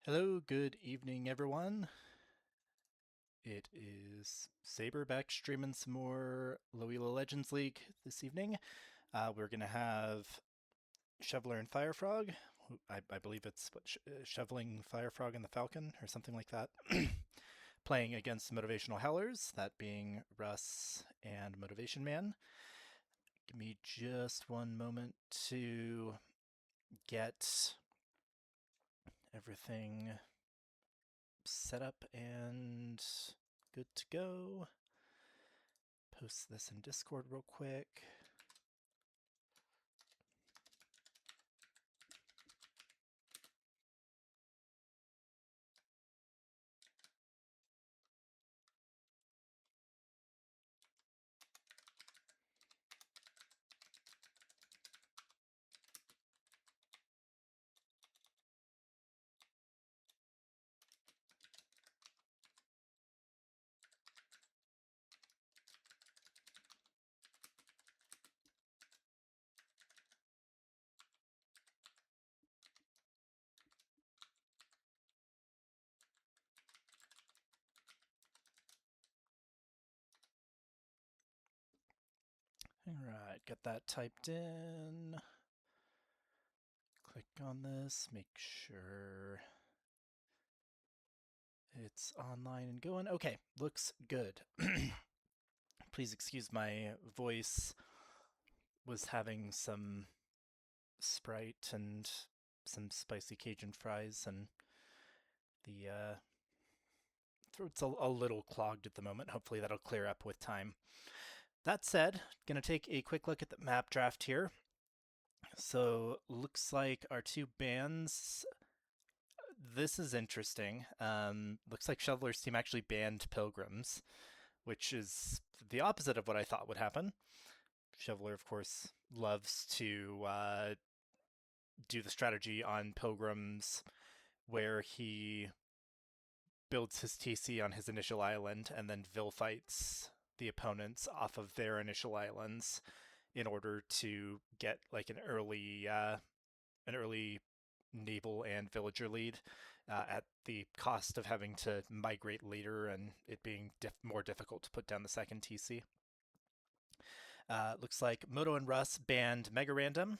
Hello, good evening, everyone. It is Saber back streaming some more Low Elo Legends League this evening. We're going to have Shoveler and FireFrog. I believe it's Shoveling FireFrog and the Falcon or something like that. Playing against Motivational Howlers, that being Russ and Motivation Man. Give me just one moment to get everything set up and good to go. Post this in Discord real quick. Alright, get that typed in. Click on this, make sure it's online and going. Okay, looks good. Please excuse my voice. Was having some Sprite and some spicy Cajun fries, and the throat's a little clogged at the moment. Hopefully that'll clear up with time. That said, gonna take a quick look at the map draft here. So looks like our two bands. This is interesting. Looks like Shoveler's team actually banned Pilgrims, which is the opposite of what I thought would happen. Shoveler, of course, loves to do the strategy on Pilgrims where he builds his TC on his initial island and then Vil fights the opponents off of their initial islands in order to get like an early naval and villager lead at the cost of having to migrate later and it being more difficult to put down the second TC. Looks like Moto and Russ banned Mega Random.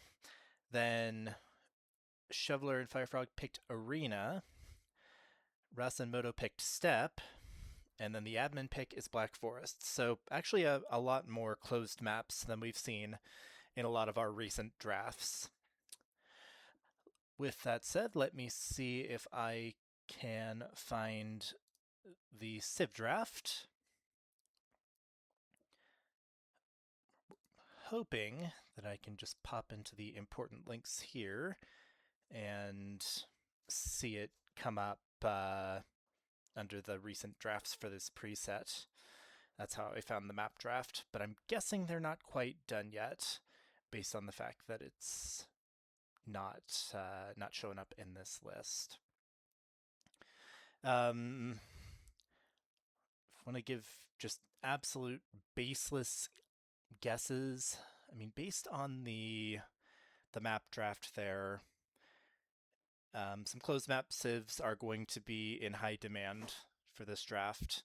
Then Shoveler and FireFrog picked Arena. Russ and Moto picked Step. And then the admin pick is Black Forest. So actually a lot more closed maps than we've seen in a lot of our recent drafts. With that said, let me see if I can find the Civ draft. Hoping that I can just pop into the important links here and see it come up under the recent drafts for this preset. That's how I found the map draft, but I'm guessing they're not quite done yet based on the fact that it's not showing up in this list. Want to give just absolute baseless guesses. I mean, based on the map draft there, some closed map civs are going to be in high demand for this draft.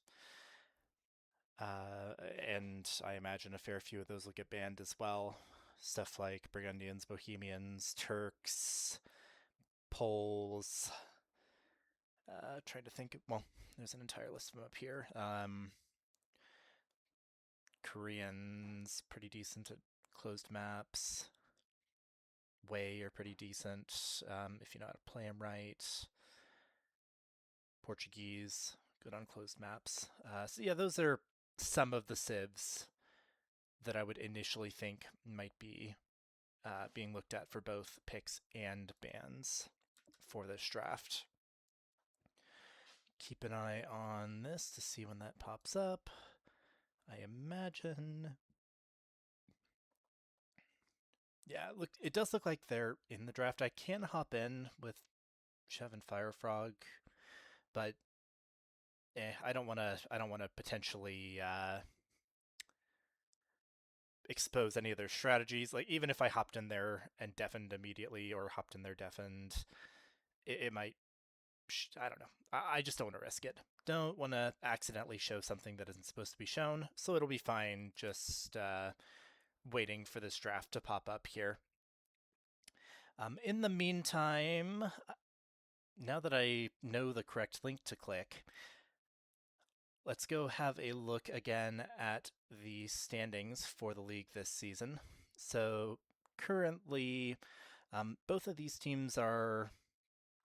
And I imagine a fair few of those will get banned as well. Stuff like Burgundians, Bohemians, Turks, Poles. Trying to think. Well, there's an entire list of them up here. Koreans, pretty decent at closed maps. Way are pretty decent if you know how to play them right. Portuguese, good on closed maps. So yeah, those are some of the civs that I would initially think might be being looked at for both picks and bans for this draft. Keep an eye on this to see when that pops up. I imagine. Yeah, look, it does look like they're in the draft. I can hop in with Chev and FireFrog, but I don't want to. I don't want to potentially expose any of their strategies. Like even if I hopped in there and deafened immediately, or hopped in there deafened, it might I don't know. I just don't want to risk it. Don't want to accidentally show something that isn't supposed to be shown, so it'll be fine just waiting for this draft to pop up here. In the meantime, now that I know the correct link to click, let's go have a look again at the standings for the league this season. So currently, both of these teams are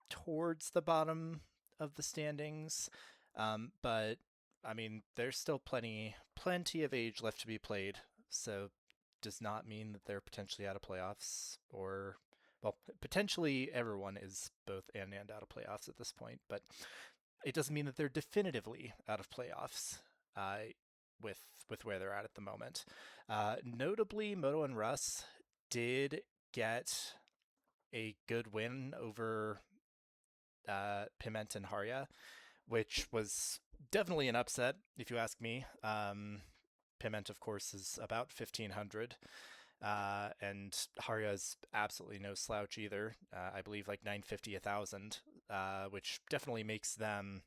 towards the bottom of the standings, but I mean, there's still plenty of age left to be played. So does not mean that they're potentially out of playoffs, or well, potentially everyone is both in and out of playoffs at this point, but it doesn't mean that they're definitively out of playoffs. Uh, with where they're at the moment. Notably, Moto and Russ did get a good win over Piment and Harya, which was definitely an upset, if you ask me. Piment, of course, is about 1,500, and Harya is absolutely no slouch either. I believe like 950, 1,000, which definitely makes them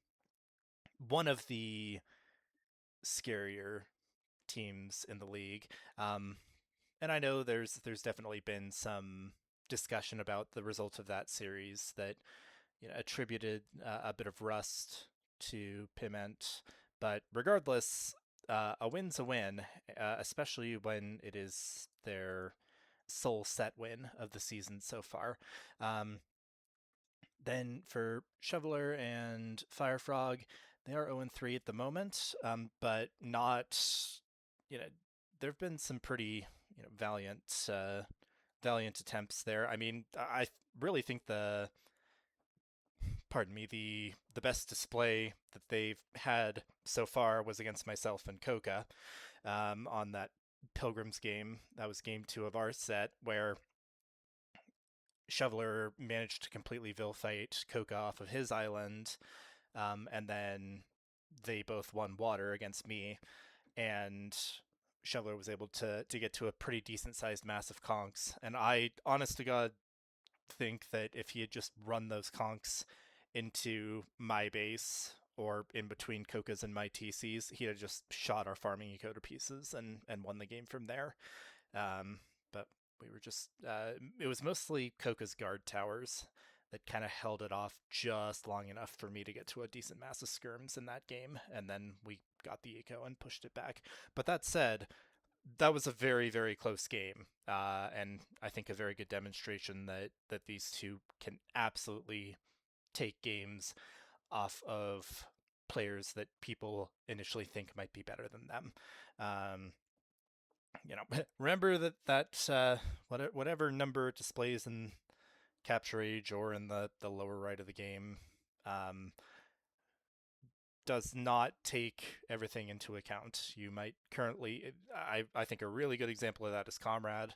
one of the scarier teams in the league. And I know there's definitely been some discussion about the result of that series that attributed a bit of rust to Piment, but regardless, a win's a win, especially when it is their sole set win of the season so far. Then for Shoveler and FireFrog, they are 0-3 at the moment, but not, you know, there have been some pretty valiant attempts there. I mean, I really think the best display that they've had so far was against myself and Coca on that Pilgrims game. That was game 2 of our set, where Shoveler managed to completely fight Coca off of his island, and then they both won water against me, and Shoveler was able to get to a pretty decent sized massive conks. And I, honest to God, think that if he had just run those conks into my base or in between Coca's and my TCs, he'd have just shot our farming eco to pieces and won the game from there. But we were just, it was mostly Coca's guard towers that kind of held it off just long enough for me to get to a decent mass of skirms in that game, and then we got the eco and pushed it back. But that said, that was a very, very close game, and I think a very good demonstration that these two can absolutely take games off of players that people initially think might be better than them. Um, remember that whatever number it displays in capture age or in the lower right of the game, um, does not take everything into account. You might currently, I think a really good example of that is Comrade.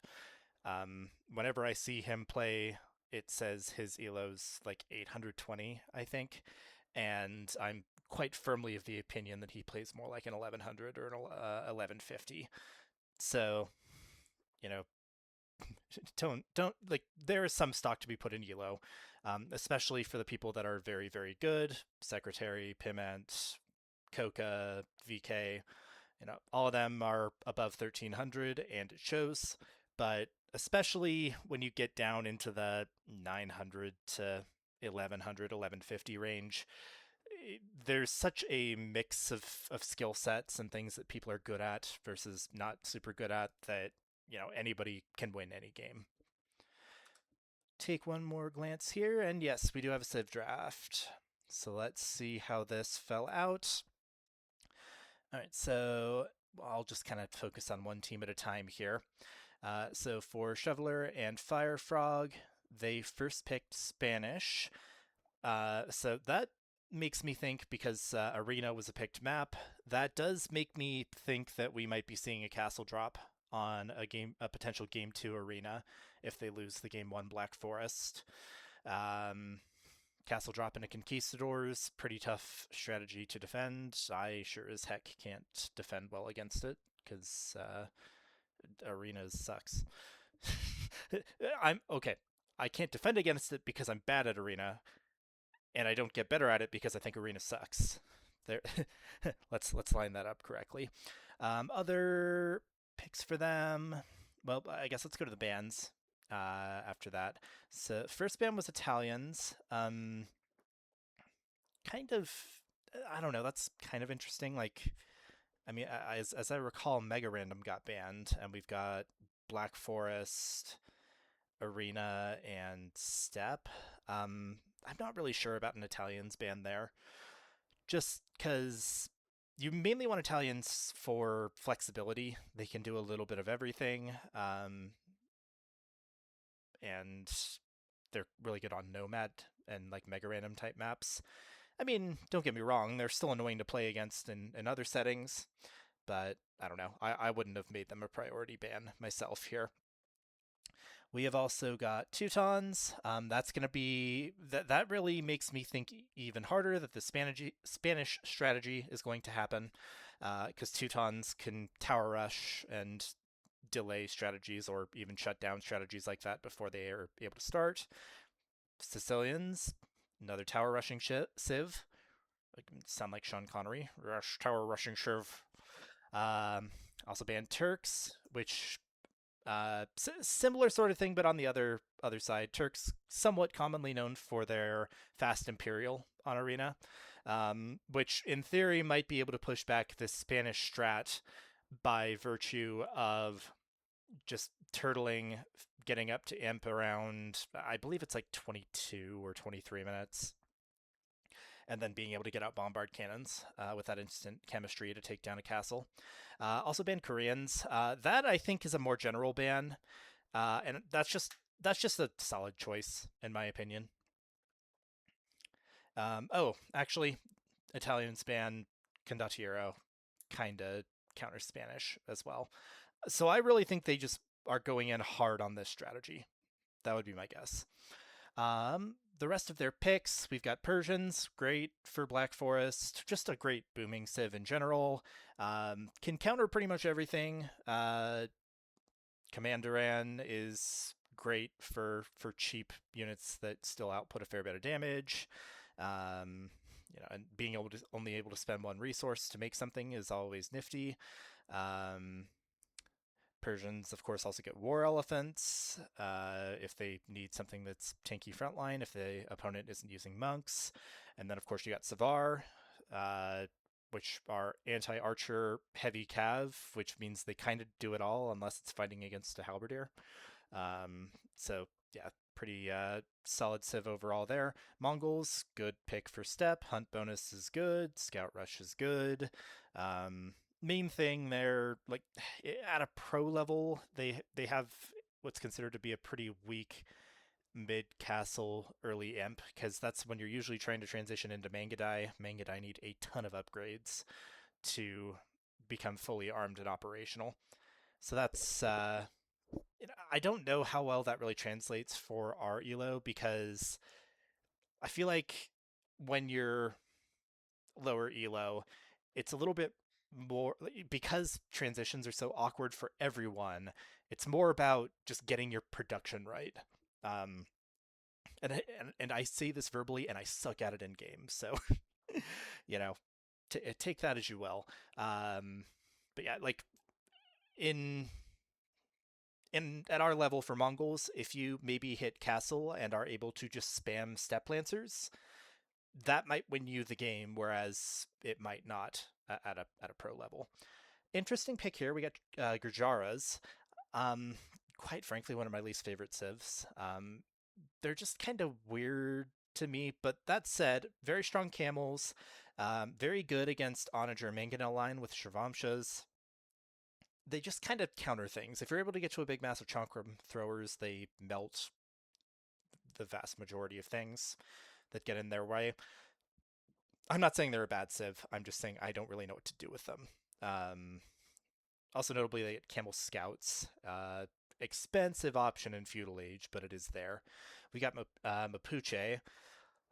Whenever I see him play, it says his elo's like 820, I think, and I'm quite firmly of the opinion that he plays more like an 1100 or an 1150. So, you know, don't like, there is some stock to be put in elo, especially for the people that are very, very good. Secretary, Piment, Coca, VK, all of them are above 1300, and it shows. But especially when you get down into the 900 to 1100, 1150 range, there's such a mix of skill sets and things that people are good at versus not super good at, that anybody can win any game. Take one more glance here, and yes, we do have a Civ draft. So let's see how this fell out. All right, so I'll just kind of focus on one team at a time here. So for Shoveler and FireFrog, they first picked Spanish. So that makes me think, because Arena was a picked map, that does make me think that we might be seeing a castle drop on a potential game 2 Arena if they lose the game 1 Black Forest. Castle drop into Conquistadors, pretty tough strategy to defend. I sure as heck can't defend well against it, because Arena sucks. I'm okay. I can't defend against it because I'm bad at Arena. and I don't get better at it because I think Arena sucks. There, let's line that up correctly. Other picks for them. Well, I guess let's go to the bands. After that, so first band was Italians. Kind of, I don't know. That's kind of interesting. Like, I mean, as I recall, Mega Random got banned, and we've got Black Forest, Arena, and Step. I'm not really sure about an Italians band there, just because you mainly want Italians for flexibility. They can do a little bit of everything, and they're really good on Nomad and like Mega Random type maps. I mean, don't get me wrong, they're still annoying to play against in other settings, but I don't know. I wouldn't have made them a priority ban myself here. We have also got Teutons. That's going to be that really makes me think even harder that the Spanish strategy is going to happen, because Teutons can tower rush and delay strategies or even shut down strategies like that before they are able to start. Sicilians, another tower rushing civ. Sound like Sean Connery. Rush tower rushing civ. Also banned Turks, which similar sort of thing, but on the other side, Turks somewhat commonly known for their fast Imperial on Arena, which in theory might be able to push back the Spanish strat by virtue of just turtling, getting up to imp around, I believe it's like 22 or 23 minutes, and then being able to get out bombard cannons with that instant chemistry to take down a castle. Also banned Koreans. That I think is a more general ban, and that's just a solid choice in my opinion. Oh, actually, Italians ban Condottiero, kinda counter Spanish as well. So I really think they just are going in hard on this strategy. That would be my guess. The rest of their picks, we've got Persians, great for Black Forest, just a great booming civ in general. Can counter pretty much everything. Commanderan is great for cheap units that still output a fair bit of damage. And being only able to spend one resource to make something is always nifty. Um, Persians, of course, also get war elephants if they need something that's tanky frontline, if the opponent isn't using monks. And then, of course, you got Savar, uh, which are anti archer heavy cav, which means they kind of do it all unless it's fighting against a halberdier. So, yeah, pretty solid civ overall there. Mongols, good pick for step. Hunt bonus is good. Scout rush is good. Main thing there, like at a pro level, they have what's considered to be a pretty weak mid castle early imp, because that's when you're usually trying to transition into Mangudai. Mangudai need a ton of upgrades to become fully armed and operational. So that's I don't know how well that really translates for our elo, because I feel like when you're lower elo, it's a little bit more, because transitions are so awkward for everyone. It's more about just getting your production right. Um, and I say this verbally, and I suck at it in game. So, you know, take that as you will. But yeah, like in at our level for Mongols, if you maybe hit castle and are able to just spam step lancers, that might win you the game, whereas it might not at a pro level. Interesting pick here. We got Gurjaras. Um, quite frankly, one of my least favorite civs. They're just kind of weird to me. But that said, very strong camels. Very good against Onager Mangonel line with Shrivamshas. They just kind of counter things. If you're able to get to a big mass of Chankram throwers, they melt the vast majority of things that get in their way. I'm not saying they're a bad civ. I'm just saying I don't really know what to do with them. Um, Also notably, they get Camel Scouts. Expensive option in Feudal Age, but it is there. We got Mapuche.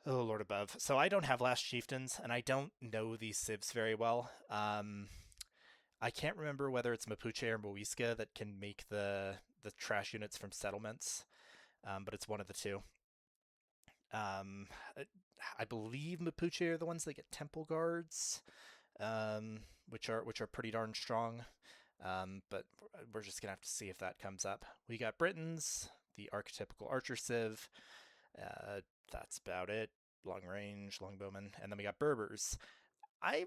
Oh, Lord above. So I don't have Last Chieftains, and I don't know these civs very well. I can't remember whether it's Mapuche or Moiska that can make the trash units from settlements, but it's one of the two. Um, I believe Mapuche are the ones that get temple guards, which are pretty darn strong. But we're just gonna have to see if that comes up. We got Britons, the archetypical archer civ. Uh, that's about it. Long range, longbowmen, and then we got Berbers. I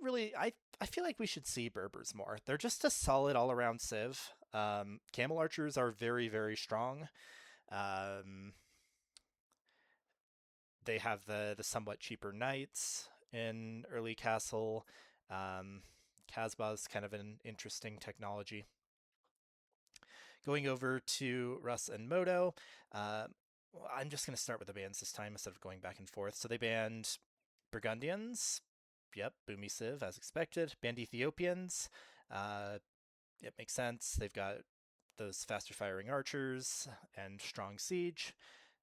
feel like we should see Berbers more. They're just a solid all around civ. Camel archers are very very strong. Um, they have the somewhat cheaper knights in early castle. Um, Casbah's kind of an interesting technology. Going over to Russ and Moto, uh, I'm just going to start with the bans this time instead of going back and forth. So they banned Burgundians. Yep, Boomy Civ, as expected. Banned Ethiopians. Uh, it makes sense. They've got those faster firing archers and strong siege.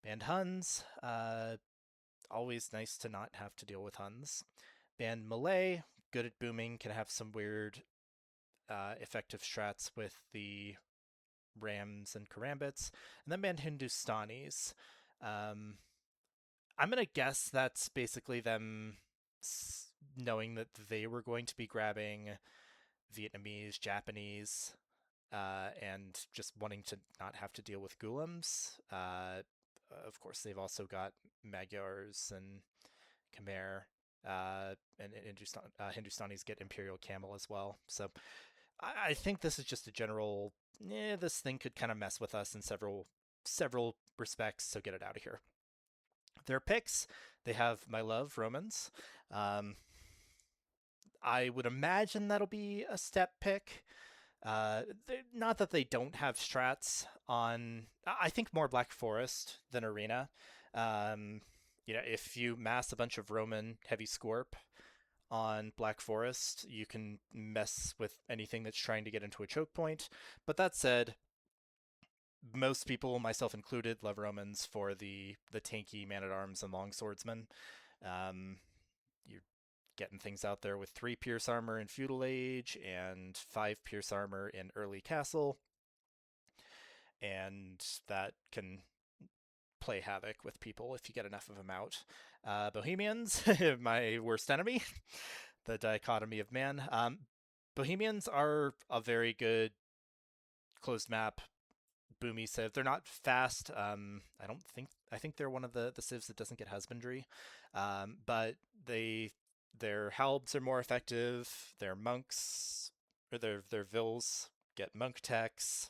Banned Huns. Always nice to not have to deal with Huns. Banned Malay. Good at booming. Can have some weird effective strats with the Rams and Karambits, and then banned Hindustanis. Um, I'm gonna guess that's basically them knowing that they were going to be grabbing Vietnamese, Japanese, and just wanting to not have to deal with Gulams. Of course, they've also got Magyars and Khmer, and Hindustanis get Imperial Camel as well. So I think this is just a general. This thing could kind of mess with us in several respects. So get it out of here. Their picks. They have my love Romans. Um, I would imagine that'll be a step pick. Not that they don't have strats on. I think more Black Forest than Arena. Um, if you mass a bunch of Roman heavy Scorp on Black Forest, you can mess with anything that's trying to get into a choke point. But that said, most people, myself included, love Romans for the tanky man at arms and long swordsmen. You're getting things out there with 3 pierce armor in feudal age and 5 pierce armor in early castle, and that can play havoc with people if you get enough of them out. Bohemians, my worst enemy, the dichotomy of man. Bohemians are a very good closed map boomy civ. They're not fast. I think they're one of the civs that doesn't get husbandry, but their halbs are more effective. Their monks or their vills get monk techs.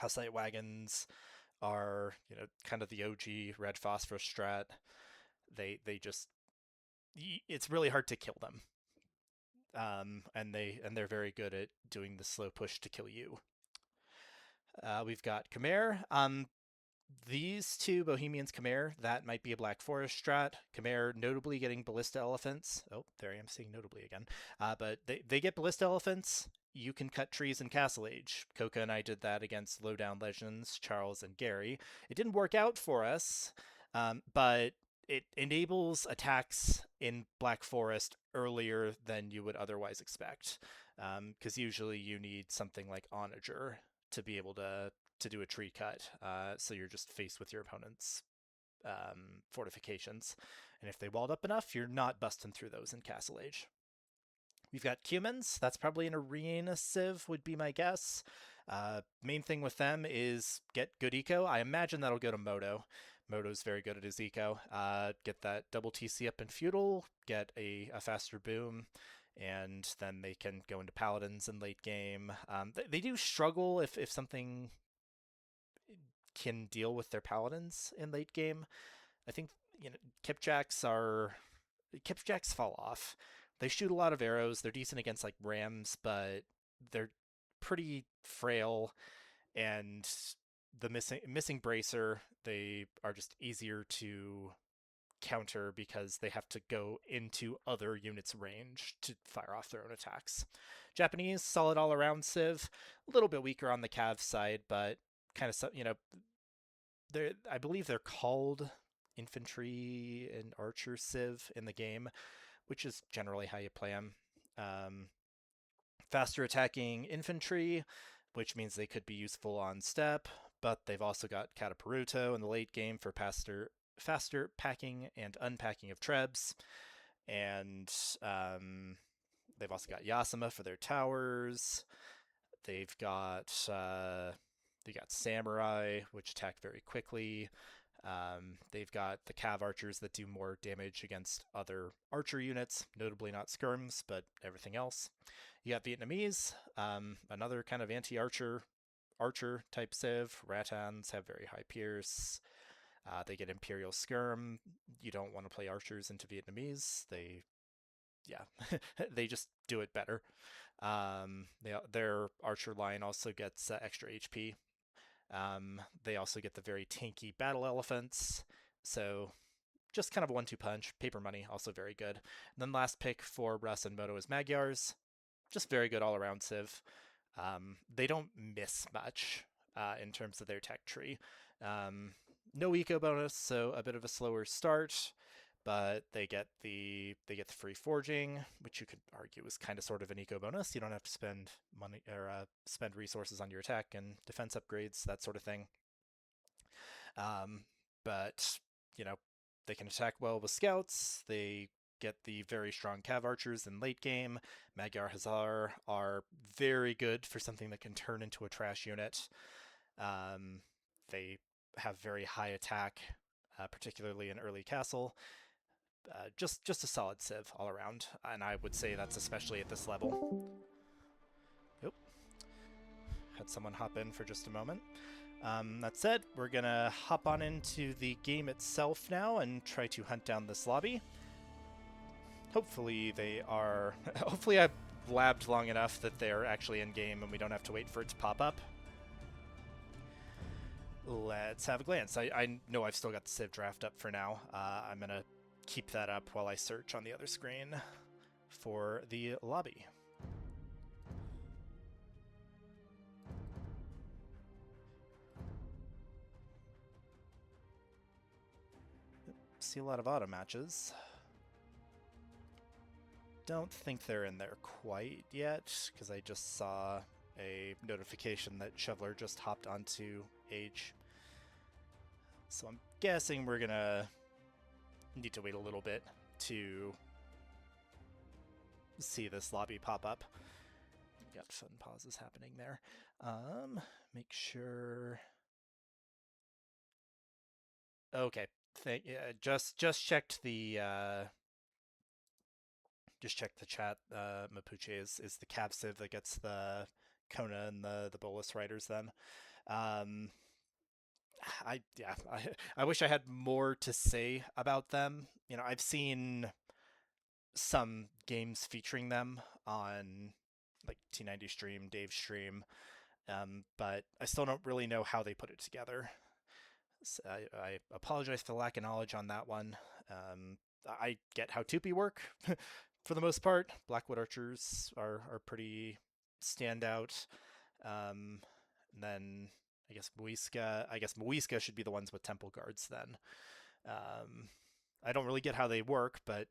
Houselight wagons are kind of the OG red phosphorus strat. They just it's really hard to kill them. And they're very good at doing the slow push to kill you. We've got Khmer. These two Bohemians Khmer, that might be a Black Forest strat. Khmer notably getting ballista elephants. Oh, there I am seeing notably again. But they get ballista elephants. You can cut trees in Castle Age. Coca and I did that against Lowdown Legends, Charles and Gary. It didn't work out for us, but it enables attacks in Black Forest earlier than you would otherwise expect. Because usually you need something like Onager to be able to do a tree cut. So you're just faced with your opponent's fortifications. And if they walled up enough, you're not busting through those in Castle Age. We've got Cumans. That's probably an arena civ, would be my guess. Main thing with them is get good eco. I imagine that'll go to Moto. Moto's very good at his eco. Get that double TC up in feudal, get a faster boom, and then they can go into paladins in late game. They do struggle if something can deal with their paladins in late game. I think Kipjacks fall off. They shoot a lot of arrows. They're decent against like rams, but they're pretty frail, and the missing bracer, they are just easier to counter because they have to go into other units' range to fire off their own attacks. Japanese, solid all around civ, a little bit weaker on the cav side, but kind of I believe they're called infantry and archer civ in the game, which is generally how you play them. Faster attacking infantry, which means they could be useful on step, but they've also got Cataparuto in the late game for faster packing and unpacking of trebs, and they've also got Yasuma for their towers. They got Samurai, which attack very quickly. They've got the Cav archers that do more damage against other archer units, notably not skirms, but everything else. You got Vietnamese, another kind of archer type civ. Rattans have very high pierce. They get Imperial Skirm. You don't want to play archers into Vietnamese. Yeah, they just do it better. Their archer line also gets extra HP. They also get the very tanky battle elephants. So just kind of a 1-2 punch. Paper money, also very good. And then last pick for Russ and Moto is Magyars. Just very good all around civ. They don't miss much in terms of their tech tree. No eco bonus, so a bit of a slower start, but they get the free forging, which you could argue is kind of sort of an eco bonus. You don't have to spend money or spend resources on your attack and defense upgrades, that sort of thing. But they can attack well with scouts. They get the very strong Cav archers in late game. Magyar Hazar are very good for something that can turn into a trash unit. They have very high attack, particularly in early castle. Just a solid civ all around, and I would say that's especially at this level. Yep. Had someone hop in for just a moment. That said, we're gonna hop on into the game itself now and try to hunt down this lobby. Hopefully they are... Hopefully I've labbed long enough that they're actually in game and we don't have to wait for it to pop up. Let's have a glance. I know I've still got the Civ draft up for now. I'm gonna keep that up while I search on the other screen for the lobby. See a lot of auto matches. Don't think they're in there quite yet, because I just saw a notification that Shoveler just hopped onto Age. So I'm guessing we're gonna need to wait a little bit to see this lobby pop up. Got fun pauses happening there. Make sure. Okay, just checked the chat. Mapuche is the Cav Civ that gets the Kona and the Bolus Riders. Then, I wish I had more to say about them. I've seen some games featuring them on like T90 stream, Dave's stream, but I still don't really know how they put it together. So I apologize for the lack of knowledge on that one. I get how Tupi work for the most part. Blackwood Archers are pretty standout. And then I guess Muisca should be the ones with Temple Guards then. I don't really get how they work, but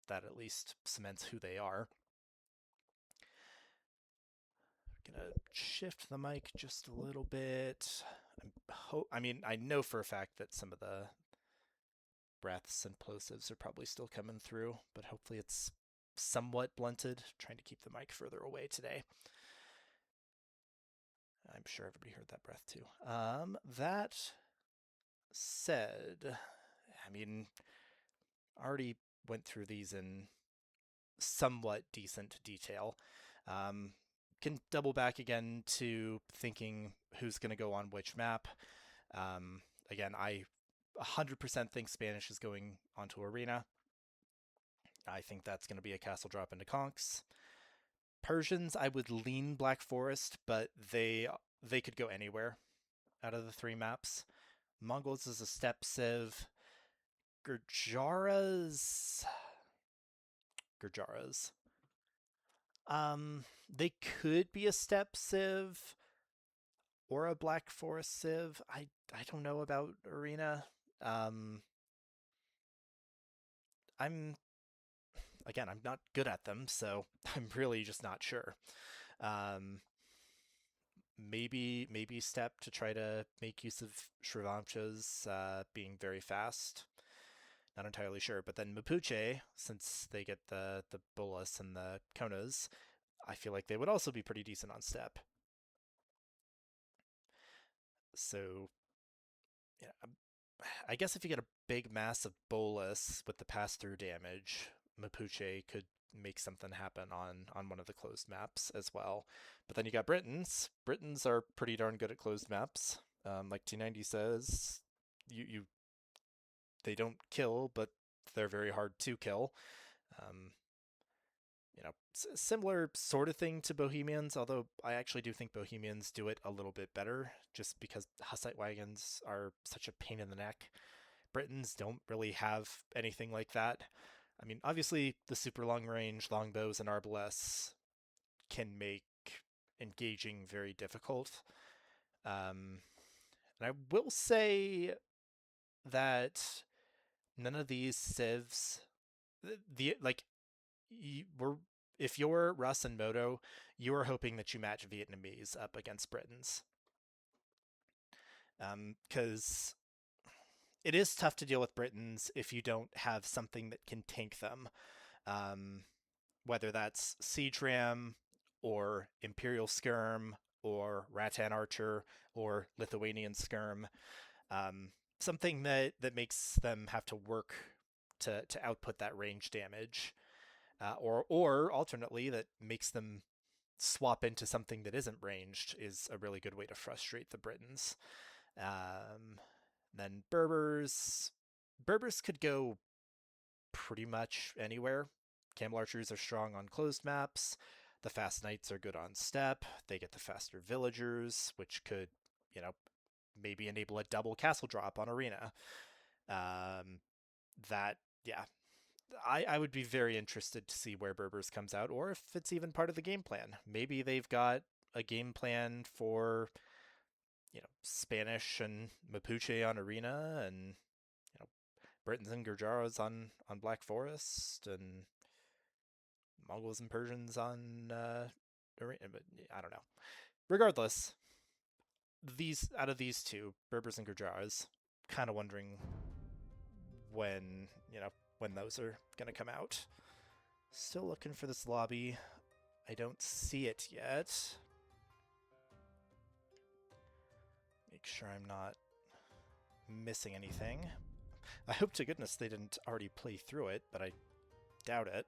that at least cements who they are. I'm gonna shift the mic just a little bit. I know for a fact that some of the breaths and plosives are probably still coming through, but hopefully it's somewhat blunted. Trying to keep the mic further away today. I'm sure everybody heard that breath too. That said, already went through these in somewhat decent detail. Can double back again to thinking who's going to go on which map. Again, I 100% think Spanish is going onto Arena. I think that's going to be a castle drop into Conks. Persians, I would lean Black Forest, but they could go anywhere out of the 3 maps. Mongols is a step civ. Gurjaras. They could be a step civ or a Black Forest civ. I don't know about Arena. I'm not good at them, so I'm really just not sure. maybe step to try to make use of Shrivancha's being very fast. Not entirely sure. But then Mapuche, since they get the Bolas and the Konas, I feel like they would also be pretty decent on step. So yeah, I guess if you get a big massive Bolus with the pass through damage, Mapuche could make something happen on one of the closed maps as well. But then you got Britons. Britons are pretty darn good at closed maps. Like T90 says, you they don't kill, but they're very hard to kill. Um, similar sort of thing to Bohemians, although I actually do think Bohemians do it a little bit better, just because Hussite wagons are such a pain in the neck. Britons don't really have anything like that. I mean, obviously, the super long range longbows and arbalètes can make engaging very difficult. And I will say that none of these civs, the like, we're if you're Russ and Moto, you are hoping that you match Vietnamese up against Britons, because it is tough to deal with Britons if you don't have something that can tank them. Um, whether that's Siege Ram or Imperial Skirm or Rattan Archer or Lithuanian Skirm, something that makes them have to work to output that range damage, or alternately that makes them swap into something that isn't ranged is a really good way to frustrate the Britons. Um, then Berbers could go pretty much anywhere. Camel archers are strong on closed maps. The fast knights are good on step. They get the faster villagers, which could, you know, maybe enable a double castle drop on arena. Um, that yeah, I would be very interested to see where Berbers comes out, or if it's even part of the game plan. Maybe they've got a game plan for, Spanish and Mapuche on arena, and Britons and Gurjaras on Black Forest, and Mongols and Persians on arena. But I don't know. Regardless, these out of these two, Berbers and Gurjaras, kind of wondering when when those are gonna come out. Still looking for this lobby. I don't see it yet. Make sure I'm not missing anything. I hope to goodness they didn't already play through it, but I doubt it.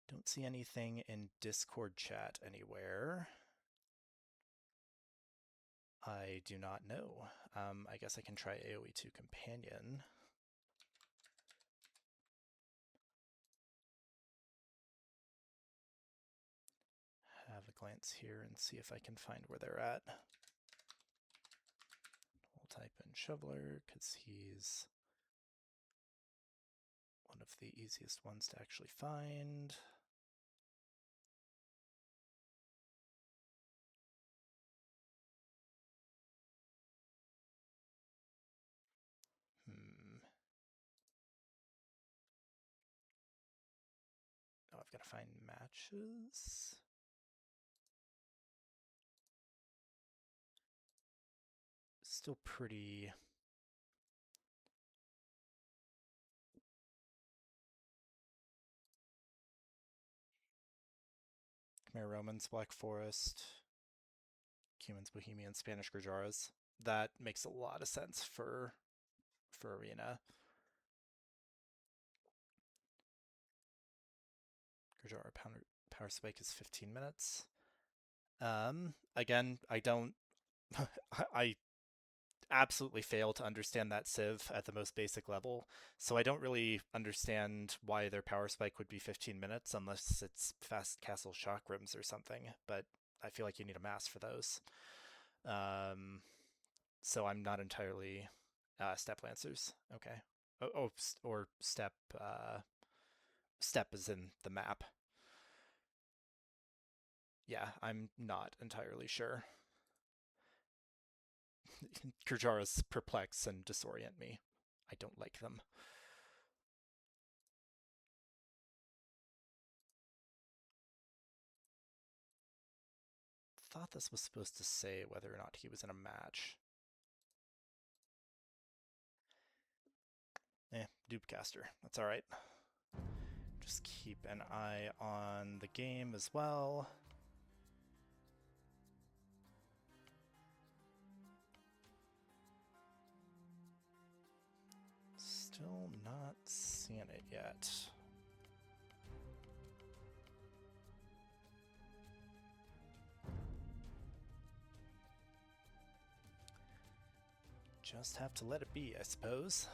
Don't see anything in Discord chat anywhere. I do not know. I guess I can try AoE2 Companion. Have a glance here and see if I can find where they're at. We'll type in Shoveler because he's one of the easiest ones to actually find. Oh, I've got to find matches. Still pretty... Khmer Romans, Black Forest, Cumans, Bohemians, Spanish Gujaras. That makes a lot of sense for arena. Gurjara power spike is 15 minutes. Again, I don't... I absolutely fail to understand that civ at the most basic level, so I don't really understand why their power spike would be 15 minutes unless it's fast castle chakrams or something, but I feel like you need a mass for those. So I'm not entirely... Step Lancers, okay. Or step... Step is in the map. Yeah, I'm not entirely sure. Gurjaras perplex and disorient me. I don't like them. thought this was supposed to say whether or not he was in a match. Dupecaster. That's alright. Just keep an eye on the game as well. Still not seeing it yet. Just have to let it be, I suppose.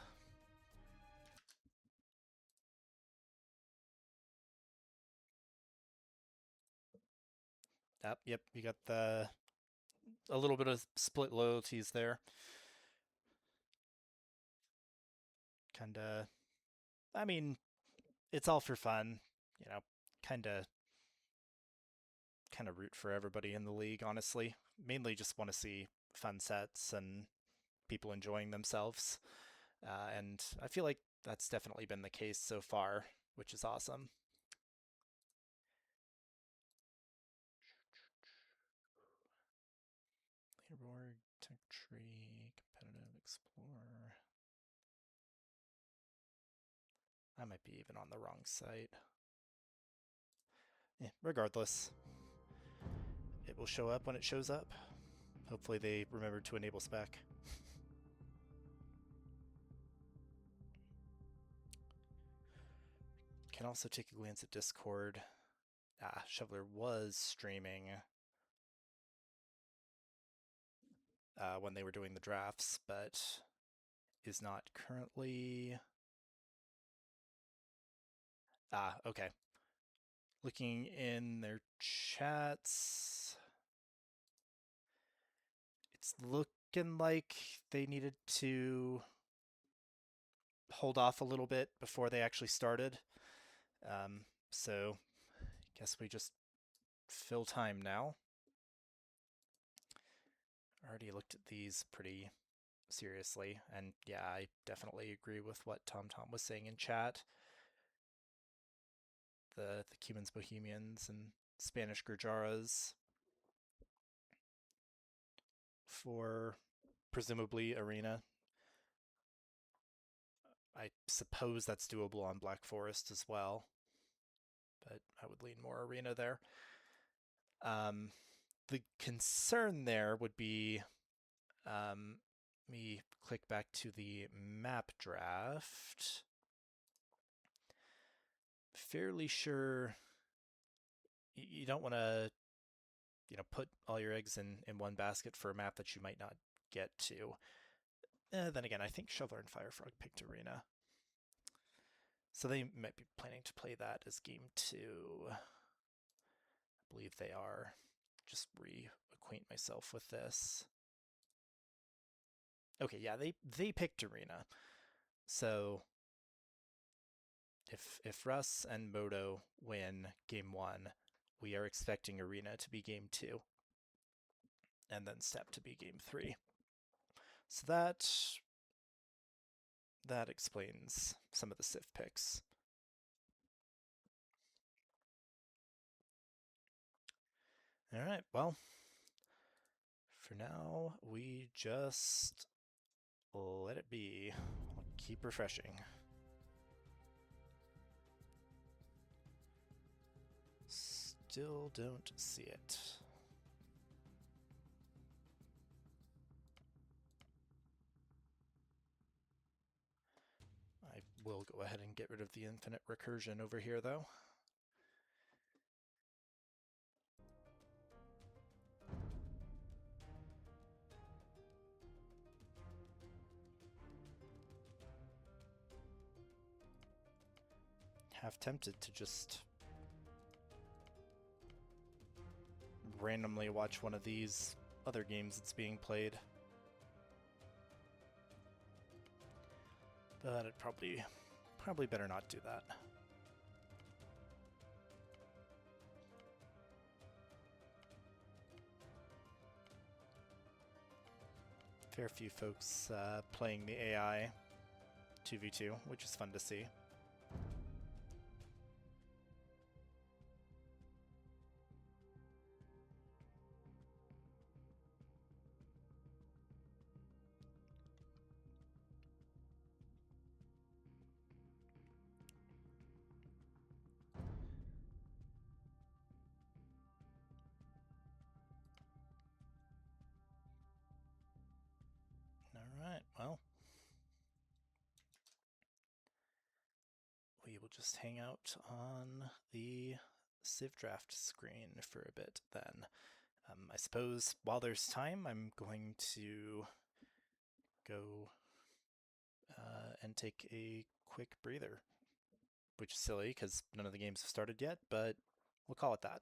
Yep, you got a little bit of split loyalties there. Kinda, I mean, it's all for fun, you know, kinda root for everybody in the league, honestly. Mainly just want to see fun sets and people enjoying themselves. And I feel like that's definitely been the case so far, which is awesome. Leaderboard, Tech Tree, Competitive Explorer. I might be even on the wrong site. Regardless, it will show up when it shows up. Hopefully they remembered to enable spec. Can also take a glance at Discord. Shoveler was streaming when they were doing the drafts, but is not currently. Okay. Looking in their chats, it's looking like they needed to hold off a little bit before they actually started. So I guess we just fill time now. Already looked at these pretty seriously, and yeah, I definitely agree with what Tom was saying in chat. The Cumans Bohemians and Spanish Gurjaras for presumably Arena. I suppose that's doable on Black Forest as well, but I would lean more Arena there. The concern there would be, me click back to the map draft. Fairly sure you don't want to, put all your eggs in one basket for a map that you might not get to. Then again, I think Shoveler and FireFrog picked Arena. So they might be planning to play that as game 2. I believe they are. Just reacquaint myself with this. Okay, yeah, they picked Arena. So if Russ and Moto win game 1, we are expecting Arena to be game 2. And then Step to be game 3. So that explains some of the Civ picks. Alright, well, for now, we just let it be. I'll keep refreshing. Still don't see it. I will go ahead and get rid of the infinite recursion over here, though. Half tempted to just randomly watch one of these other games that's being played. But I'd probably better not do that. Fair few folks playing the AI 2v2, which is fun to see. just hang out on the Civ Draft screen for a bit then. I suppose while there's time, I'm going to go and take a quick breather, which is silly because none of the games have started yet, but we'll call it that.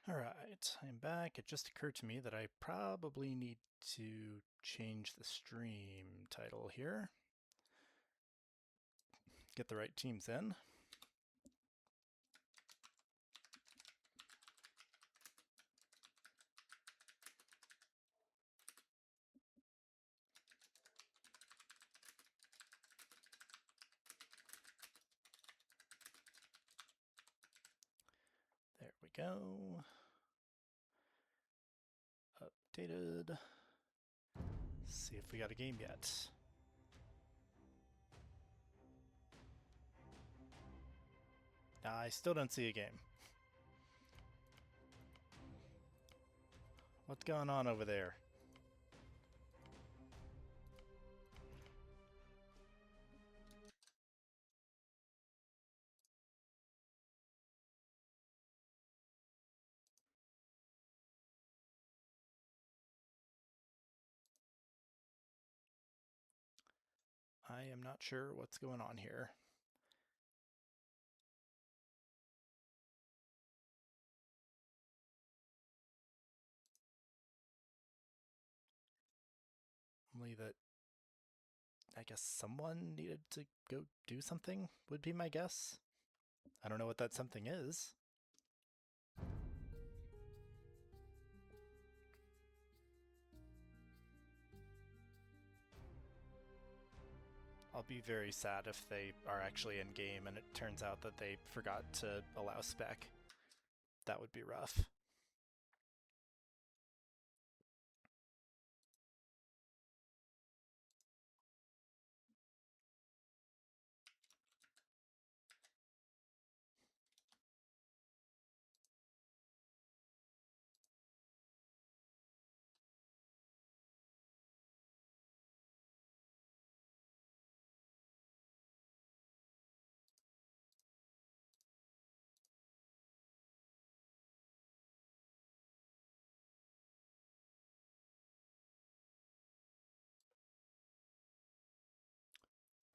Alright, I'm back. It just occurred to me that I probably need to change the stream title here. Get the right teams in. There we go. Updated. See if we got a game yet. I still don't see a game. What's going on over there? I am not sure what's going on here. Only that I guess someone needed to go do something would be my guess. I don't know what that something is. I'll be very sad if they are actually in game and it turns out that they forgot to allow spec. That would be rough.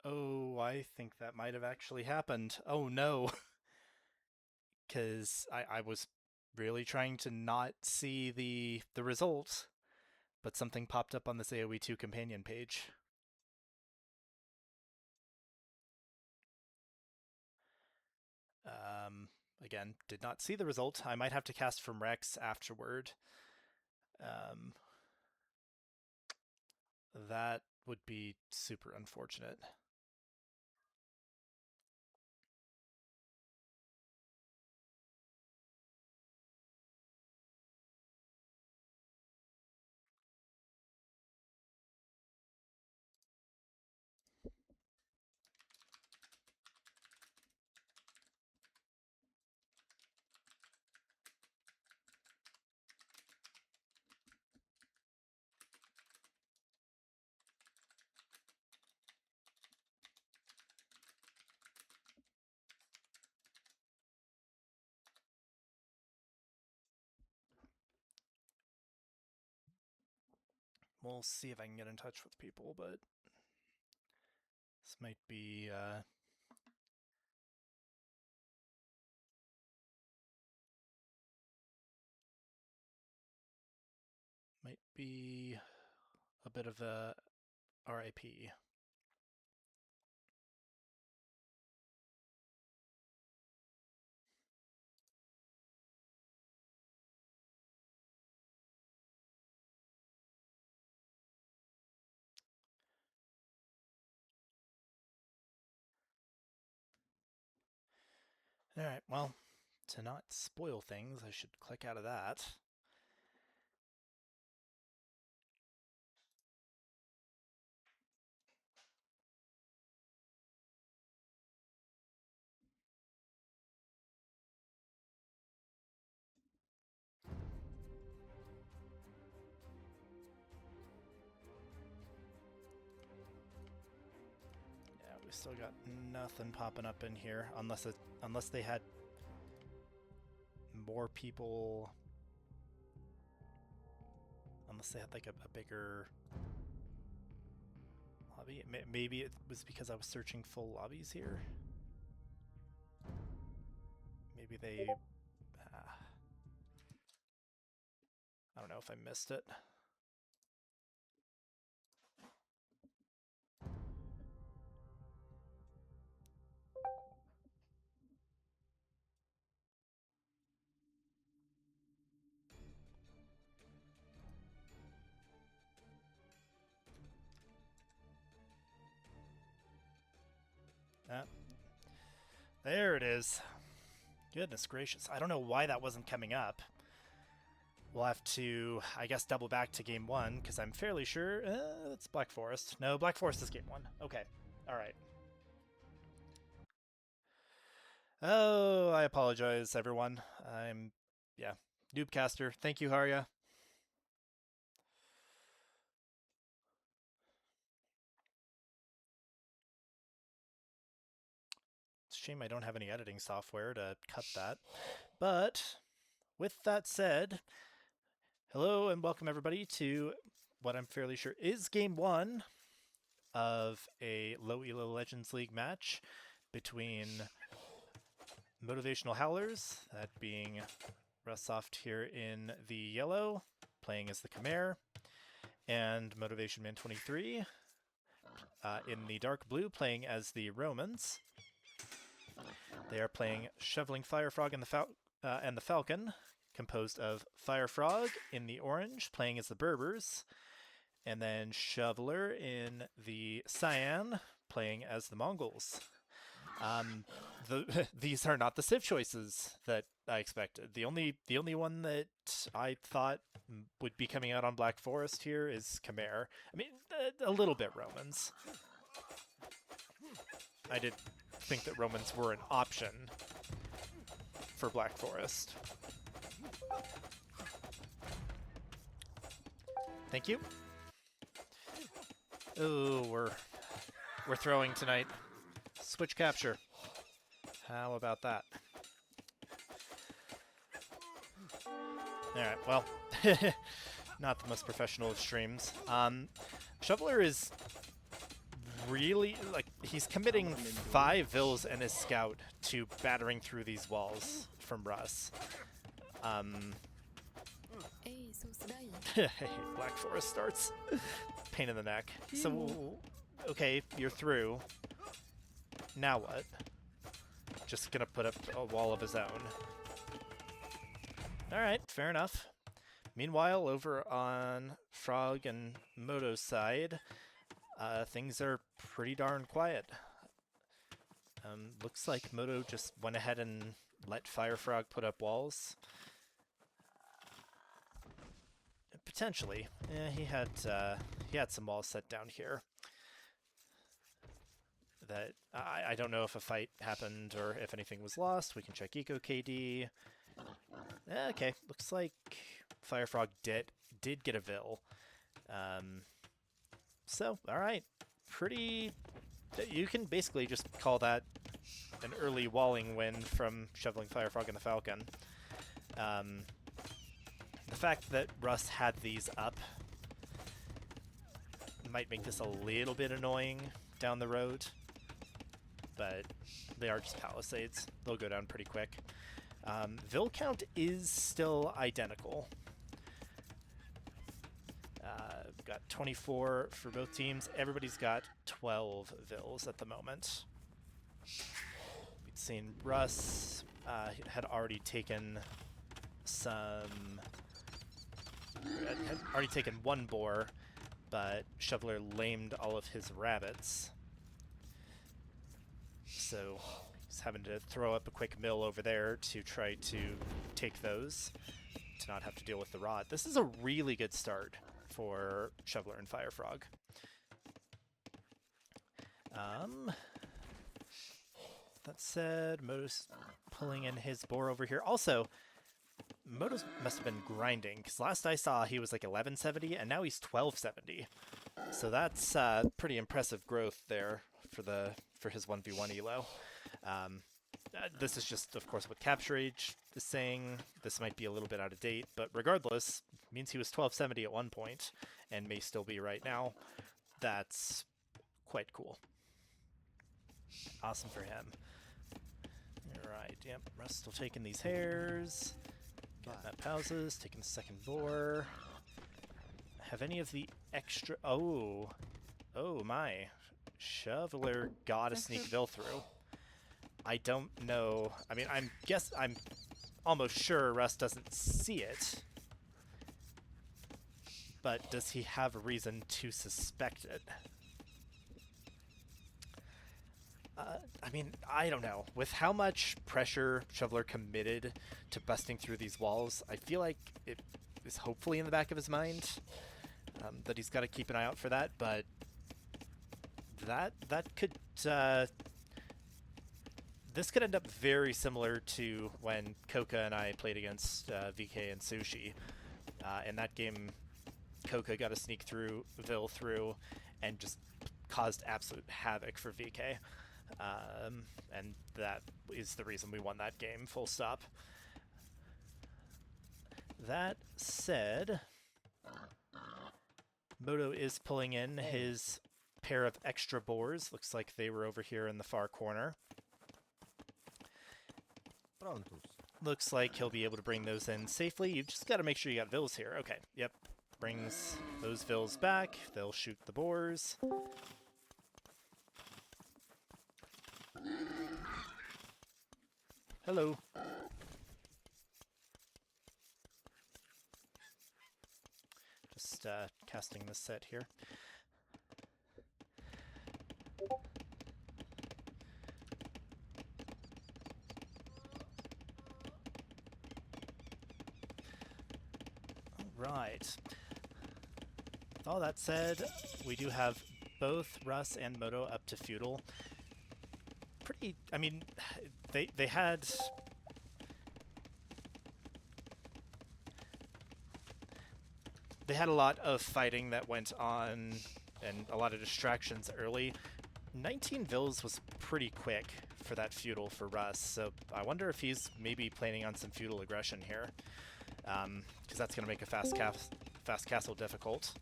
Oh, I think that might have actually happened. Oh no. Because I was really trying to not see the result, but something popped up on this AoE 2 companion page. Again, did not see the result. I might have to cast from Rex afterward. That would be super unfortunate. We'll see if I can get in touch with people, but this might be a bit of a RIP. Alright, well, to not spoil things, I should click out of that. Yeah, we still got nothing popping up in here, unless they had more people, unless they had like a bigger lobby. Maybe it was because I was searching full lobbies here. Maybe they... I don't know if I missed it. There it is. Goodness gracious. I don't know why that wasn't coming up. We'll have to, I guess, double back to game 1, because I'm fairly sure it's Black Forest. No, Black Forest is game 1. Okay. Alright. Oh, I apologize, everyone. Yeah, Noobcaster. Thank you, Harya. It's a shame I don't have any editing software to cut that. But, with that said, hello and welcome everybody to what I'm fairly sure is game 1 of a Low Elo Legends League match between Motivational Howlers, that being russoft here in the yellow, playing as the Khmer, and Motivation Man 23 in the dark blue, playing as the Romans. They are playing Shoveling FireFrog and the Falcon, composed of FireFrog in the orange, playing as the Berbers, and then Shoveler in the cyan, playing as the Mongols. These are not the civ choices that I expected. The only one that I thought would be coming out on Black Forest here is Khmer. I mean, a little bit Romans. I did think that Romans were an option for Black Forest. Thank you. Oh, we're throwing tonight. Switch capture. How about that? Alright, well, not the most professional of streams. Shoveler is really, like, he's committing 5 Vills and his scout to battering through these walls from Russ. Black Forest starts. Pain in the neck. So, okay, you're through. Now what? Just gonna put up a wall of his own. Alright, fair enough. Meanwhile, over on Frog and Moto's side, things are pretty darn quiet. Looks like Moto just went ahead and let FireFrog put up walls. Potentially. He had some walls set down here. That I don't know if a fight happened or if anything was lost. We can check Eco KD. Okay, looks like FireFrog did get a Vil. So, alright. Pretty... You can basically just call that an early walling win from shoveling FireFrog and the Falcon. The fact that Russ had these up might make this a little bit annoying down the road, but they are just palisades. They'll go down pretty quick. Vil count is still identical. We've got 24 for both teams. Everybody's got 12 Vils at the moment. We'd seen Russ had already taken some... had already taken 1 boar, but Shoveler lamed all of his rabbits. So he's having to throw up a quick mill over there to try to take those, to not have to deal with the rod. This is a really good start for Shoveler and FireFrog. That said, Moto's pulling in his boar over here. Also, Moto must have been grinding, because last I saw he was like 1170, and now he's 1270. So that's pretty impressive growth there for his 1v1 elo. This is just, of course, what Capture Age is saying. This might be a little bit out of date, but regardless, means he was 1270 at one point, and may still be right now. That's quite cool. Awesome for him. Alright, yep, Russ still taking these hairs. Getting that pauses, taking the second boar. Have any of the extra... Oh my. Shoveler got a sneak Vil through. I don't know. I mean, I'm almost sure Russ doesn't see it. But does he have a reason to suspect it? I mean, I don't know. With how much pressure Shoveler committed to busting through these walls, I feel like it is hopefully in the back of his mind that he's got to keep an eye out for that, but that could... this could end up very similar to when Coca and I played against VK and Sushi. In that game, Coca got a sneak through, Vil through, and just caused absolute havoc for VK. And that is the reason we won that game, full stop. That said, Moto is pulling in his pair of extra boars. Looks like they were over here in the far corner. Looks like he'll be able to bring those in safely. You've just got to make sure you got Vils here. Okay, yep. Brings those Vils back. They'll shoot the boars. Hello. Just casting this set here. Right. With all that said, we do have both Russ and Moto up to feudal. Pretty, I mean, they had... They had a lot of fighting that went on and a lot of distractions early. 19 Vils was pretty quick for that feudal for Russ, so I wonder if he's maybe planning on some feudal aggression here. Because that's going to make a fast castle difficult.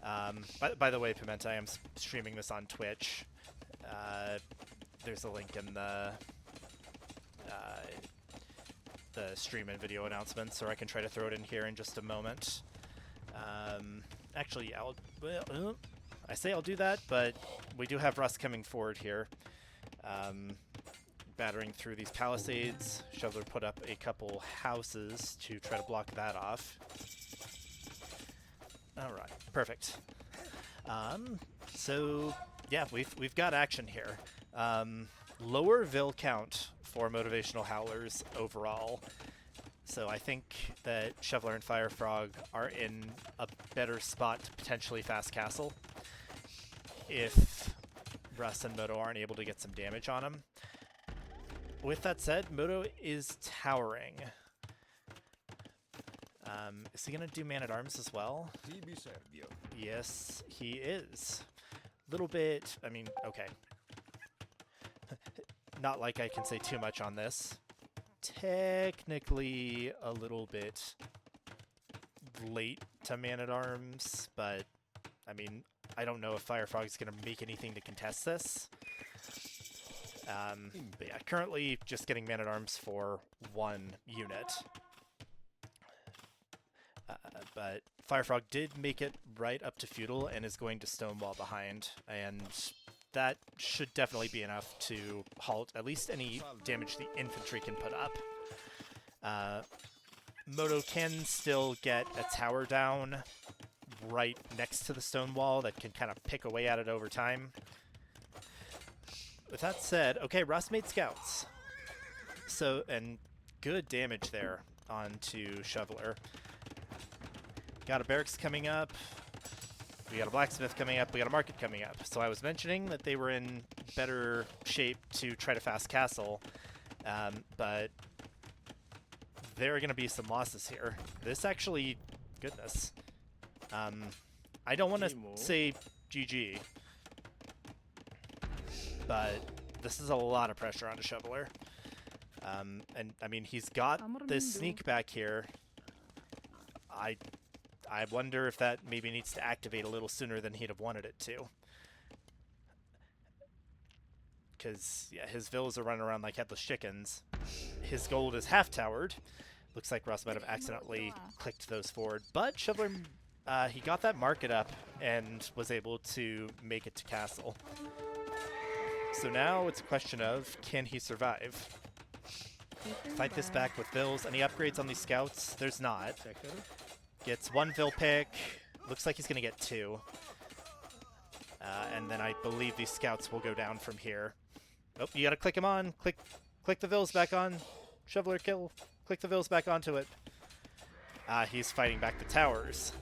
By the way, Pimenta, I am streaming this on Twitch. There's a link in the stream and video announcements, or I can try to throw it in here in just a moment. Actually, I say I'll do that, but we do have Russ coming forward here. Battering through these palisades. Shoveler put up a couple houses to try to block that off. Alright, perfect. So yeah, we've got action here. Lower Vil count for Motivational Howlers overall. So I think that Shoveler and FireFrog are in a better spot to potentially fast castle if Russ and Moto aren't able to get some damage on him. With that said, Moto is towering. Is he going to do Man-at-Arms as well? Yes, he is. Little bit, I mean, okay. Not like I can say too much on this. Technically a little bit late to Man-at-Arms, but I mean, I don't know if FireFrog is going to make anything to contest this. But yeah, currently just getting Man-at-Arms for one unit. But FireFrog did make it right up to Feudal and is going to Stonewall behind, and that should definitely be enough to halt at least any damage the infantry can put up. Moto can still get a tower down right next to the Stonewall that can kind of pick away at it over time. With that said, okay, Russ made scouts. So, and good damage there onto Shoveler. Got a barracks coming up. We got a blacksmith coming up. We got a market coming up. So I was mentioning that they were in better shape to try to fast castle, but there are going to be some losses here. This actually, goodness. I don't want to say GG, but this is a lot of pressure on a Shoveler. And I mean, he's got this sneak back here. I wonder if that maybe needs to activate a little sooner than he'd have wanted it to. Because, yeah, his villas are running around like headless chickens. His gold is half-towered. Looks like Russ might have accidentally clicked those forward. But Shoveler, he got that market up and was able to make it to castle. So now it's a question of, can he survive? Fight this back with vills. Any upgrades on these scouts? There's not. Gets one Vil pick. Looks like he's going to get two. And then I believe these scouts will go down from here. Oh, you got to click him on. Click the Vils back on. Shoveler kill. Click the Vils back onto it. He's fighting back the towers.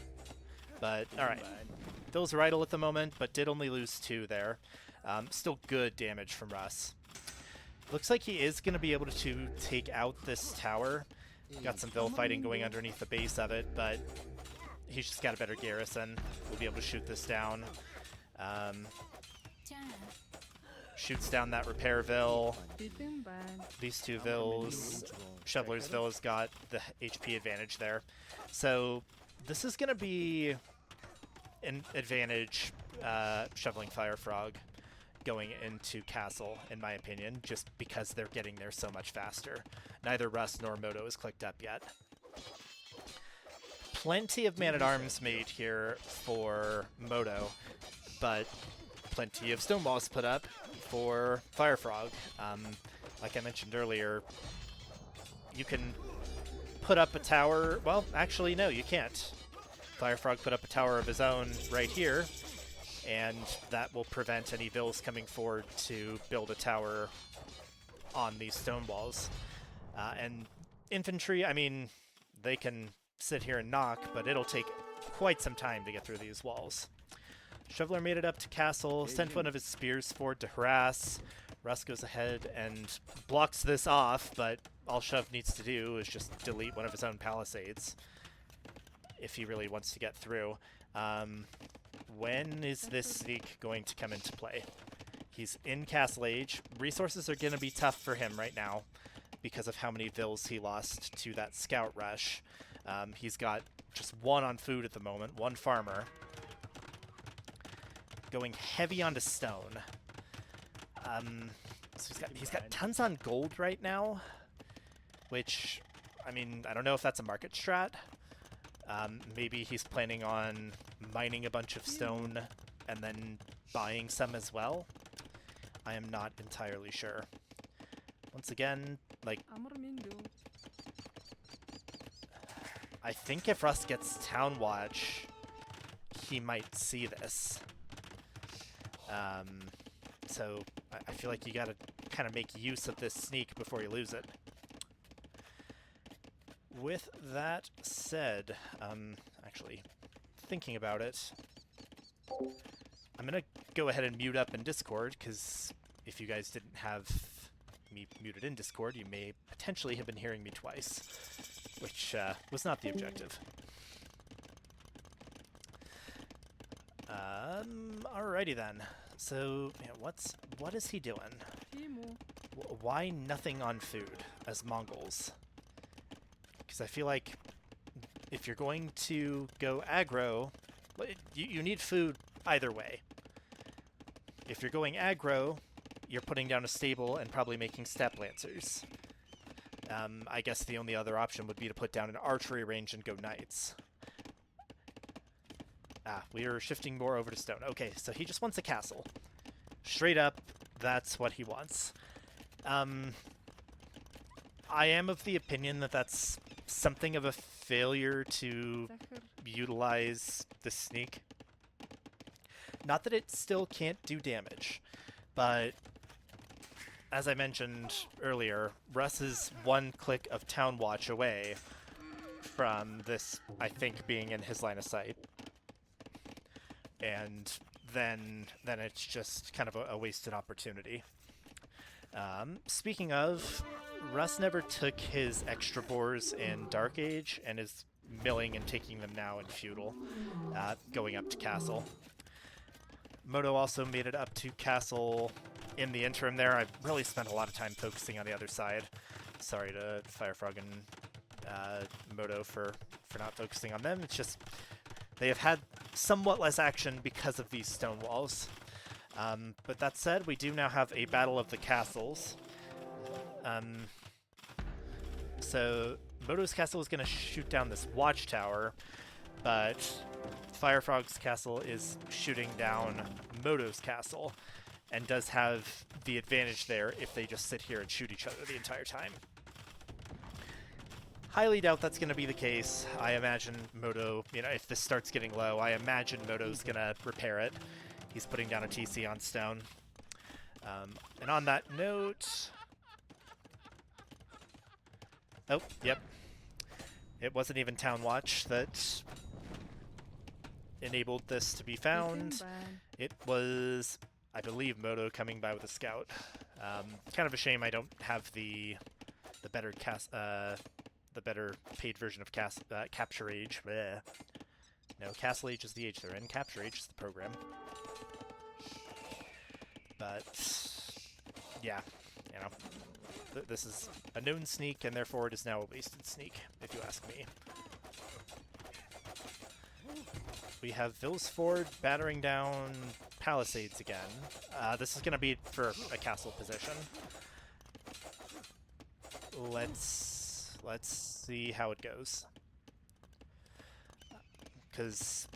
But, alright. Vils are idle at the moment, but did only lose two there. Still good damage from Russ. Looks like he is going to be able to take out this tower. Got some Vil fighting going underneath the base of it, but he's just got a better garrison. We'll be able to shoot this down. Shoots down that repair Vil. These two Vils. Shoveler's Vil has got the HP advantage there. So this is going to be an advantage shoveling FireFrog going into castle, in my opinion, just because they're getting there so much faster. Neither Russ nor Moto is clicked up yet. Plenty of Man-at-Arms made here for Moto, but plenty of Stonewalls put up for FireFrog. Like I mentioned earlier, you can put up a tower. Well, actually, no, you can't. FireFrog put up a tower of his own right here, and that will prevent any Vils coming forward to build a tower on these stone walls. And infantry, I mean, they can sit here and knock, but it'll take quite some time to get through these walls. Shoveler made it up to castle, sent one of his spears forward to harass. Russ goes ahead and blocks this off, but all Shove needs to do is just delete one of his own palisades if he really wants to get through. When is this sneak going to come into play? He's in Castle Age. Resources are going to be tough for him right now because of how many Vils he lost to that scout rush. He's got just one on food at the moment, one farmer. Going heavy onto stone. So he's got tons on gold right now, which, I mean, I don't know if that's a market strat. Maybe he's planning on mining a bunch of stone and then buying some as well. I am not entirely sure. Once again, like, I think if Russ gets Town Watch, he might see this. So I feel like you gotta kind of make use of this sneak before you lose it. With that said, actually, thinking about it, I'm gonna go ahead and mute up in Discord, because if you guys didn't have me muted in Discord, you may potentially have been hearing me twice, which was not the objective. Alrighty then. So, yeah, what is he doing? Why nothing on food as Mongols? Because I feel like if you're going to go aggro, you need food either way. If you're going aggro, you're putting down a stable and probably making step lancers. I guess the only other option would be to put down an archery range and go knights. We are shifting more over to stone. Okay, so he just wants a castle. Straight up, that's what he wants. I am of the opinion that that's something of a failure to utilize the sneak. Not that it still can't do damage, but as I mentioned earlier, Russ is one click of Town Watch away from this, I think, being in his line of sight. And then it's just kind of a wasted opportunity. Speaking of, Russ never took his extra boars in Dark Age and is milling and taking them now in Feudal, going up to Castle. Moto also made it up to Castle in the interim there. I've really spent a lot of time focusing on the other side. Sorry to FireFrog and Moto for not focusing on them. It's just they have had somewhat less action because of these stone walls. But that said, we do now have a Battle of the Castles. So Moto's castle is going to shoot down this watchtower, but FireFrog's castle is shooting down Moto's castle, and does have the advantage there if they just sit here and shoot each other the entire time. Highly doubt that's going to be the case. I imagine Moto, if this starts getting low, I imagine Moto's going to repair it. He's putting down a TC on stone. And on that note... Oh, yep. It wasn't even Town Watch that enabled this to be found. It was, I believe, Moto coming by with a scout. Kind of a shame I don't have the better paid version of Capture Age. Bleh. No, Castle Age is the age they're in. Capture Age is the program. But yeah, this is a known sneak, and therefore it is now a wasted sneak, if you ask me. We have Vilsford battering down Palisades again. This is going to be for a castle position. Let's see how it goes. Because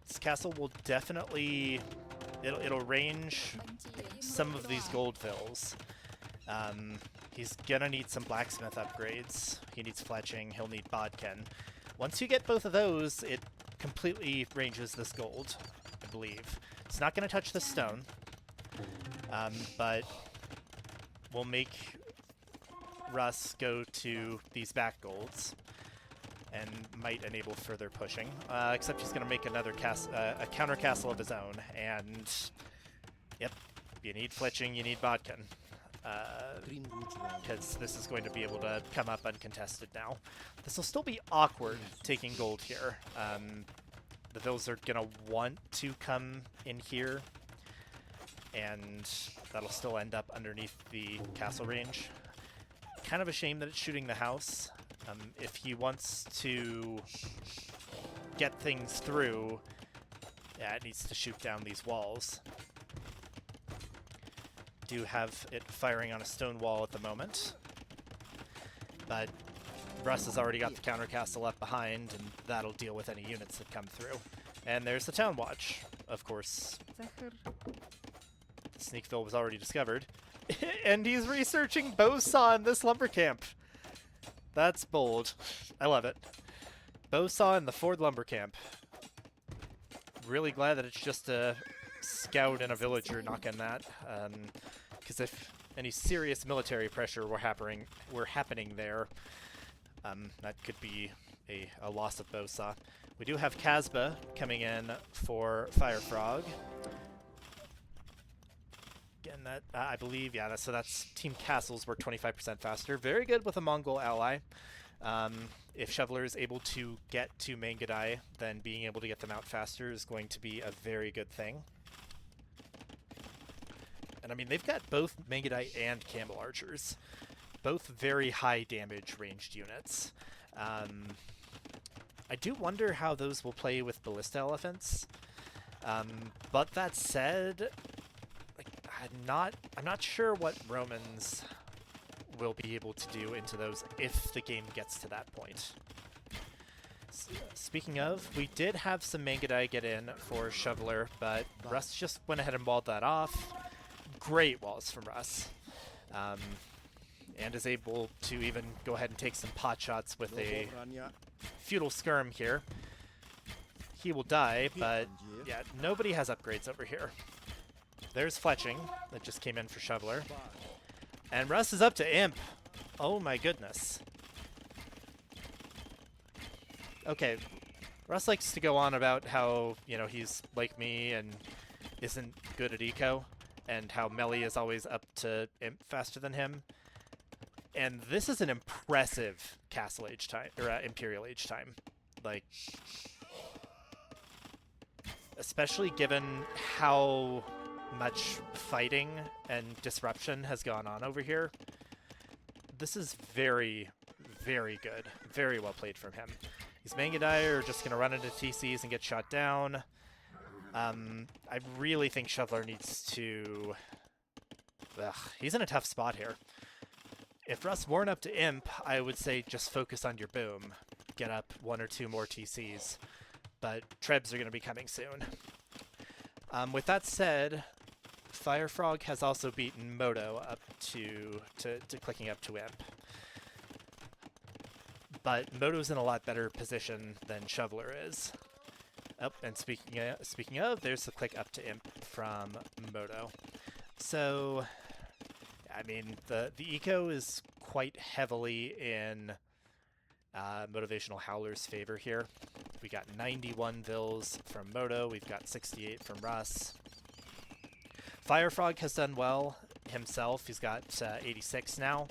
this castle will definitely... It'll range some of these gold fills. He's gonna need some blacksmith upgrades. He needs fletching, he'll need bodkin. Once you get both of those, it completely ranges this gold, I believe. It's not gonna touch the stone, but we'll make Russ go to these back golds and might enable further pushing. Except he's gonna make another a counter castle of his own, and yep, you need fletching, you need bodkin. Because this is going to be able to come up uncontested now. This will still be awkward taking gold here. The Vils are going to want to come in here, and that'll still end up underneath the castle range. Kind of a shame that it's shooting the house. If he wants to get things through, yeah, it needs to shoot down these walls. do have it firing on a stone wall at the moment. But Russ has already got the counter castle left behind, and that'll deal with any units that come through. And there's the town watch, of course. Sneakville was already discovered. And he's researching Bowsaw in this lumber camp. That's bold. I love it. Bowsaw in the Ford lumber camp. Really glad that it's just a scout and a villager knocking that. Because if any serious military pressure were happening there, that could be a loss of Bowsaw. We do have Casbah coming in for FireFrog. Again, that I believe, yeah. So that's Team Castles work 25% faster. Very good with a Mongol ally. If Shoveler is able to get to Mangadai, then being able to get them out faster is going to be a very good thing. And I mean, they've got both Mangadai and Camel Archers. Both very high damage ranged units. I do wonder how those will play with Ballista Elephants. But that said, like, I'm not sure what Romans will be able to do into those if the game gets to that point. Speaking of, we did have some Mangadai get in for Shoveler, but Russ just went ahead and walled that off. Great walls from Russ. And is able to even go ahead and take some pot shots with a feudal skirm here. He will die, but yeah, nobody has upgrades over here. There's Fletching that just came in for Shoveler. And Russ is up to Imp. Oh my goodness. Okay, Russ likes to go on about how, you know, he's like me and isn't good at eco, and how Melee is always up to Imp faster than him. And this is an impressive Castle Age time, or Imperial Age time. Like, especially given how much fighting and disruption has gone on over here. This is very, very good. Very well played from him. These Mangadai are just going to run into TCs and get shot down. I really think Shoveler needs to... he's in a tough spot here. If Russ weren't up to Imp, I would say just focus on your boom. Get up 1 or 2 more TCs. But Trebs are going to be coming soon. With that said, FireFrog has also beaten Moto up to clicking up to Imp. But Moto's in a lot better position than Shoveler is. Oh, and speaking of, there's the click up to Imp from Moto. So, I mean, the eco is quite heavily in Motivational Howlers' favor here. We got 91 Vils from Moto, we've got 68 from Russ. FireFrog has done well himself, he's got 86 now.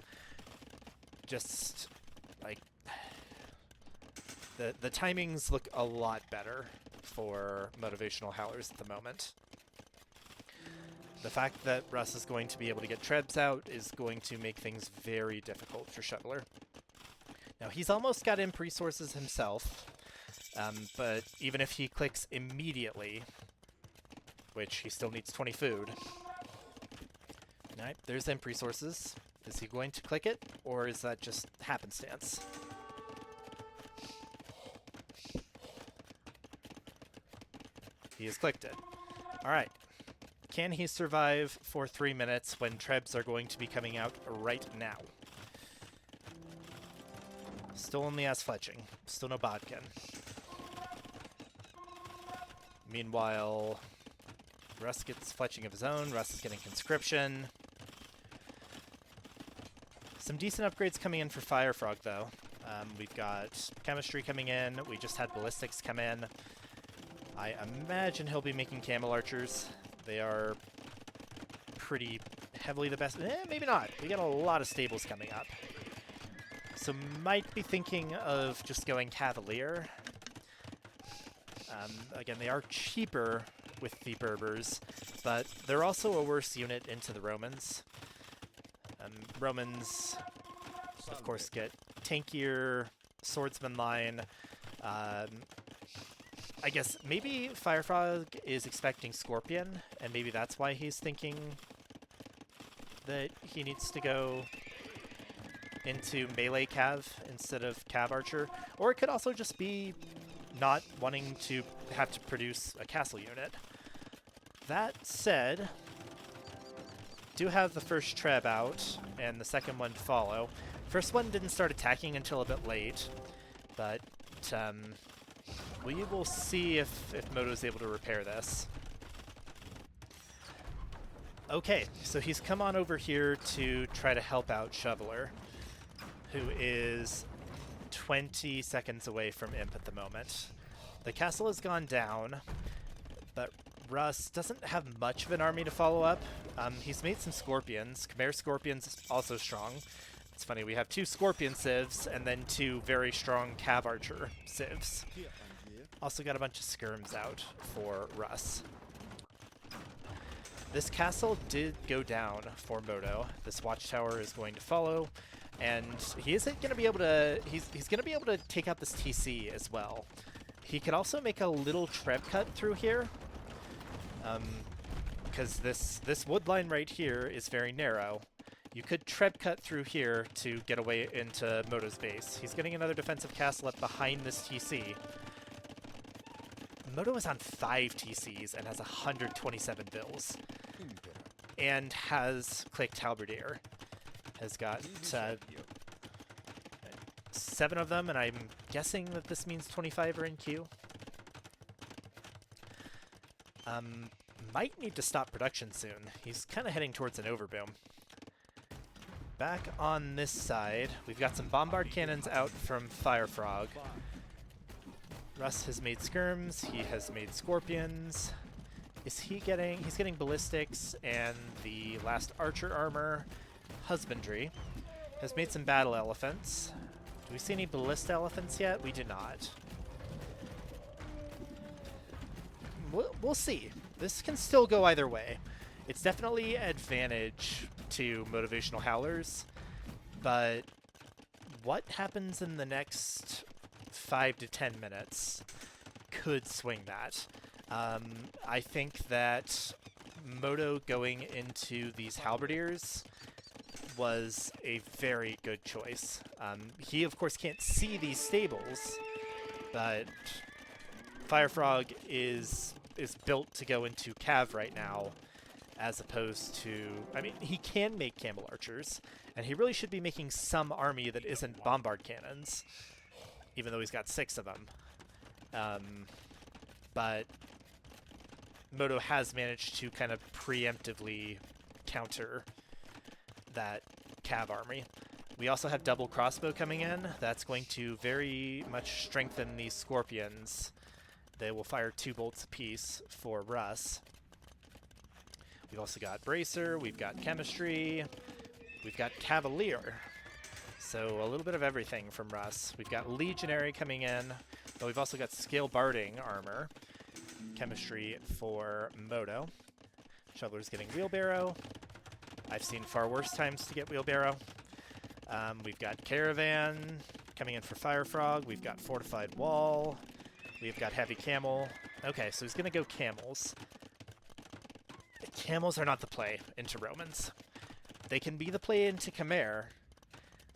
Just, like, the timings look a lot better for Motivational Howlers at the moment. The fact that Russ is going to be able to get Trebs out is going to make things very difficult for Shoveler. Now, he's almost got Imp resources himself, but even if he clicks immediately, which he still needs 20 food. Alright, there's Imp resources. Is he going to click it, or is that just happenstance? He has clicked it. Alright. Can he survive for 3 minutes when Trebs are going to be coming out right now? Still only has Fletching. Still no Bodkin. Meanwhile, Russ gets Fletching of his own. Russ is getting Conscription. Some decent upgrades coming in for FireFrog, though. We've got Chemistry coming in. We just had Ballistics come in. I imagine he'll be making Camel Archers. They are pretty heavily the best. Maybe not. We got a lot of stables coming up. So might be thinking of just going Cavalier. Again, they are cheaper with the Berbers, but they're also a worse unit into the Romans. Romans, of course, get tankier swordsman line. I guess maybe FireFrog is expecting Scorpion, and maybe that's why he's thinking that he needs to go into melee cav instead of cav archer, or it could also just be not wanting to have to produce a castle unit. That said, do have the first treb out and the second one to follow. First one didn't start attacking until a bit late, but we will see if Moto's able to repair this. Okay, so he's come on over here to try to help out Shoveler, who is 20 seconds away from Imp at the moment. The castle has gone down, but Russ doesn't have much of an army to follow up. He's made some Scorpions. Khmer Scorpions also strong. It's funny, we have 2 Scorpion civs and then 2 very strong Cav Archer civs. Also got a bunch of skirms out for Russ. This castle did go down for Moto. This watchtower is going to follow, and he isn't going to be able to. He's going to be able to take out this TC as well. He could also make a little treb cut through here, because this wood line right here is very narrow. You could treb cut through here to get away into Moto's base. He's getting another defensive castle up behind this TC. Moto is on 5 TCs and has 127 bills. And has clicked Halberdier. Has got 7 of them, and I'm guessing that this means 25 are in queue. Might need to stop production soon. He's kind of heading towards an overboom. Back on this side, we've got some bombard cannons out from FireFrog. Russ has made skirms, he has made scorpions. Is he getting... He's getting ballistics and the last archer armor. Husbandry. Has made some battle elephants. Do we see any ballista elephants yet? We do not. We'll see. This can still go either way. It's definitely advantage to Motivational Howlers, but what happens in the next 5 to 10 minutes could swing that. I think that Moto going into these halberdiers was a very good choice. He, of course, can't see these stables, but FireFrog is built to go into Cav right now, as opposed to... I mean, he can make camel archers, and he really should be making some army that isn't bombard cannons, even though he's got 6 of them. But Moto has managed to kind of preemptively counter that Cav army. We also have double crossbow coming in. That's going to very much strengthen these scorpions. They will fire 2 bolts apiece for Russ. We've also got Bracer, we've got Chemistry, we've got Cavalier. So a little bit of everything from Russ. We've got Legionary coming in, but we've also got Scale Barding armor. Chemistry for Moto. Shoveler's getting Wheelbarrow. I've seen far worse times to get Wheelbarrow. We've got Caravan coming in for FireFrog. We've got Fortified Wall. We've got Heavy Camel. Okay, so he's going to go Camels. Camels are not the play into Romans. They can be the play into Khmer,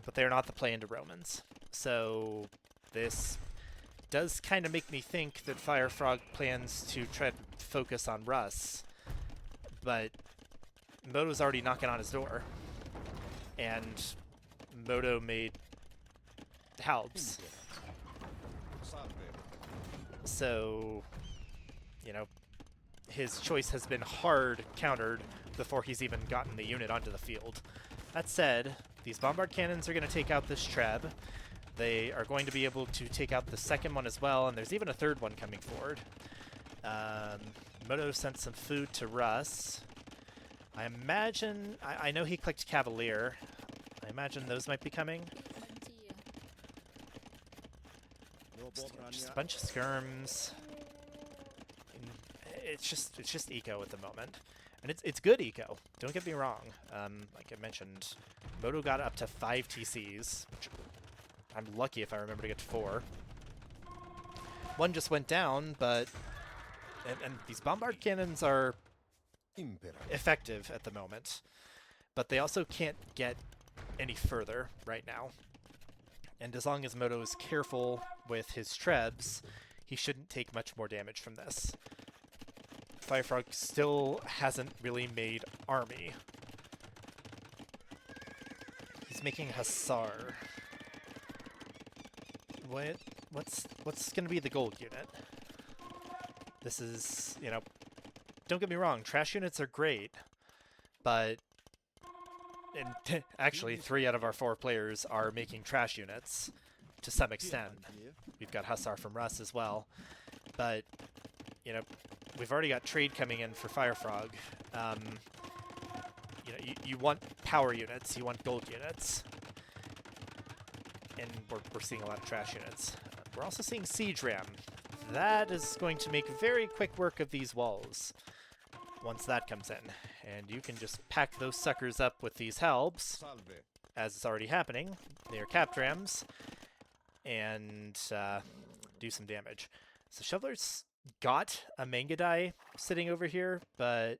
but they're not the play into Romans. So this does kind of make me think that FireFrog plans to try to focus on Russ, but Moto's already knocking on his door, and Moto made Halbs. So, you know, his choice has been hard countered before he's even gotten the unit onto the field. That said, these bombard cannons are going to take out this Treb. They are going to be able to take out the second one as well, and there's even a third one coming forward. Moto sent some food to Russ. I imagine... I know he clicked Cavalier. I imagine those might be coming. Just a bunch of skirms. It's just eco at the moment. And it's good eco, don't get me wrong. Like I mentioned, Moto got up to 5 TCs, which I'm lucky if I remember to get to 4. One just went down, but... And these bombard cannons are effective at the moment. but they also can't get any further right now. And as long as Moto is careful with his trebs, he shouldn't take much more damage from this. FireFrog still hasn't really made army. He's making Hussar. What's going to be the gold unit? This is, you know, don't get me wrong, trash units are great, but actually 3 out of our 4 players are making trash units to some extent. We've got Hussar from Russ as well, but, you know, we've already got trade coming in for FireFrog. You know, you want power units, you want gold units, and we're seeing a lot of trash units. We're also seeing Siege Ram. That is going to make very quick work of these walls once that comes in. And you can just pack those suckers up with these helbs, as is already happening. They are capped rams, and do some damage. So Shoveler's got a Mangadai sitting over here, but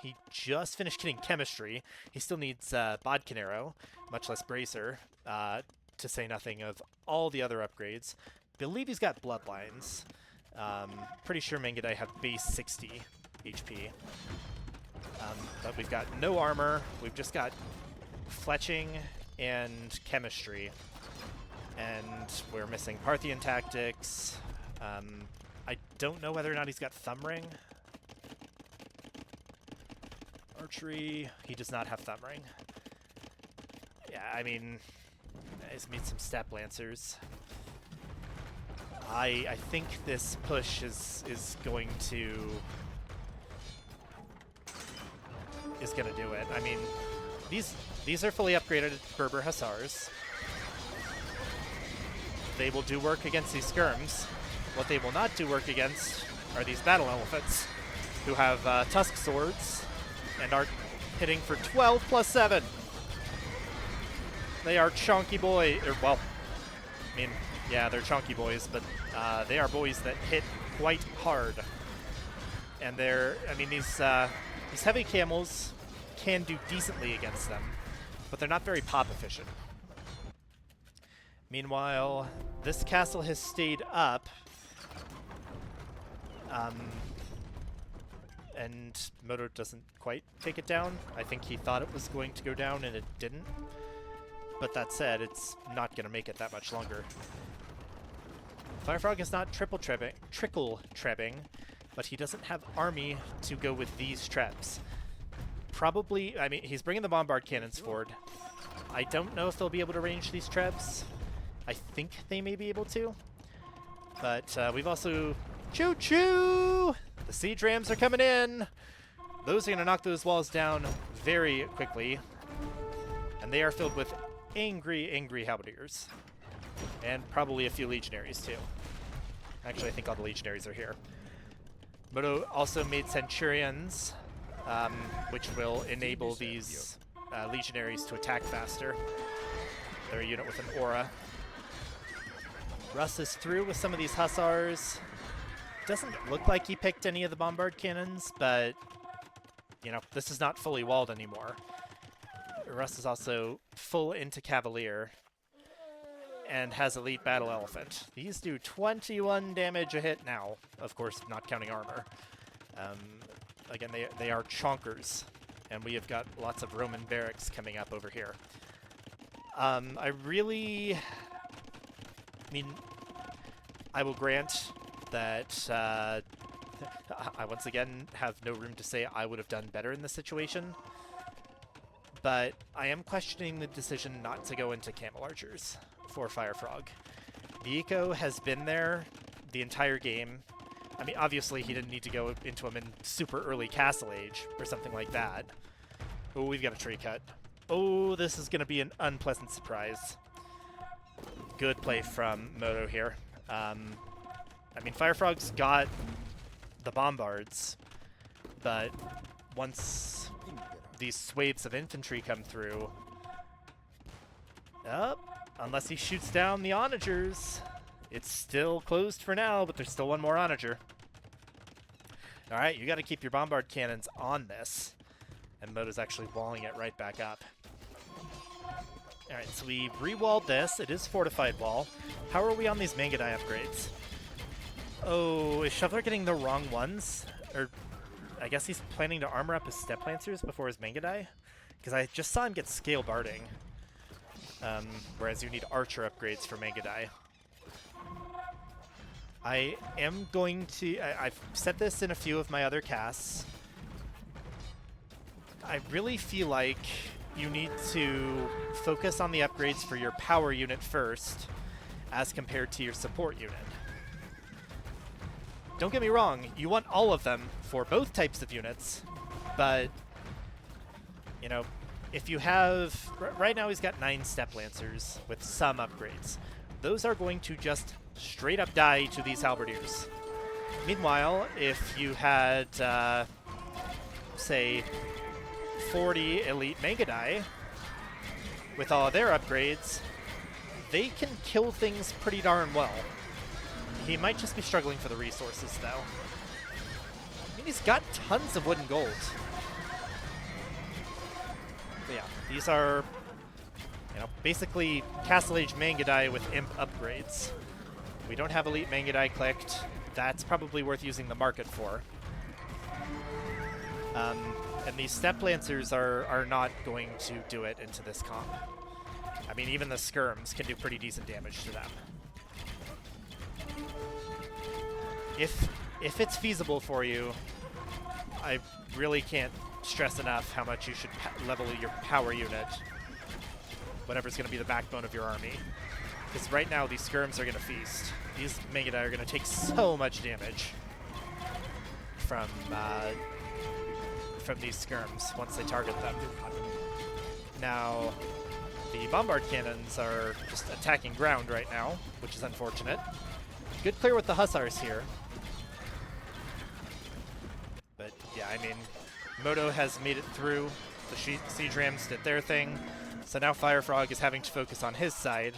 he just finished getting Chemistry. He still needs Bodkin Arrow, much less Bracer, to say nothing of all the other upgrades. Believe he's got Bloodlines. Pretty sure Mangadai have base 60 HP. But we've got no armor. We've just got Fletching and Chemistry. And we're missing Parthian Tactics. I don't know whether or not he's got Thumb Ring. Archery. He does not have Thumb Ring. Yeah, I mean, he's made some Step Lancers. I think this push is going to do it. I mean, these are fully upgraded Berber Hussars. They will do work against these skirms. What they will not do work against are these battle elephants, who have tusk swords and are hitting for 12 plus 7. They are chunky boy, or well, I mean, yeah, they're chunky boys, but they are boys that hit quite hard. And I mean, these heavy camels can do decently against them, but they're not very pop efficient. Meanwhile, this castle has stayed up, and Moto doesn't quite take it down. I think he thought it was going to go down, and it didn't. But that said, it's not going to make it that much longer. FireFrog is not trickle trebbing, but he doesn't have army to go with these trebs. Probably, I mean, he's bringing the bombard cannons forward. I don't know if they'll be able to range these trebs. I think they may be able to. But we've also... Choo-choo! The siege rams are coming in! Those are going to knock those walls down very quickly. And they are filled with angry, angry halberdiers. And probably a few legionaries, too. Actually, I think all the legionaries are here. Moto also made centurions, which will enable these legionaries to attack faster. They're a unit with an aura. Russ is through with some of these hussars. Doesn't look like he picked any of the bombard cannons, but, you know, this is not fully walled anymore. Russ is also full into Cavalier and has Elite Battle Elephant. These do 21 damage a hit now, of course, not counting armor. Again, they are chonkers, and we have got lots of Roman barracks coming up over here. I mean, I will grant that I once again have no room to say I would have done better in this situation, but I am questioning the decision not to go into Camel Archers for FireFrog. The eco has been there the entire game. I mean, obviously he didn't need to go into them in super early Castle Age or something like that. Oh, we've got a tree cut. Oh, this is going to be an unpleasant surprise. Good play from Moto here. I mean, FireFrog's got the bombards, but once these swathes of infantry come through, unless he shoots down the onagers, it's still closed for now, but there's still one more onager. All right, you got to keep your bombard cannons on this. And Moto's actually walling it right back up. Alright, so we re-walled this. It is fortified wall. How are we on these Mangadai upgrades? Oh, is Shoveler getting the wrong ones? Or I guess he's planning to armor up his Step Lancers before his Mangadai? Because I just saw him get Scale Barding. Whereas you need Archer upgrades for Mangadai. I am going to... I've said this in a few of my other casts. I really feel like you need to focus on the upgrades for your power unit first as compared to your support unit. Don't get me wrong, you want all of them for both types of units, but, you know, if you have... Right now he's got 9 Step Lancers with some upgrades. Those are going to just straight up die to these Halberdiers. Meanwhile, if you had, say, 40 Elite Mangadai with all of their upgrades, they can kill things pretty darn well. He might just be struggling for the resources, though. I mean, he's got tons of wood and gold. But yeah, these are, you know, basically Castle Age Mangadai with Imp upgrades. We don't have Elite Mangadai clicked. That's probably worth using the market for. And these Step Lancers are not going to do it into this comp. I mean, even the Skirms can do pretty decent damage to them. If it's feasible for you, I really can't stress enough how much you should level your power unit, whatever's going to be the backbone of your army. Because right now, these Skirms are going to feast. These Mangadai are going to take so much damage from these Skirms once they target them. Now, the Bombard Cannons are just attacking ground right now, which is unfortunate. Good clear with the Hussars here. But yeah, I mean, Moto has made it through. The Siege Rams did their thing. So now FireFrog is having to focus on his side.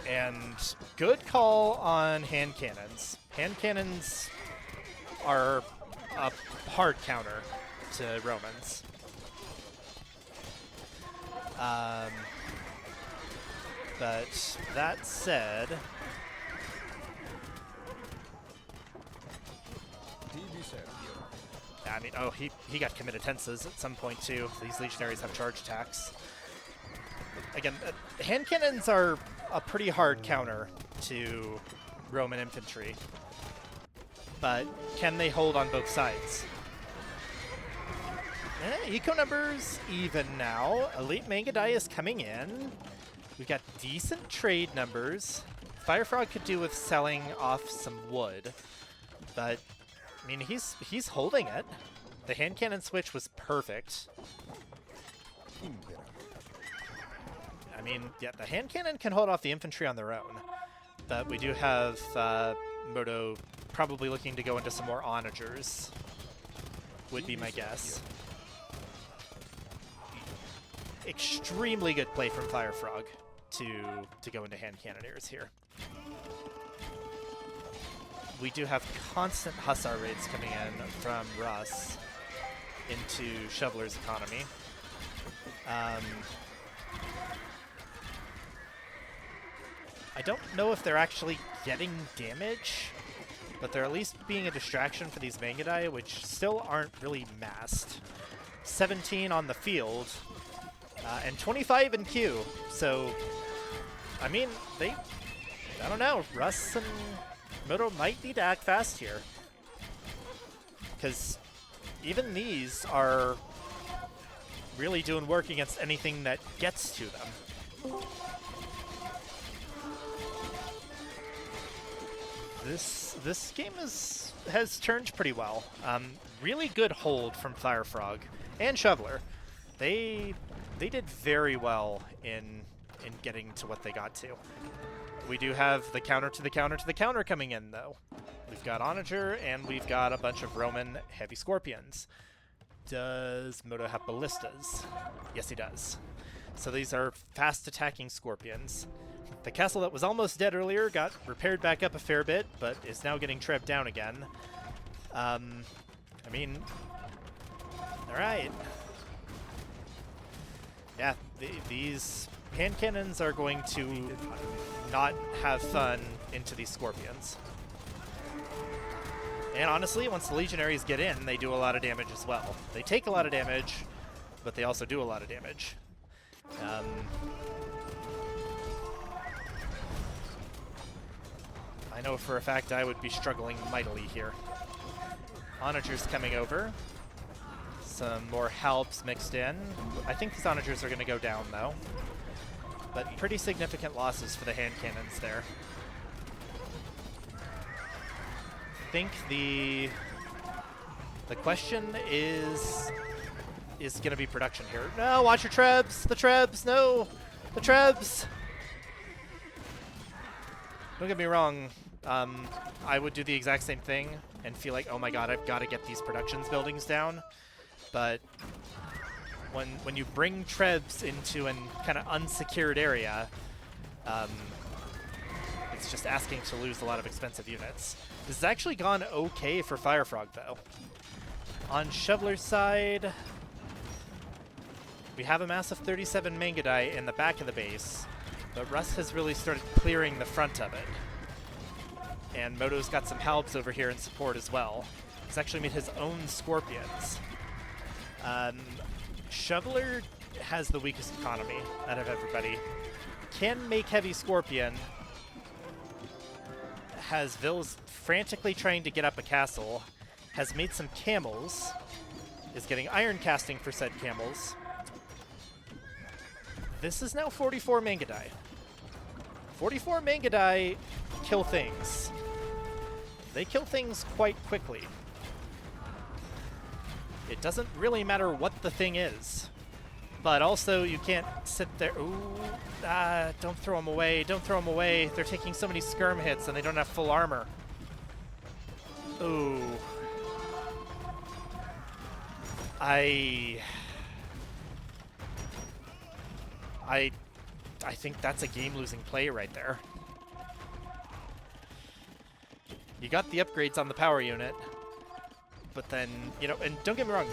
And good call on hand cannons. Hand cannons are a hard counter to Romans. But that said, I mean, oh, he got committed tenses at some point too. These legionaries have charge attacks. Again, hand cannons are a pretty hard counter to Roman infantry, but can they hold on both sides? Eco numbers even now. Elite Mangadai is coming in. We've got decent trade numbers. FireFrog could do with selling off some wood, but I mean, he's holding it. The hand cannon switch was perfect. I mean, yeah, the hand cannon can hold off the infantry on their own, but we do have Moto probably looking to go into some more onagers, would be my guess. Extremely good play from FireFrog to go into hand cannoneers here. We do have constant Hussar raids coming in from Russ into Shoveler's economy. I don't know if they're actually getting damage, but they're at least being a distraction for these Mangadai, which still aren't really massed. 17 on the field, and 25 in queue. So, I mean, I don't know, Russ and Moto might need to act fast here, because even these are really doing work against anything that gets to them. This game has turned pretty well. Really good hold from FireFrog and Shoveler. They did very well in getting to what they got to. We do have the counter to the counter to the counter coming in, though. We've got Onager, and we've got a bunch of Roman heavy Scorpions. Does Moto have ballistas? Yes, he does. So these are fast-attacking Scorpions. The castle that was almost dead earlier got repaired back up a fair bit, but is now getting trebbed down again. I mean, All right. Yeah, these hand cannons are going to not have fun into these scorpions. And honestly, once the legionaries get in, they do a lot of damage as well. They take a lot of damage, but they also do a lot of damage. I know for a fact I would be struggling mightily here. Onagers coming over. Some more helps mixed in. I think these onagers are going to go down, though. But pretty significant losses for the hand cannons there. I think the question is going to be production here. No, watch your trebs! The trebs! No! The trebs! Don't get me wrong. I would do the exact same thing and feel like, oh my god, I've got to get these productions buildings down. But when you bring trebs into an kind of unsecured area, it's just asking to lose a lot of expensive units. This has actually gone okay for FireFrog, though. On Shoveler's side, we have a massive 37 Mangudai in the back of the base, but Russ has really started clearing the front of it. And Moto's got some halbs over here in support as well. He's actually made his own scorpions. Shoveler has the weakest economy out of everybody. Can make heavy scorpion. Has Vils frantically trying to get up a castle. Has made some camels. Is getting iron casting for said camels. This is now 44 Mangudai. 44 Mangudai kill things. They kill things quite quickly. It doesn't really matter what the thing is. But also, you can't sit there. Ooh, don't throw them away. Don't throw them away. They're taking so many skirm hits and they don't have full armor. Ooh. I think that's a game-losing play right there. You got the upgrades on the power unit, but then, you know, and don't get me wrong,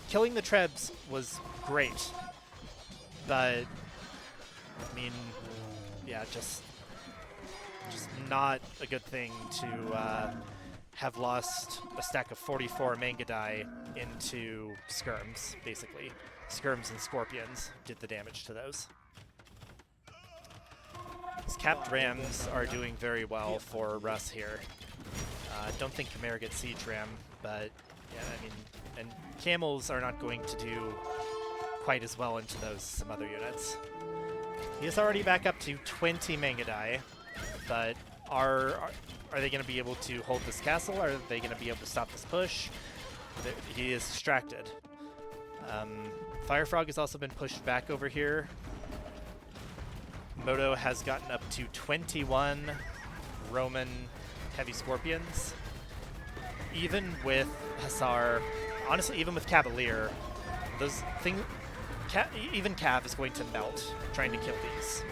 killing the trebs was great, but, I mean, yeah, just not a good thing to have lost a stack of 44 Mangudai into skirms, basically. Skirms and scorpions did the damage to those. These capped rams are doing very well for Russ here. Don't think Khmer gets siege ram, but yeah, I mean, and camels are not going to do quite as well into those some other units. He is already back up to 20 Mangudai, but are they going to be able to hold this castle? Are they going to be able to stop this push? He is distracted. FireFrog has also been pushed back over here. Moto has gotten up to 21 Roman heavy scorpions. Even with Hussar, honestly, even with Cavalier, those things, even Cav is going to melt trying to kill these.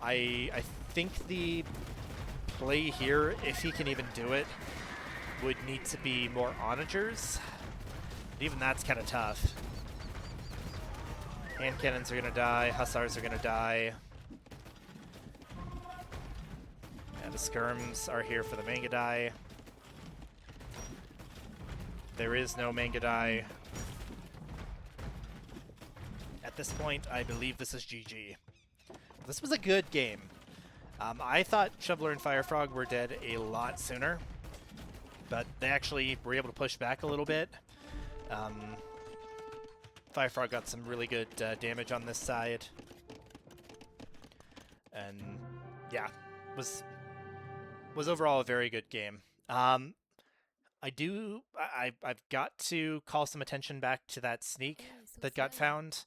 I think the play here, if he can even do it, would need to be more onagers. Even that's kind of tough. Hand cannons are going to die. Hussars are going to die. Yeah, the skirms are here for the Mangudai. There is no Mangudai. At this point, I believe this is GG. This was a good game. I thought Shoveler and FireFrog were dead a lot sooner, but they actually were able to push back a little bit. FireFrog got some really good damage on this side. And yeah, was overall a very good game. I've got to call some attention back to that sneak that got found.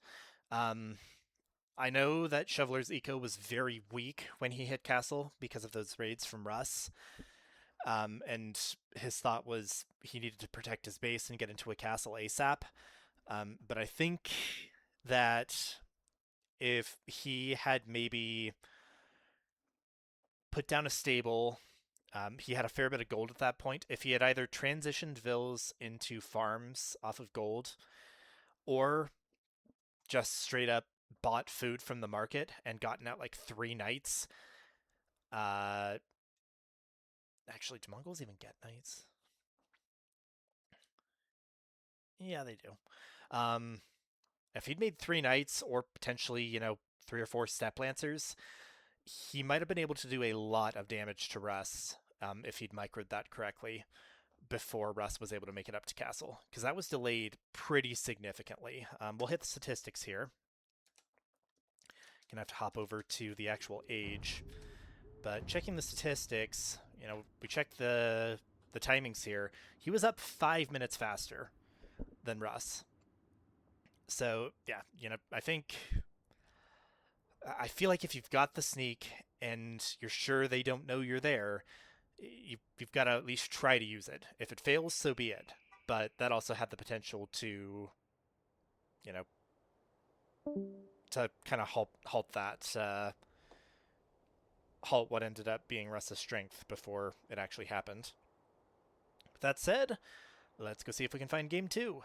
I know that Shoveler's eco was very weak when he hit castle because of those raids from Russ. And his thought was he needed to protect his base and get into a castle ASAP. But I think that if he had maybe put down a stable He had a fair bit of gold at that point. If he had either transitioned vills into farms off of gold, or just straight up bought food from the market and gotten out like 3 knights. Actually, do Mongols even get knights? Yeah, they do. If he'd made 3 knights or potentially, 3 or 4 step lancers, he might have been able to do a lot of damage to Russ if he'd microed that correctly before Russ was able to make it up to castle, because that was delayed pretty significantly. We'll hit the statistics here. Gonna have to hop over to the actual age, but checking the statistics, we checked the timings here. He was up 5 minutes faster than Russ. So yeah, I feel like if you've got the sneak and you're sure they don't know you're there, you've got to at least try to use it. If it fails, so be it. But that also had the potential to, you know, to kind of halt that, halt what ended up being Russ's strength before it actually happened. With that said, let's go see if we can find game 2.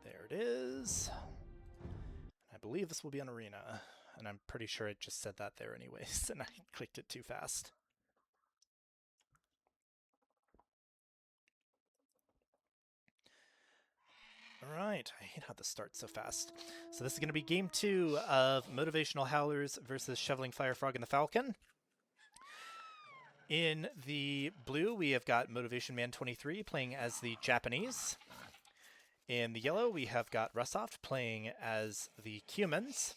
There it is. I believe this will be an arena, and I'm pretty sure it just said that there anyways, and I clicked it too fast. Alright, I hate how this starts so fast. So this is going to be game 2 of Motivational Howlers versus Shoveling FireFrog and the Falcon. In the blue, we have got Motivation Man 23 playing as the Japanese. In the yellow, we have got russoft playing as the Cumans.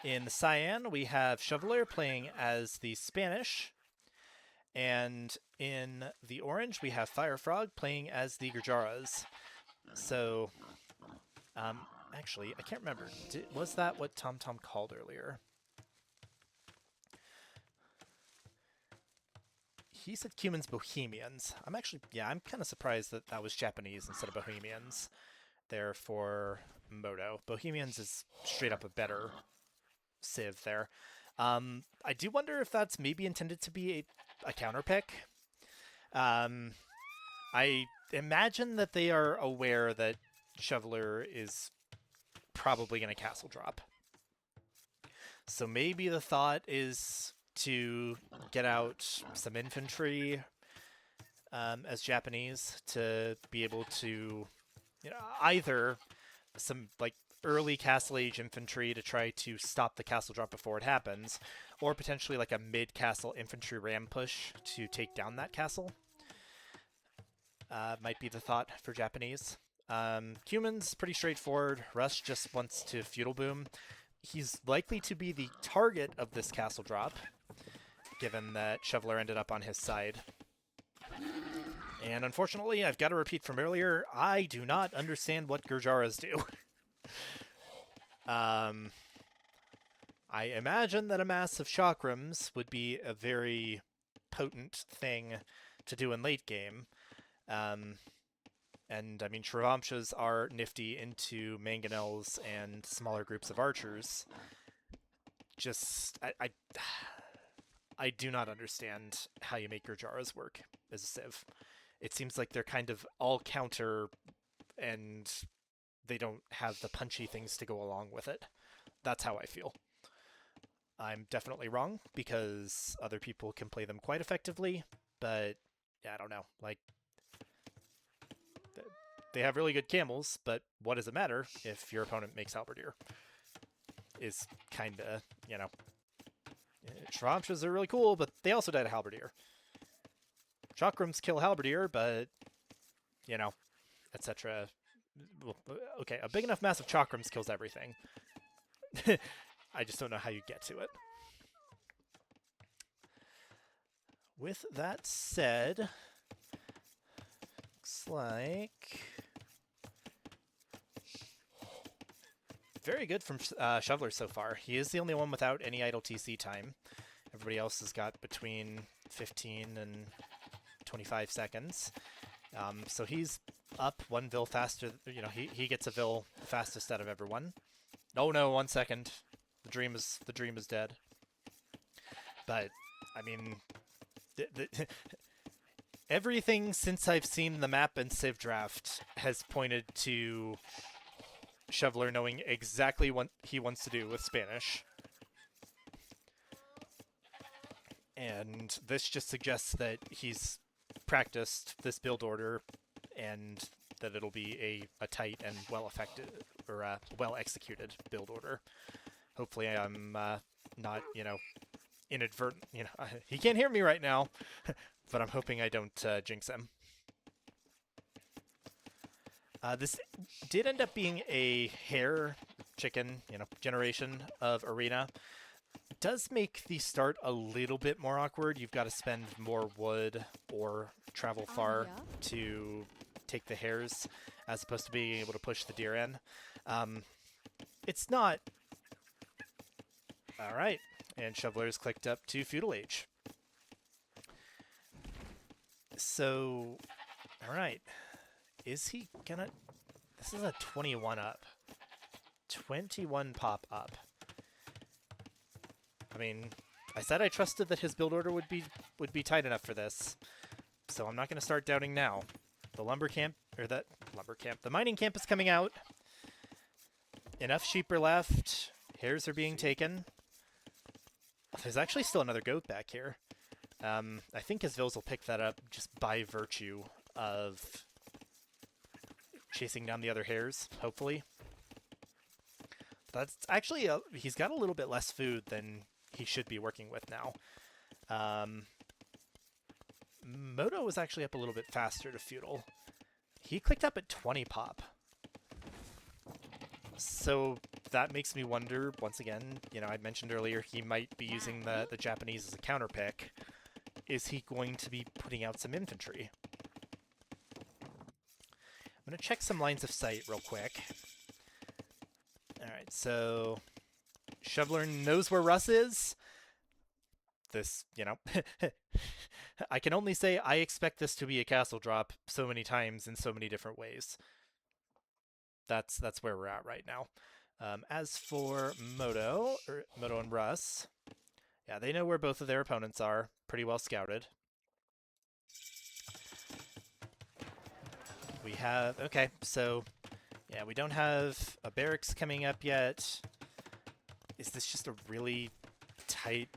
In the cyan, we have Shoveler playing as the Spanish. And in the orange, we have FireFrog playing as the Gurjaras. So, actually, I can't remember. Was that what TomTom called earlier? He said Cumans Bohemians. I'm kind of surprised that that was Japanese instead of Bohemians there for Moto. Bohemians is straight up a better civ there. I do wonder if that's maybe intended to be a counter pick. I imagine that they are aware that Shoveler is probably going to castle drop. So maybe the thought is to get out some infantry as Japanese to be able to, either some like early Castle Age infantry to try to stop the castle drop before it happens, or potentially like a mid-castle infantry ram push to take down that castle. Might be the thought for Japanese. Cuman's pretty straightforward. Russ just wants to feudal boom. He's likely to be the target of this castle drop, given that Shoveler ended up on his side. And unfortunately, I've got to repeat from earlier, I do not understand what Gurjaras do. I imagine that a mass of chakrams would be a very potent thing to do in late game. And I mean, Shrivamshas are nifty into mangonels and smaller groups of archers. I do not understand how you make Gurjaras work as a civ. It seems like they're kind of all counter, and they don't have the punchy things to go along with it. That's how I feel. I'm definitely wrong, because other people can play them quite effectively, but yeah, I don't know. Like, they have really good camels, but what does it matter if your opponent makes halberdier? Is kind of, Shravamshas are really cool, but they also died a halberdier. Chakrams kill halberdier, but, etc. Well, okay, a big enough mass of chakrams kills everything. I just don't know how you get to it. With that said, looks like very good from Shoveler so far. He is the only one without any idle TC time. Everybody else has got between 15 and 25 seconds. So he's up 1 Vil faster. You know, he gets a Vil fastest out of everyone. Oh no, 1 second. The dream is dead. But I mean, everything since I've seen the map and Civ draft has pointed to Shoveler knowing exactly what he wants to do with Spanish. And this just suggests that he's practiced this build order and that it'll be a tight and well executed build order. Hopefully I'm not, you know, inadvertent, you know, he can't hear me right now, but I'm hoping I don't jinx him. This did end up being a hare chicken, you know, generation of arena. It does make the start a little bit more awkward. You've got to spend more wood or travel far to take the hares, as opposed to being able to push the deer in. It's not... Alright, and Shoveler's clicked up to Feudal Age. So, alright. Is he gonna... This is a 21 up. 21 pop up. I mean, I said I trusted that his build order would be tight enough for this. So I'm not going to start doubting now. The the mining camp is coming out. Enough sheep are left. Hares are being taken. There's actually still another goat back here. I think his Vils will pick that up just by virtue of chasing down the other hares, hopefully. That's actually, he's got a little bit less food than he should be working with now. Moto was actually up a little bit faster to Feudal. He clicked up at 20 pop. So that makes me wonder, once again, you know, I mentioned earlier he might be using the Japanese as a counter pick. Is he going to be putting out some infantry? I'm going to check some lines of sight real quick. Alright, so Shoveler knows where Russ is. This, you know, I can only say I expect this to be a castle drop so many times in so many different ways. That's where we're at right now. As for Moto and Russ, yeah, they know where both of their opponents are. Pretty well scouted. We have, okay, so yeah, we don't have a barracks coming up yet. Is this just a really tight,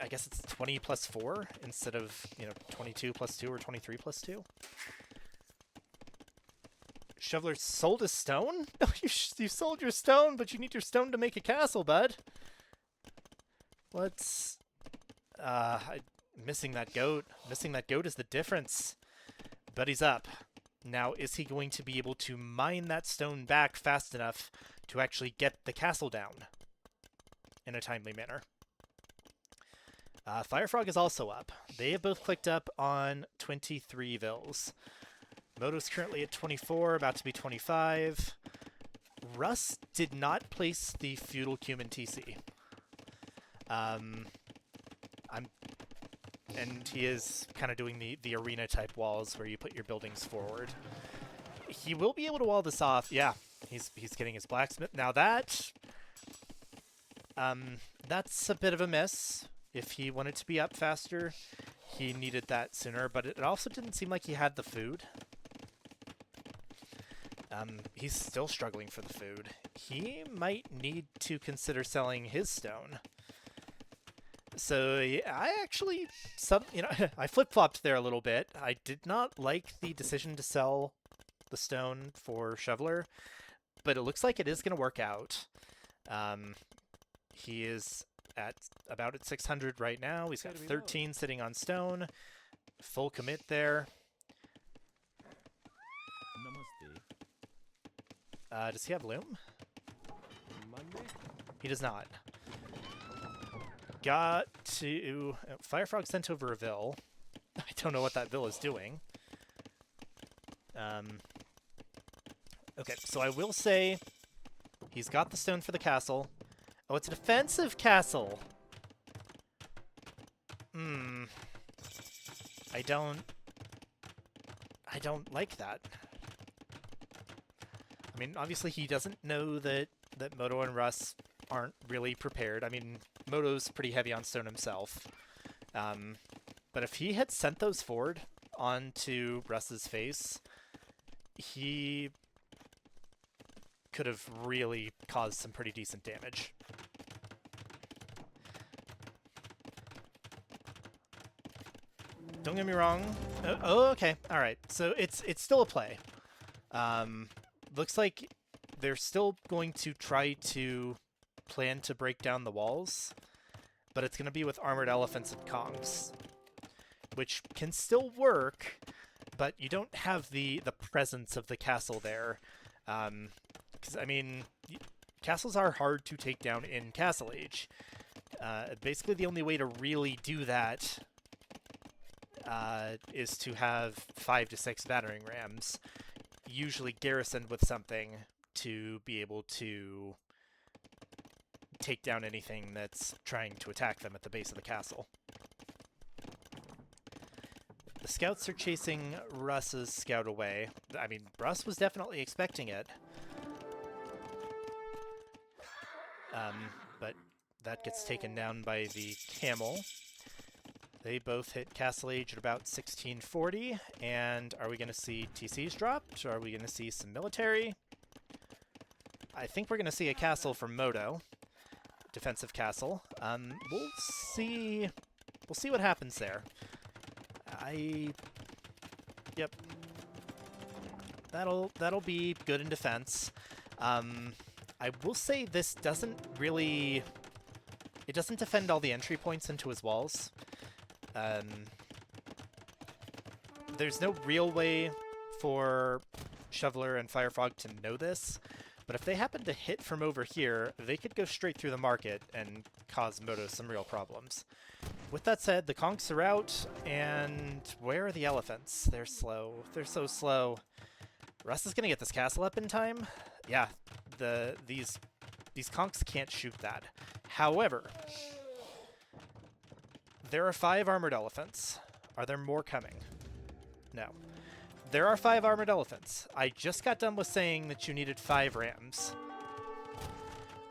I guess it's 20 plus 4 instead of, you know, 22 plus 2 or 23 plus 2? Shoveler sold his stone? No, you sold your stone, but you need your stone to make a castle, bud. What's... missing that goat. Missing that goat is the difference. But he's up. Now, is he going to be able to mine that stone back fast enough to actually get the castle down in a timely manner? FireFrog is also up. They have both clicked up on 23 Vils. Moto's currently at 24, about to be 25. Russ did not place the Feudal Cumin TC. And he is kind of doing the arena-type walls where you put your buildings forward. He will be able to wall this off. Yeah, he's getting his blacksmith. Now that's a bit of a miss. If he wanted to be up faster, he needed that sooner, but it also didn't seem like he had the food. He's still struggling for the food. He might need to consider selling his stone. So yeah, I actually, I flip-flopped there a little bit. I did not like the decision to sell the stone for Shoveler, but it looks like it is going to work out. He is about at 600 right now. He's got 13 sitting on stone. Full commit there. Does he have loom? He does not. Got to... FireFrog sent over a Vil. I don't know what that Vil is doing. Okay, so I will say He's got the stone for the castle. Oh, it's a defensive castle. I don't like that. I mean, obviously he doesn't know that Moto and Russ aren't really prepared. I mean, Moto's pretty heavy on stone himself. But if he had sent those forward onto Russ's face, he could have really caused some pretty decent damage. Don't get me wrong. Oh, okay. All right. So it's still a play. Looks like they're still going to try to plan to break down the walls, but it's going to be with armored elephants and Kongs, which can still work, but you don't have the presence of the castle there. Because, I mean, castles are hard to take down in Castle Age. Basically, the only way to really do that is to have 5 to 6 battering rams, usually garrisoned with something to be able to take down anything that's trying to attack them at the base of the castle. The scouts are chasing Russ's scout away. I mean, Russ was definitely expecting it. But that gets taken down by the camel. They both hit Castle Age at about 1640. And are we going to see TCs dropped? Or are we going to see some military? I think we're going to see a castle from Moto. Defensive castle. We'll see what happens there. Yep. That'll be good in defense. I will say this doesn't really... It doesn't defend all the entry points into his walls. There's no real way for Shoveler and FireFrog to know this, but if they happen to hit from over here, they could go straight through the market and cause Moto some real problems. With that said, the Kongs are out, and where are the elephants? They're slow. They're so slow. Russ is gonna get this castle up in time. Yeah, these Kongs can't shoot that. However, there are 5 armored elephants. Are there more coming? No. There are 5 armored elephants. I just got done with saying that you needed 5 rams.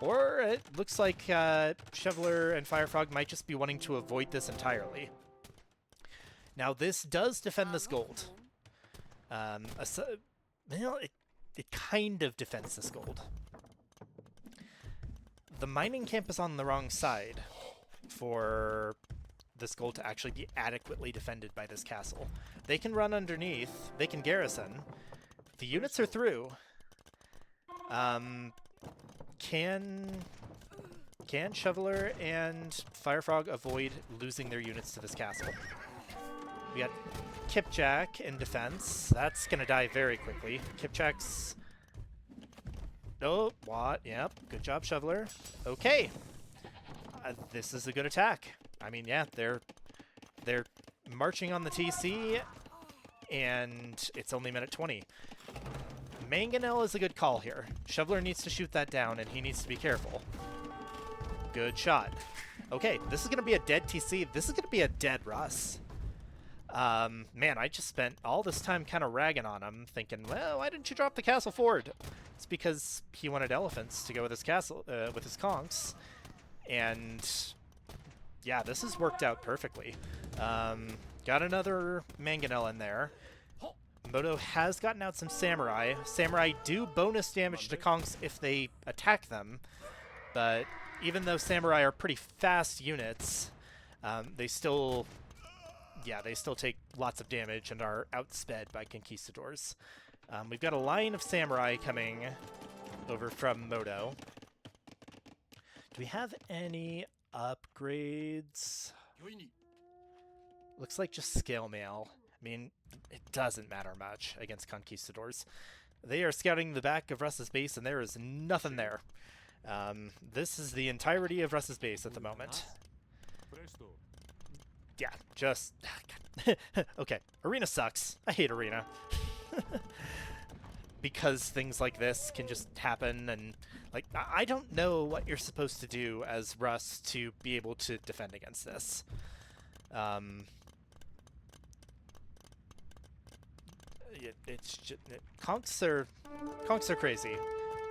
Or it looks like Shoveler and FireFrog might just be wanting to avoid this entirely. Now, this does defend this gold. Well, it kind of defends this gold. The mining camp is on the wrong side for this gold to actually be adequately defended by this castle. They can run underneath. They can garrison. The units are through. Can Shoveler and FireFrog avoid losing their units to this castle? We got Kipjack in defense. That's going to die very quickly. Kipjack's... Oh, what? Yep. Good job, Shoveler. Okay. This is a good attack. I mean, yeah, they're marching on the TC, and it's only minute 20. Mangonel is a good call here. Shoveler needs to shoot that down, and he needs to be careful. Good shot. Okay, this is going to be a dead TC. This is going to be a dead Russ. Man, I just spent all this time kind of ragging on him, thinking, well, why didn't you drop the castle forward? It's because he wanted elephants to go with his castle, with his Kongs. And yeah, this has worked out perfectly. Got another Mangonel in there. Moto has gotten out some Samurai. Samurai do bonus damage to Kongs if they attack them, but even though Samurai are pretty fast units, they still take lots of damage and are outsped by Conquistadors. We've got a line of Samurai coming over from Moto. Do we have any upgrades? Looks like just scale mail. I mean, it doesn't matter much against Conquistadors. They are scouting the back of Russ's base, and there is nothing there. This is the entirety of Russ's base at the moment. Yeah, just... Okay, Arena sucks. I hate Arena. because things like this can just happen, and like I don't know what you're supposed to do as Russ to be able to defend against this. It's just conks are crazy.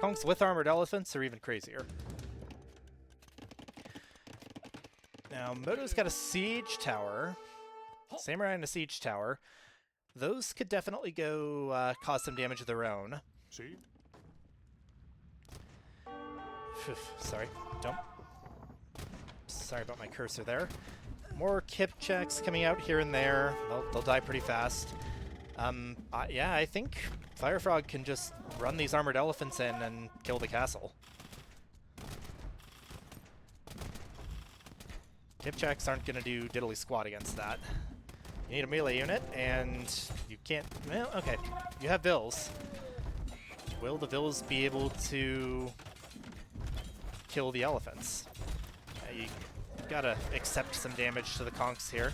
Conks with armored elephants are even crazier. Now Moto's got a siege tower, Samurai and a siege tower. Those could definitely go cause some damage of their own. See? Sorry, don't. Sorry about my cursor there. More kip checks coming out here and there. They'll die pretty fast. Yeah, I think FireFrog can just run these armored elephants in and kill the castle. Kip checks aren't going to do diddly squat against that. You need a melee unit, and you can't... Well, okay. You have Vills. Will the Vills be able to kill the elephants? You gotta accept some damage to the conks here.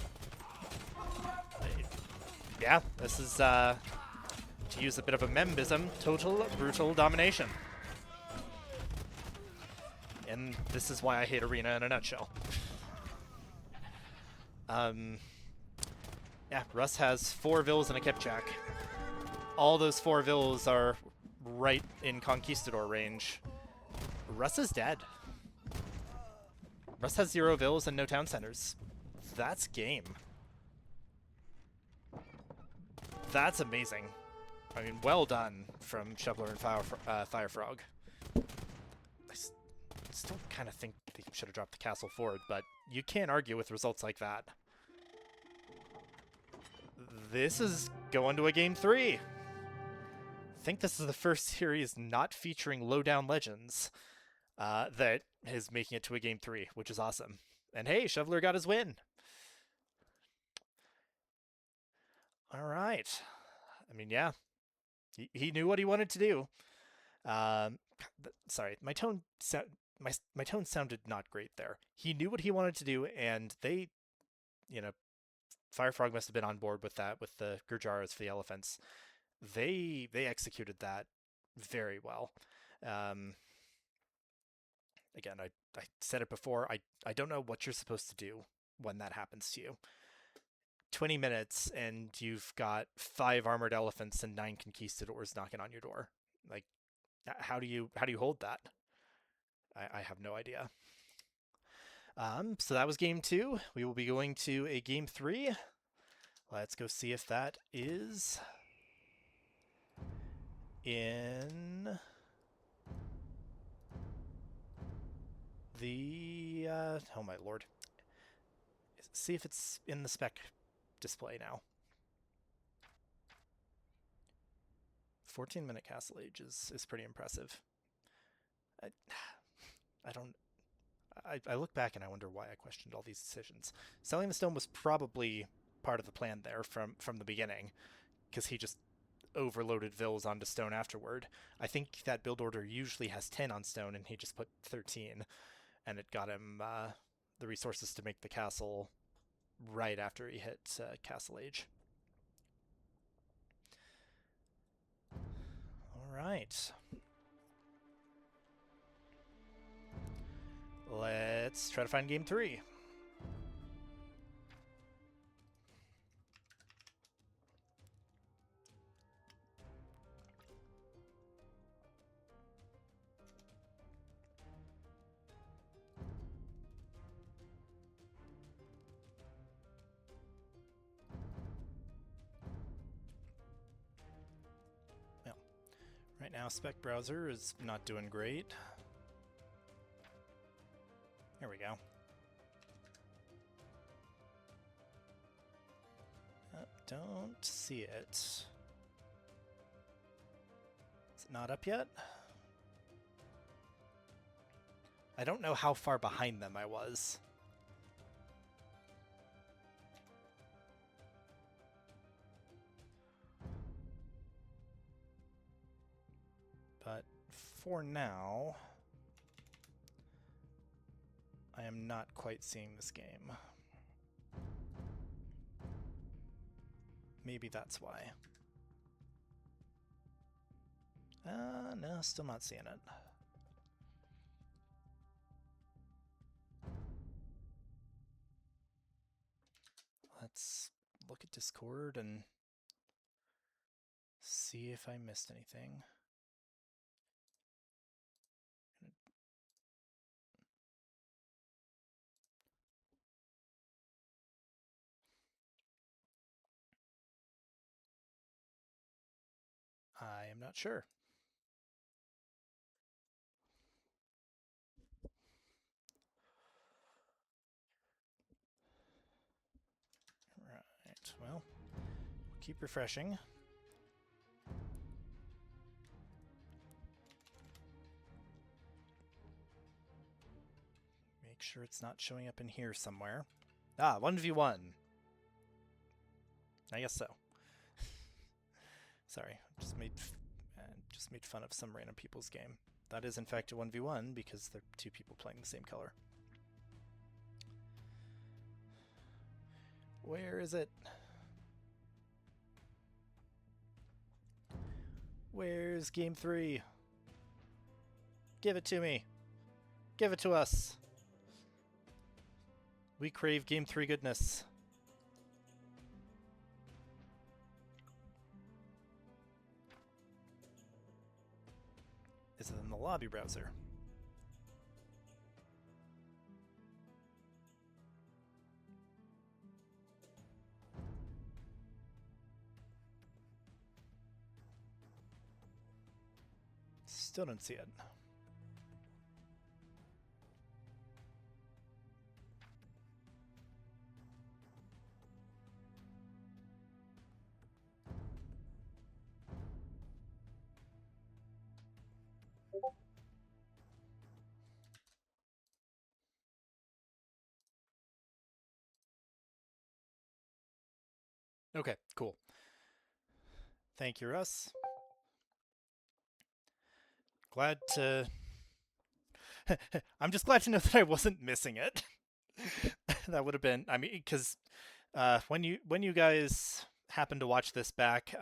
Yeah, this is, to use a bit of a membism, total brutal domination. And this is why I hate Arena in a nutshell. Yeah, Russ has 4 Vills and a Kipchak. All those 4 Vills are right in Conquistador range. Russ is dead. Russ has 0 Vills and no town centers. That's game. That's amazing. I mean, well done from Shoveler and FireFrog. I still kind of think they should have dropped the castle forward, but you can't argue with results like that. This is going to a Game 3. I think this is the first series not featuring Low Elo Legends that is making it to a Game 3, which is awesome. And hey, Shoveler got his win. All right. I mean, yeah, he knew what he wanted to do. Sorry, my tone sounded not great there. He knew what he wanted to do, and they, you know, FireFrog must have been on board with that, with the Gurjaras for the elephants. They executed that very well. Again, I said it before. I don't know what you're supposed to do when that happens to you. 20 minutes and you've got 5 armored elephants and 9 conquistadors knocking on your door. Like, how do you hold that? I have no idea. So that was game 2. We will be going to a game 3. Let's go see if that is in the oh my lord. See if it's in the spec display now. 14-minute castle age is pretty impressive. I look back and I wonder why I questioned all these decisions. Selling the stone was probably part of the plan there from the beginning, because he just overloaded Vills onto stone afterward. I think that build order usually has 10 on stone, and he just put 13, and it got him the resources to make the castle right after he hit castle age. All right. Let's try to find game 3. Well, right now spec browser is not doing great. There we go. Don't see it. Is it not up yet? I don't know how far behind them I was. But for now, I am not quite seeing this game. Maybe that's why. No, still not seeing it. Let's look at Discord and see if I missed anything. I am not sure. Right, well, keep refreshing. Make sure it's not showing up in here somewhere. Ah, 1v1. I guess so. Sorry, just made fun of some random people's game. That is in fact a 1v1 because they're two people playing the same color. Where is it? Where's game 3? Give it to me. Give it to us. We crave game 3 goodness. Is it in the lobby browser? Still don't see it. Okay, cool. Thank you, Russ. Glad to... I'm just glad to know that I wasn't missing it. That would have been... I mean, because when you guys happen to watch this back,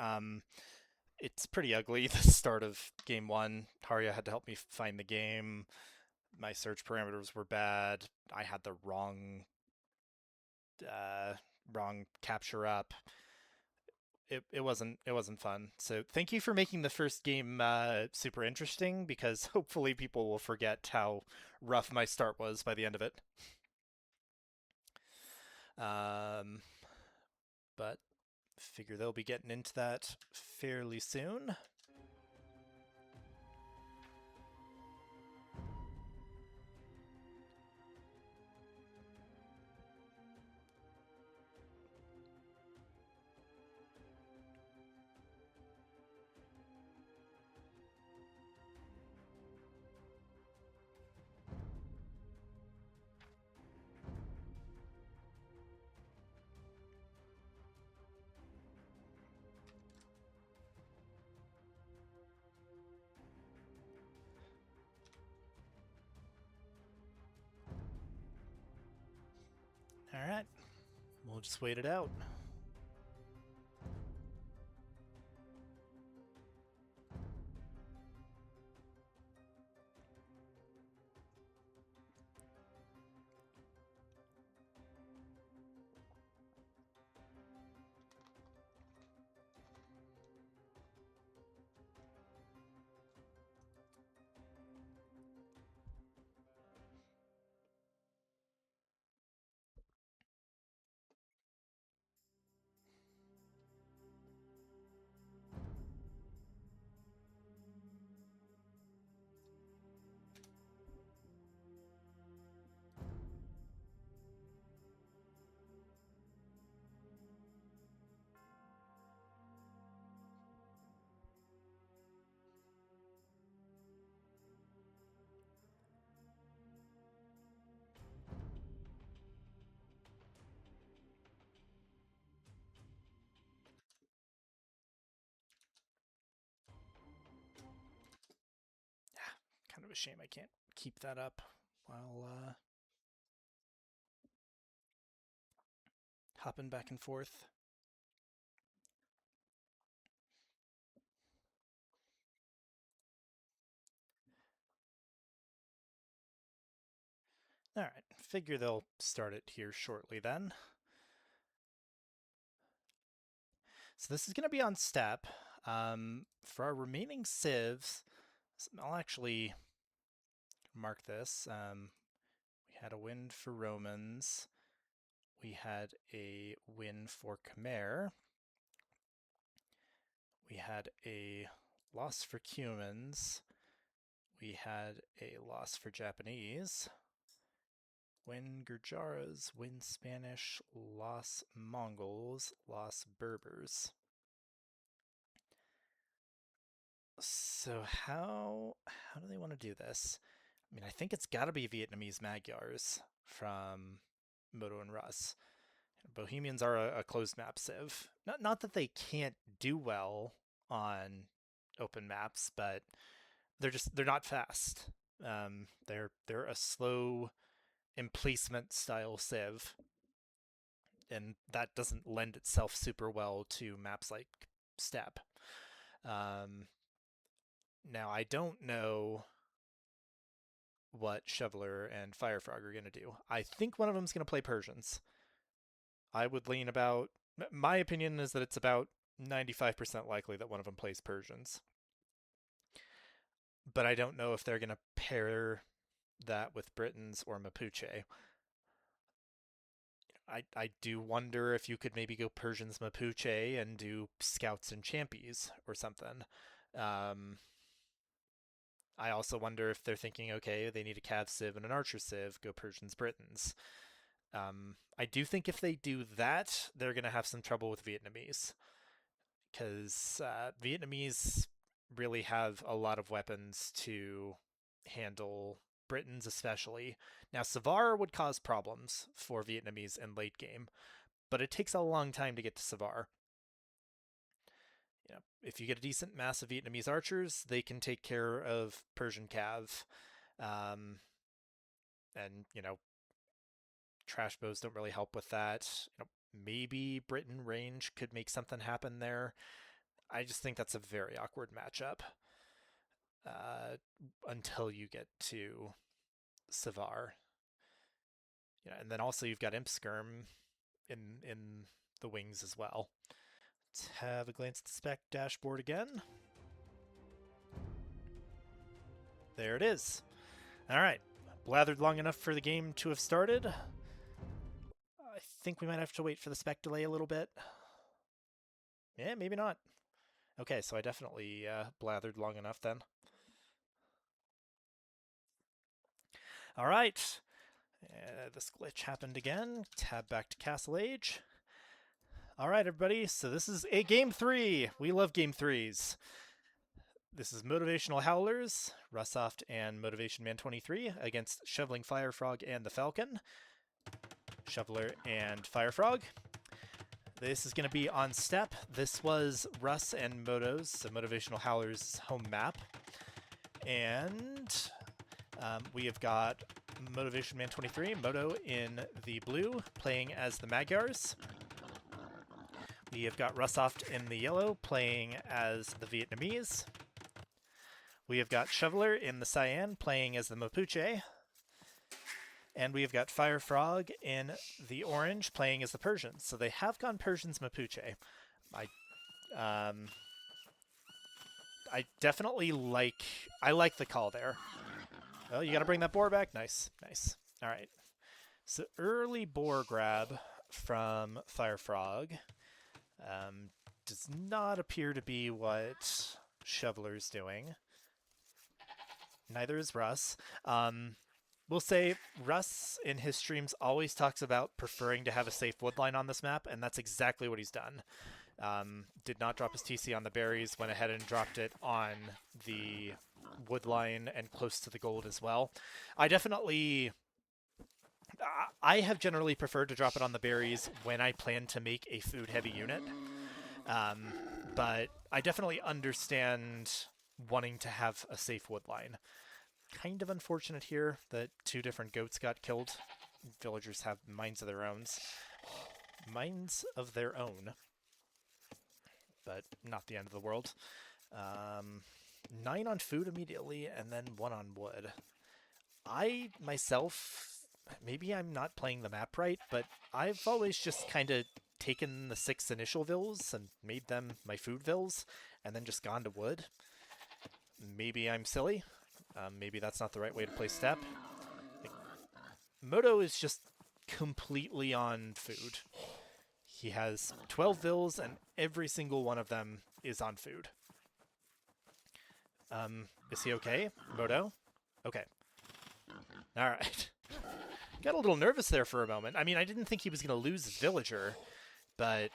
it's pretty ugly. The start of game 1, Haria had to help me find the game. My search parameters were bad. I had the wrong capture up. It wasn't fun. So thank you for making the first game super interesting, because hopefully people will forget how rough my start was by the end of it. But figure they'll be getting into that fairly soon. All right, we'll just wait it out. Kind of a shame I can't keep that up while hopping back and forth. Alright, figure they'll start it here shortly then. So this is going to be on step. For our remaining civs, I'll actually mark this. We had a win for Romans. We had a win for Khmer. We had a loss for Cumans. We had a loss for Japanese. Win Gurjaras, win Spanish, loss Mongols, loss Berbers. So how do they want to do this? I mean, I think it's got to be Vietnamese Magyars from Moto and Russ. Bohemians are a closed map civ. Not that they can't do well on open maps, but they're not fast. They're a slow emplacement style civ, and that doesn't lend itself super well to maps like Steppe. Now I don't know what Shoveler and FireFrog are going to do. I think one of them's going to play Persians. I would lean about, my opinion is that it's about 95% likely that one of them plays Persians. But I don't know if they're going to pair that with Britons or Mapuche. I do wonder if you could maybe go Persians Mapuche and do Scouts and Champies or something. I also wonder if they're thinking, okay, they need a Cav Civ and an Archer Civ, go Persians Britons. I do think if they do that, they're going to have some trouble with Vietnamese. Because Vietnamese really have a lot of weapons to handle Britons especially. Now, Savar would cause problems for Vietnamese in late game, but it takes a long time to get to Savar. You know, if you get a decent mass of Vietnamese archers, they can take care of Persian Cav. And, you know, trash bows don't really help with that. You know, maybe Britain range could make something happen there. I just think that's a very awkward matchup until you get to Savar. Yeah, and then also you've got Imp Skirm in the wings as well. Let's have a glance at the spec dashboard again. There it is. All right, blathered long enough for the game to have started. I think we might have to wait for the spec delay a little bit. Yeah, maybe not. Okay, so I definitely blathered long enough then. All right, this glitch happened again. Tab back to Castle Age. All right, everybody, so this is a Game 3. We love Game 3s. This is Motivational Howlers, Russoft and Motivation Man 23 against Shoveling FireFrog and the Falcon. Shoveler and FireFrog. This is going to be on step. This was Russ and Moto's, so Motivational Howlers' home map. And we have got Motivation Man 23, Moto in the blue, playing as the Magyars. We have got Russoft in the yellow, playing as the Vietnamese. We have got Shoveler in the cyan, playing as the Mapuche. And we have got FireFrog in the orange, playing as the Persians. So they have gone Persians Mapuche. I definitely like the call there. Oh, you got to bring that boar back? Nice, nice. All right. So early boar grab from FireFrog does not appear to be what Shoveler's doing. Neither is Russ. We'll say Russ in his streams always talks about preferring to have a safe woodline on this map, and that's exactly what he's done. Did not drop his TC on the berries, went ahead and dropped it on the woodline and close to the gold as well. I have generally preferred to drop it on the berries when I plan to make a food-heavy unit. But I definitely understand wanting to have a safe woodline. Kind of unfortunate here that two different goats got killed. Villagers have mines of their own. Mines of their own. But not the end of the world. 9 on food immediately, and then 1 on wood. I, myself, maybe I'm not playing the map right, but I've always just kind of taken the 6 initial vills and made them my food vills, and then just gone to wood. Maybe I'm silly. Maybe that's not the right way to play step. Like, Moto is just completely on food. He has 12 vills, and every single one of them is on food. Is he okay, Moto? Okay. All right. Got a little nervous there for a moment. I mean, I didn't think he was going to lose his villager, but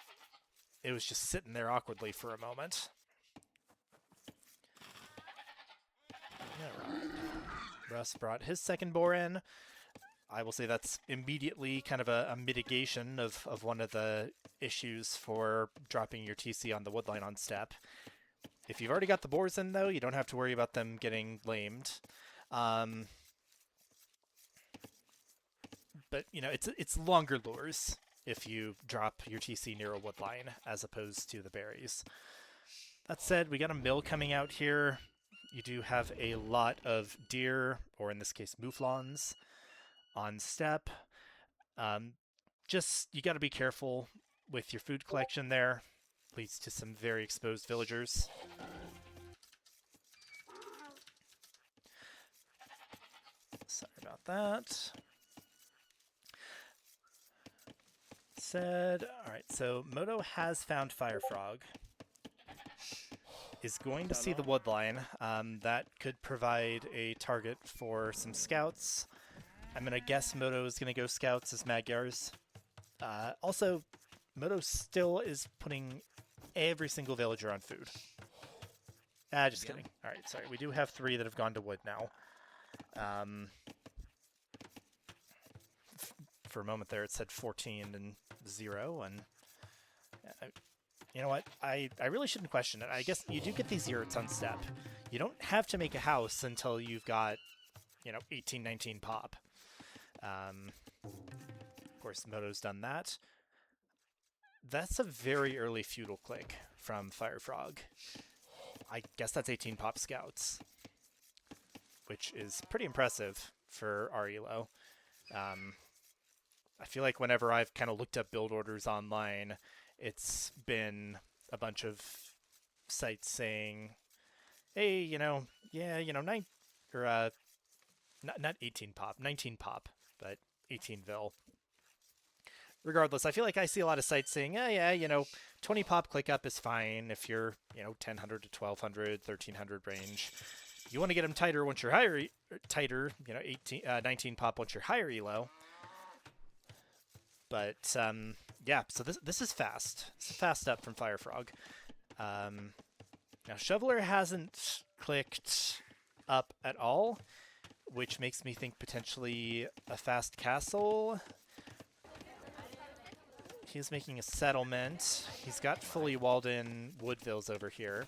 it was just sitting there awkwardly for a moment. All right. Russ brought his second boar in. I will say that's immediately kind of a mitigation of one of the issues for dropping your TC on the woodline on step. If you've already got the boars in, though, you don't have to worry about them getting lamed. But, you know, it's longer lures if you drop your TC near a woodline as opposed to the berries. That said, we got a mill coming out here. You do have a lot of deer, or in this case, mouflons, on step. Just, you got to be careful with your food collection there. Leads to some very exposed villagers. Sorry about that. Alright, so Moto has found FireFrog. Is going to see the woodline. That could provide a target for some scouts. I'm going to guess Moto is going to go scouts as Magyars. Also, Moto still is putting every single villager on food. Just kidding. Alright, sorry. We do have 3 that have gone to wood now. For a moment there, it said 14 and 0, and you know what? I really shouldn't question it. I guess you do get these yurts on step. You don't have to make a house until you've got, you know, 18, 19 pop. Of course, Moto's done that. That's a very early feudal click from FireFrog. I guess that's 18 pop scouts, which is pretty impressive for our elo. I feel like whenever I've kind of looked up build orders online, it's been a bunch of sites saying, hey, you know, yeah, you know, not 18 pop, 19 pop, but 18 vil. Regardless, I feel like I see a lot of sites saying, oh, yeah, you know, 20 pop click up is fine if you're, you know, 1000 to 1200, 1300 range. You want to get them tighter once you're tighter, you know, 19 pop once you're higher elo. But, yeah, so this is fast. It's a fast up from FireFrog. Now, Shoveler hasn't clicked up at all, which makes me think potentially a fast castle. He's making a settlement. He's got fully walled in Woodvilles over here,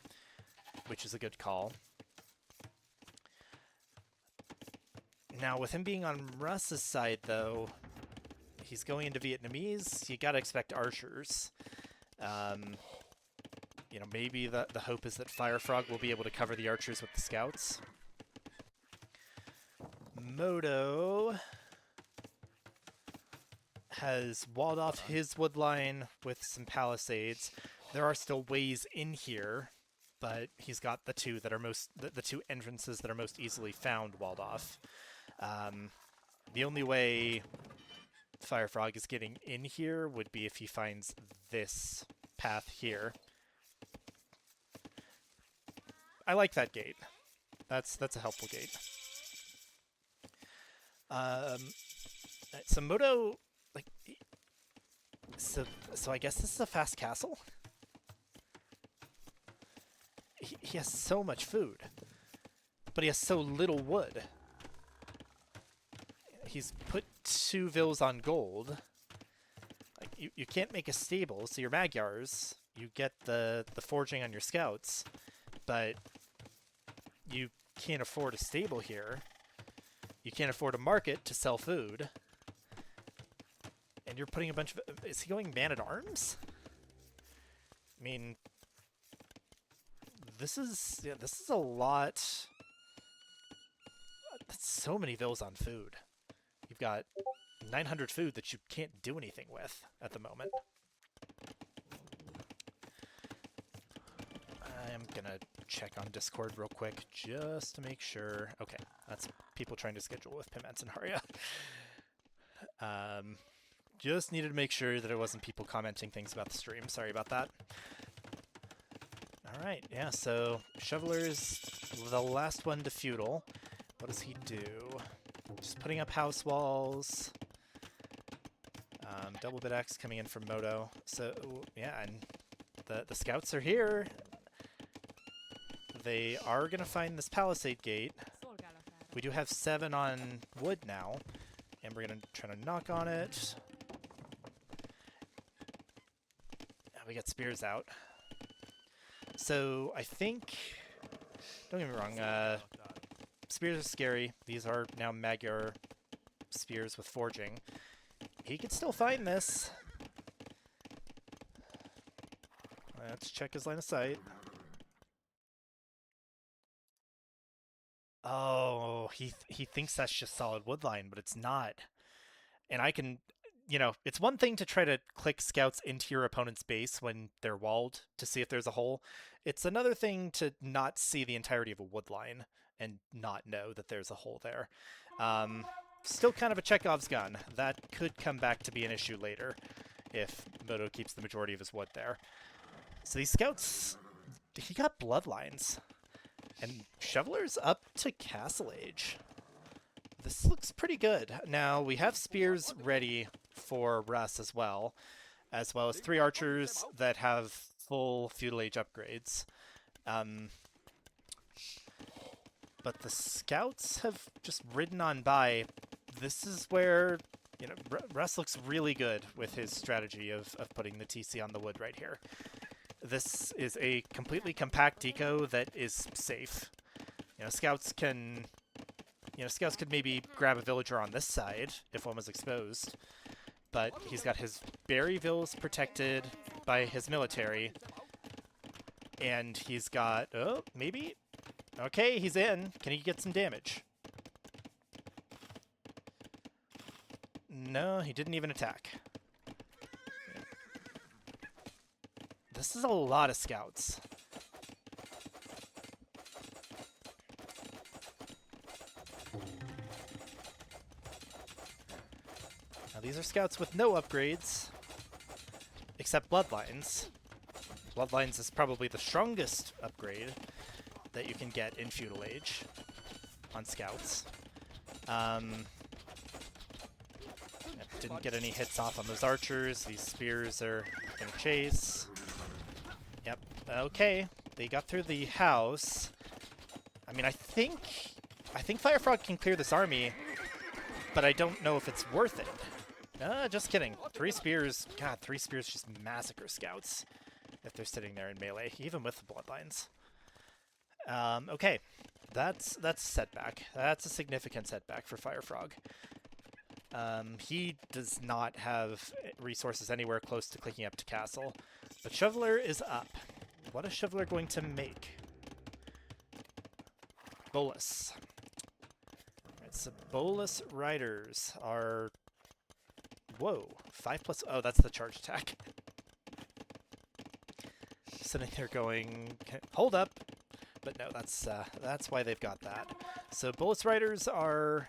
which is a good call. Now, with him being on Russ's side, though, he's going into Vietnamese. You gotta expect archers. You know, maybe the hope is that FireFrog will be able to cover the archers with the scouts. Moto has walled off his woodline with some palisades. There are still ways in here, but he's got the 2 that are the 2 entrances that are most easily found walled off. The only way FireFrog is getting in here would be if he finds this path here. I like that gate. That's a helpful gate. So Moto, like, so I guess this is a fast castle. He has so much food, but he has so little wood. He's put 2 vills on gold. Like, you can't make a stable, so your Magyars, you get the forging on your scouts, but you can't afford a stable here. You can't afford a market to sell food. And you're putting a bunch of... Is he going man-at-arms? I mean, this is a lot. That's so many vills on food. You've got 900 food that you can't do anything with at the moment. I'm gonna check on Discord real quick just to make sure. Okay, that's people trying to schedule with Piments and Haria. Just needed to make sure that it wasn't people commenting things about the stream. Sorry about that. Alright, yeah, so Shoveler's the last one to feudal. What does he do? Just putting up house walls. Double bit X coming in from Moto. So, yeah, and the scouts are here. They are going to find this palisade gate. We do have 7 on wood now, and we're going to try to knock on it. We got spears out. So I think, don't get me wrong, spears are scary. These are now Magyar spears with forging. He could still find this. Let's check his line of sight. Oh, he thinks that's just solid wood line, but it's not. And I can, you know, it's one thing to try to click scouts into your opponent's base when they're walled to see if there's a hole. It's another thing to not see the entirety of a wood line and not know that there's a hole there. Still kind of a Chekhov's gun. That could come back to be an issue later if Moto keeps the majority of his wood there. So these scouts, he got bloodlines. And Shoveler's up to Castle Age. This looks pretty good. Now, we have spears ready for Russ as well as 3 archers that have full Feudal Age upgrades. But the scouts have just ridden on by. This is where, you know, Russ looks really good with his strategy of putting the TC on the wood right here. This is a completely compact eco that is safe. You know, scouts could maybe grab a villager on this side if one was exposed, but he's got his Berryvilles protected by his military, and he's got, oh, maybe? Okay, he's in. Can he get some damage? No, he didn't even attack. This is a lot of scouts. Now these are scouts with no upgrades, except Bloodlines. Bloodlines is probably the strongest upgrade that you can get in Feudal Age on scouts. Didn't get any hits off on those archers. These spears are gonna chase. Yep. Okay. They got through the house. I mean, I think FireFrog can clear this army, but I don't know if it's worth it. Just kidding. 3 spears. God, 3 spears just massacre scouts if they're sitting there in melee, even with the bloodlines. Okay. That's a setback. That's a significant setback for FireFrog. He does not have resources anywhere close to clicking up to castle. But Shoveler is up. What is Shoveler going to make? Bolus. Alright, so Bolus Riders are... Whoa. 5+... Oh, that's the charge attack. Sitting there going... Hold up! But no, that's why they've got that. So Bolus Riders are...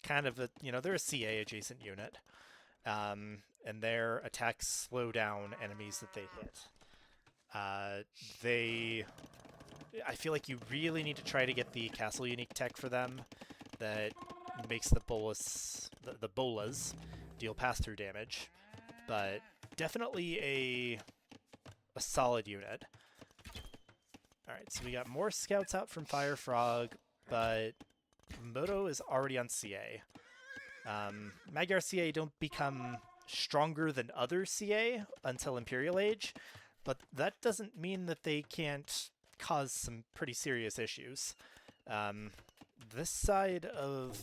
kind of a, you know, they're a CA adjacent unit, and their attacks slow down enemies that they hit. I feel like you really need to try to get the castle unique tech for them that makes the bolas deal pass-through damage, but definitely a solid unit. Alright, so we got more scouts out from FireFrog, but Moto is already on CA. Magyar CA don't become stronger than other CA until Imperial Age, but that doesn't mean that they can't cause some pretty serious issues. This side of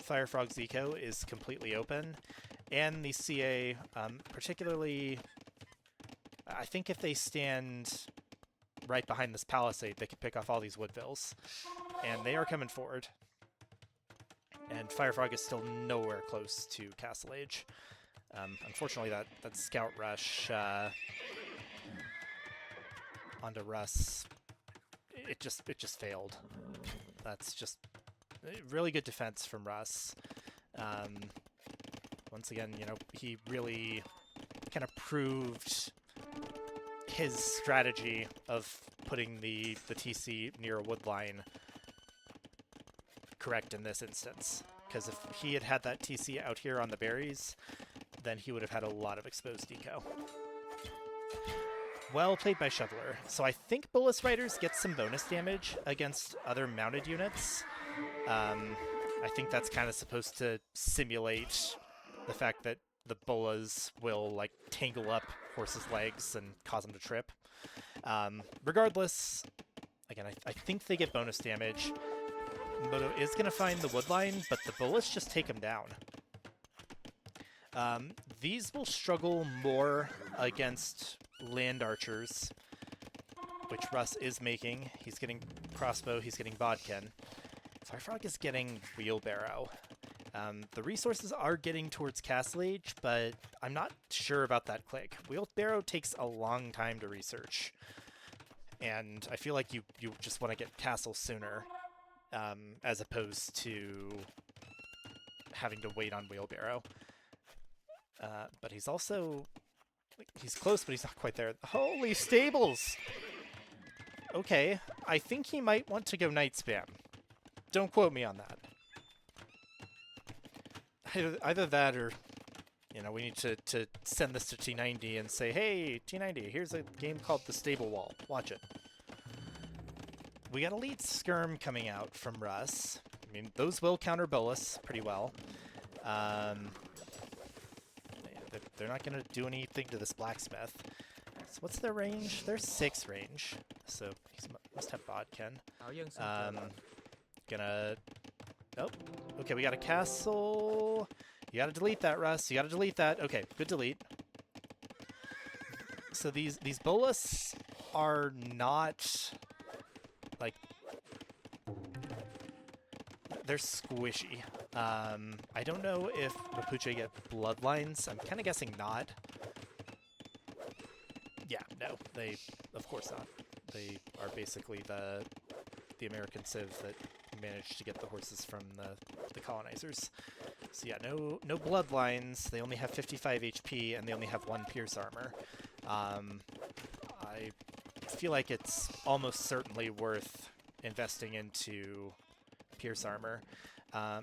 FireFrog's eco is completely open, and the CA, particularly, I think if they stand right behind this palisade, they can pick off all these Woodvilles, and they are coming forward. And FireFrog is still nowhere close to Castle Age. Unfortunately, that Scout Rush onto Russ, it just failed. That's just really good defense from Russ. Once again, you know, he really kind of proved his strategy of putting the TC near a wood line correct in this instance. Because if he had had that TC out here on the berries, then he would have had a lot of exposed eco. Well played by Shoveler. So I think Bolus Riders get some bonus damage against other mounted units. I think that's kind of supposed to simulate the fact that the bolas will like tangle up horses' legs and cause them to trip. Regardless, again, I think they get bonus damage. Moto is going to find the woodline, but the bullets just take him down. These will struggle more against land archers, which Russ is making. He's getting crossbow, he's getting bodkin. FireFrog is getting wheelbarrow. The resources are getting towards Castle Age, but I'm not sure about that click. Wheelbarrow takes a long time to research, and I feel like you just want to get Castle sooner, as opposed to having to wait on wheelbarrow. But he's also... he's close, but he's not quite there. Holy stables! Okay, I think he might want to go night spam. Don't quote me on that. Either that or, you know, we need to send this to T90 and say, hey, T90, here's a game called The Stable Wall. Watch it. We got Elite Skirm coming out from Russ. I mean, those will counter Bolus pretty well. They're not going to do anything to this blacksmith. So what's their range? They're 6 range. So he must have bodkin. Gonna... oh, okay, we got a castle. You gotta delete that, Russ. You gotta delete that. Okay, good delete. So these bolus are not... like... they're squishy. I don't know if Mapuche get bloodlines. I'm kind of guessing not. Yeah, no, they, of course not. They are basically the American civ that managed to get the horses from the colonizers. So yeah, no bloodlines. They only have 55 HP and they only have 1 pierce armor. I feel like it's almost certainly worth investing into pierce armor.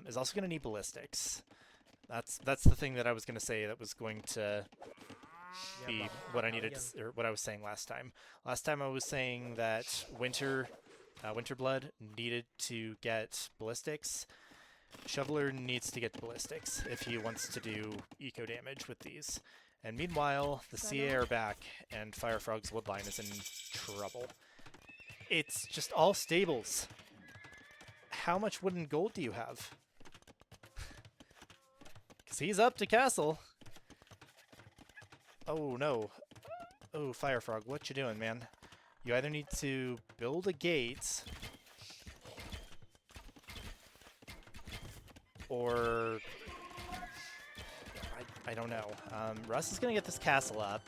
Is also going to need ballistics. That's the thing that I was going to say that was going to be what I needed, or what I was saying last time. Last time I was saying that Winterblood needed to get ballistics. Shoveler needs to get ballistics if he wants to do eco damage with these. And meanwhile, the CA are back, and FireFrog's woodline is in trouble. It's just all stables. How much wood and gold do you have? Because he's up to castle. Oh, no. Oh, FireFrog, what you doing, man? You either need to build a gate, or... I don't know. Russ is going to get this castle up.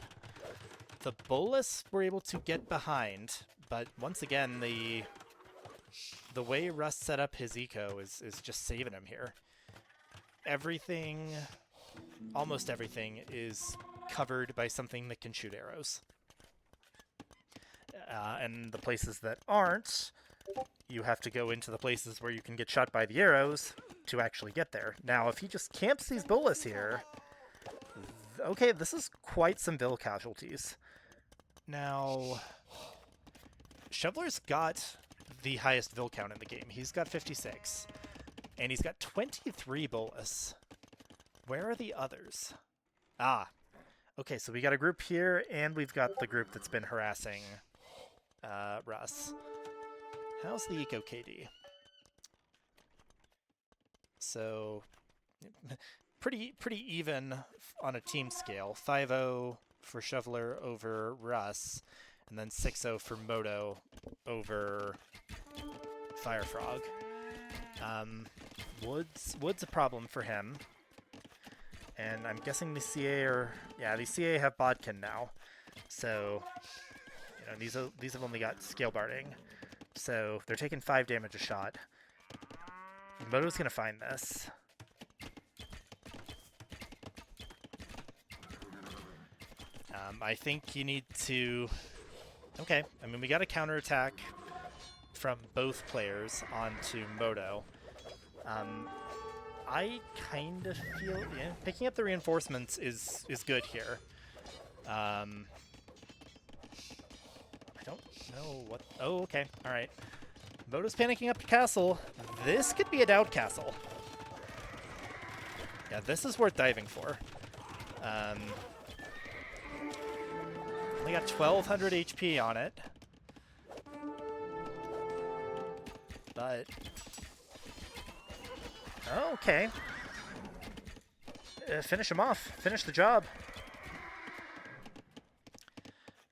The bolus were able to get behind, but once again, the way Russ set up his eco is just saving him here. Everything, almost everything, is covered by something that can shoot arrows. And the places that aren't, you have to go into the places where you can get shot by the arrows to actually get there. Now, if he just camps these bolus here... okay, this is quite some Vil casualties. Now, Shoveler's got the highest Vil count in the game. He's got 56. And he's got 23 bolus. Where are the others? Ah. Okay, so we got a group here, and we've got the group that's been harassing Russ. How's the Eco KD? So, pretty even on a team scale. 5-0 for Shoveler over Russ, and then 6-0 for Moto over FireFrog. Wood's a problem for him. And I'm guessing the CA are... Yeah, the CA have Bodkin now. So, you know, these have only got scale barding. So they're taking 5 damage a shot. Moto's gonna find this. I think you need to... Okay, I mean, we got a counterattack from both players onto Moto. I kind of feel... Yeah, picking up the reinforcements is good here. I don't know what... Oh, okay, alright. Moto's panicking up to castle. This could be a doubt castle. Yeah, this is worth diving for. We got 1200 HP on it. But... Oh, okay. Finish him off. Finish the job.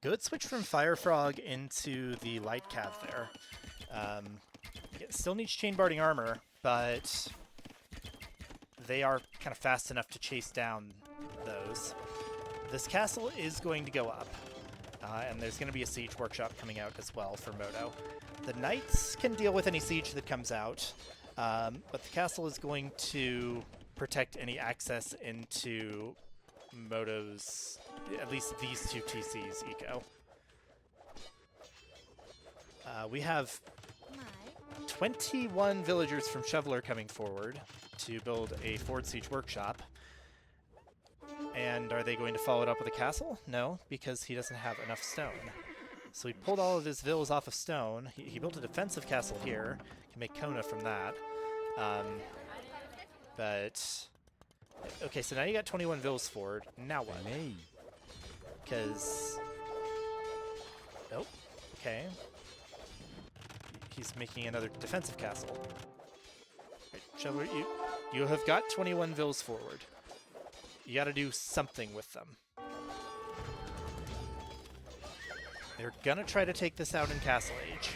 Good switch from FireFrog into the light cav there. It still needs chain barding armor, but they are kind of fast enough to chase down those. This castle is going to go up, and there's going to be a siege workshop coming out as well for Moto. The knights can deal with any siege that comes out, but the castle is going to protect any access into Moto's, at least these two TCs, eco. We have 21 villagers from Shoveler coming forward to build a Ford Siege workshop. And are they going to follow it up with a castle? No, because he doesn't have enough stone. So he pulled all of his villas off of stone. He built a defensive castle here. Can make Kona from that. But... Okay, so now you got 21 villas forward. Now what? Because... Oh, okay. He's making another defensive castle. Right, Shoveler, you have got 21 villas forward. You got to do something with them. They're going to try to take this out in Castle Age.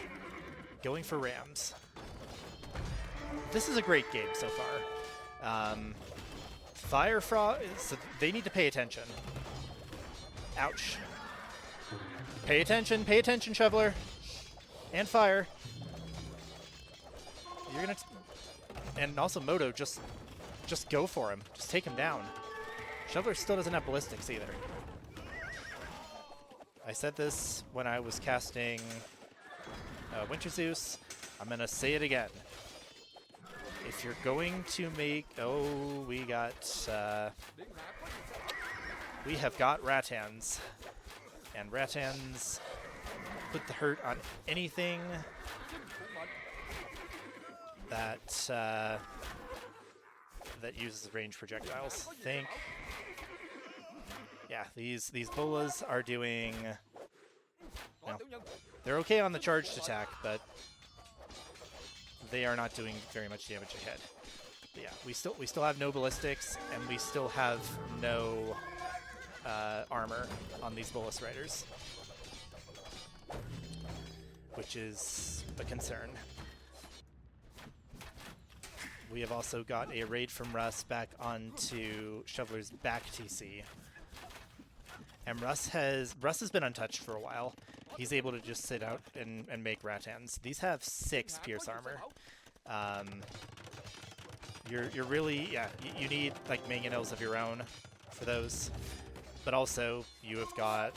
Going for Rams. This is a great game so far. FireFrog, so they need to pay attention. Ouch. Pay attention, Shoveler. And Fire. You're going to... And also Moto, just go for him. Just take him down. Shoveler still doesn't have ballistics either. I said this when I was casting Winter Zeus. I'm going to say it again. If you're going to make... Oh, we have got Rattans. And Rattans put the hurt on anything that uses range projectiles. Think... Yeah, these bolas are doing... Well, they're okay on the charged attack, but they are not doing very much damage ahead. But yeah, we still have no ballistics, and we still have no armor on these bolus riders, which is a concern. We have also got a raid from Russ back onto Shoveler's back TC. And Russ has been untouched for a while. He's able to just sit out and make Rattans. These have 6 pierce armor. You're really, yeah, you need like mangonels of your own for those. But also, you have got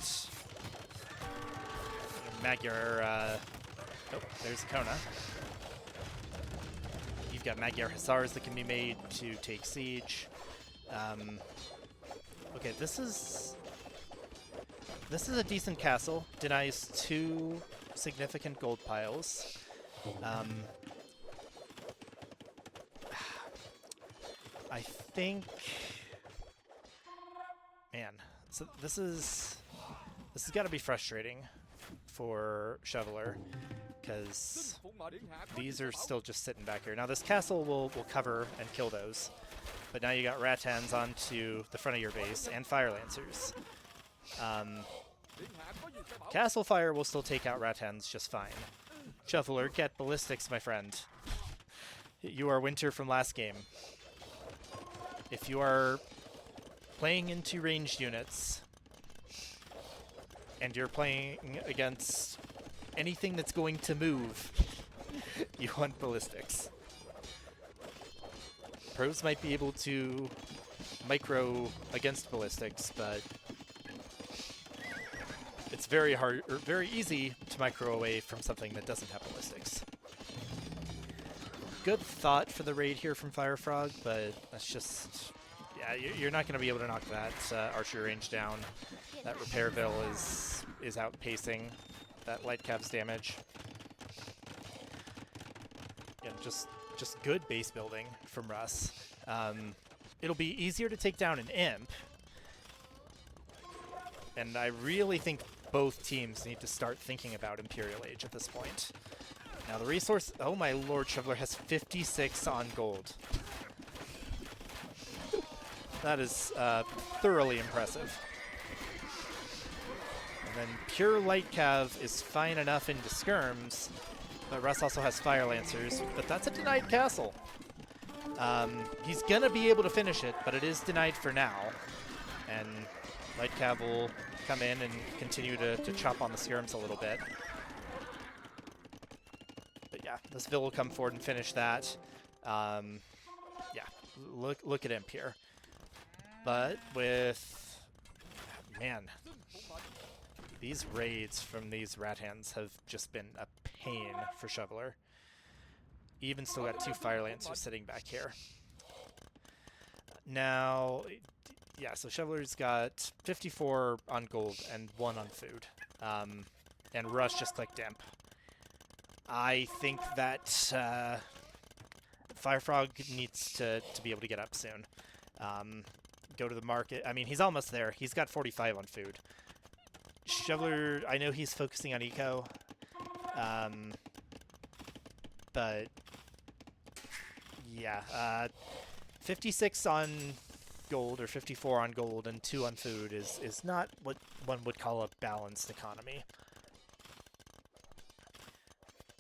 Magyar, oh, there's Kona. You've got Magyar Hussars that can be made to take siege. Okay, this is a decent castle. Denies 2 significant gold piles. I think, man, so this has got to be frustrating for Shoveler, because these are still just sitting back here. Now this castle will cover and kill those, but now you got Rattans onto the front of your base and Fire Lancers. Castle Fire will still take out Rattans just fine. Shoveler, get ballistics, my friend. You are Winter from last game. If you are playing into ranged units and you're playing against anything that's going to move, you want ballistics. Pros might be able to micro against ballistics, but it's very hard or very easy to micro away from something that doesn't have ballistics. Good thought for the raid here from FireFrog, but that's just, yeah, you're not going to be able to knock that archery range down. That Repairville is outpacing that light cav's damage. Yeah, just good base building from Russ. It'll be easier to take down an imp, and I really think both teams need to start thinking about Imperial Age at this point. Now the resource, oh my lord, Shoveler has 56 on gold. That is thoroughly impressive. And then pure light cav is fine enough into skirms, but Russ also has fire lancers, but that's a denied castle. He's gonna be able to finish it, but it is denied for now. And light cav will come in and continue to chop on the skirms a little bit. But yeah, this Vil will come forward and finish that. Yeah, look at Imp here. But with, man, these raids from these rat hands have just been a pain for Shoveler. Even still got 2 Fire Lancers sitting back here. Now, yeah, so Shoveler's got 54 on gold and 1 on food. And Rush just clicked Imp. I think that FireFrog needs to be able to get up soon. Go to the market. I mean, he's almost there. He's got 45 on food. Shoveler, I know he's focusing on eco. But yeah, 56 on gold or 54 on gold and 2 on food is not what one would call a balanced economy.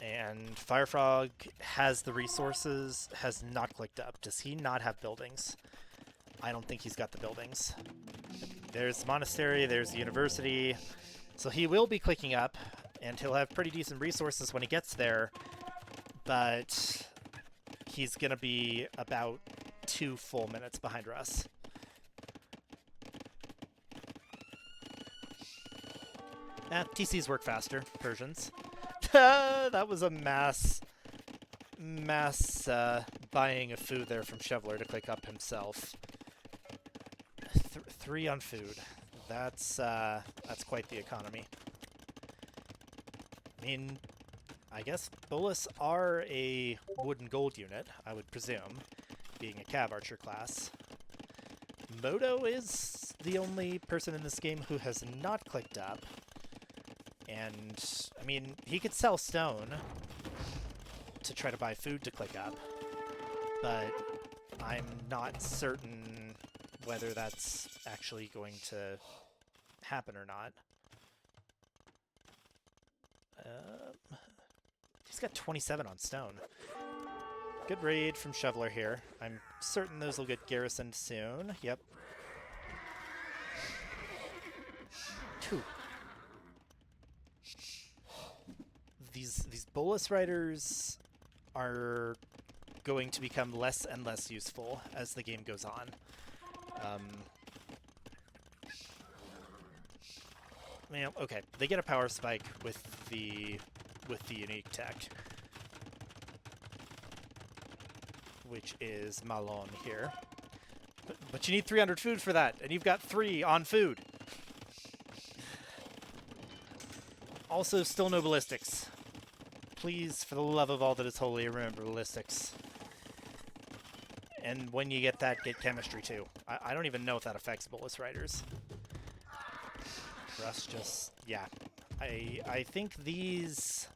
And FireFrog has the resources, has not clicked up. Does he not have buildings? I don't think he's got the buildings. There's the monastery, there's the university. So he will be clicking up, and he'll have pretty decent resources when he gets there. But he's going to be about 2 full minutes behind Russ. TCs work faster, Persians. That was a mass buying of food there from Shoveler to click up himself. 3 on food. That's quite the economy. I mean, I guess Bolas are a wood and gold unit, I would presume, being a Cav Archer class. Moto is the only person in this game who has not clicked up. And, I mean, he could sell stone to try to buy food to click up, but I'm not certain whether that's actually going to happen or not. He's got 27 on stone. Good raid from Shoveler here. I'm certain those will get garrisoned soon. Yep. 2. These Bolus riders are going to become less and less useful as the game goes on. Well, okay, they get a power spike with the unique tech, which is Malon here. But you need 300 food for that, and you've got 3 on food. Also, still no ballistics. Please, for the love of all that is holy, remember ballistics. And when you get that, get chemistry too. I don't even know if that affects Bolus riders. Russ just, yeah. I think these...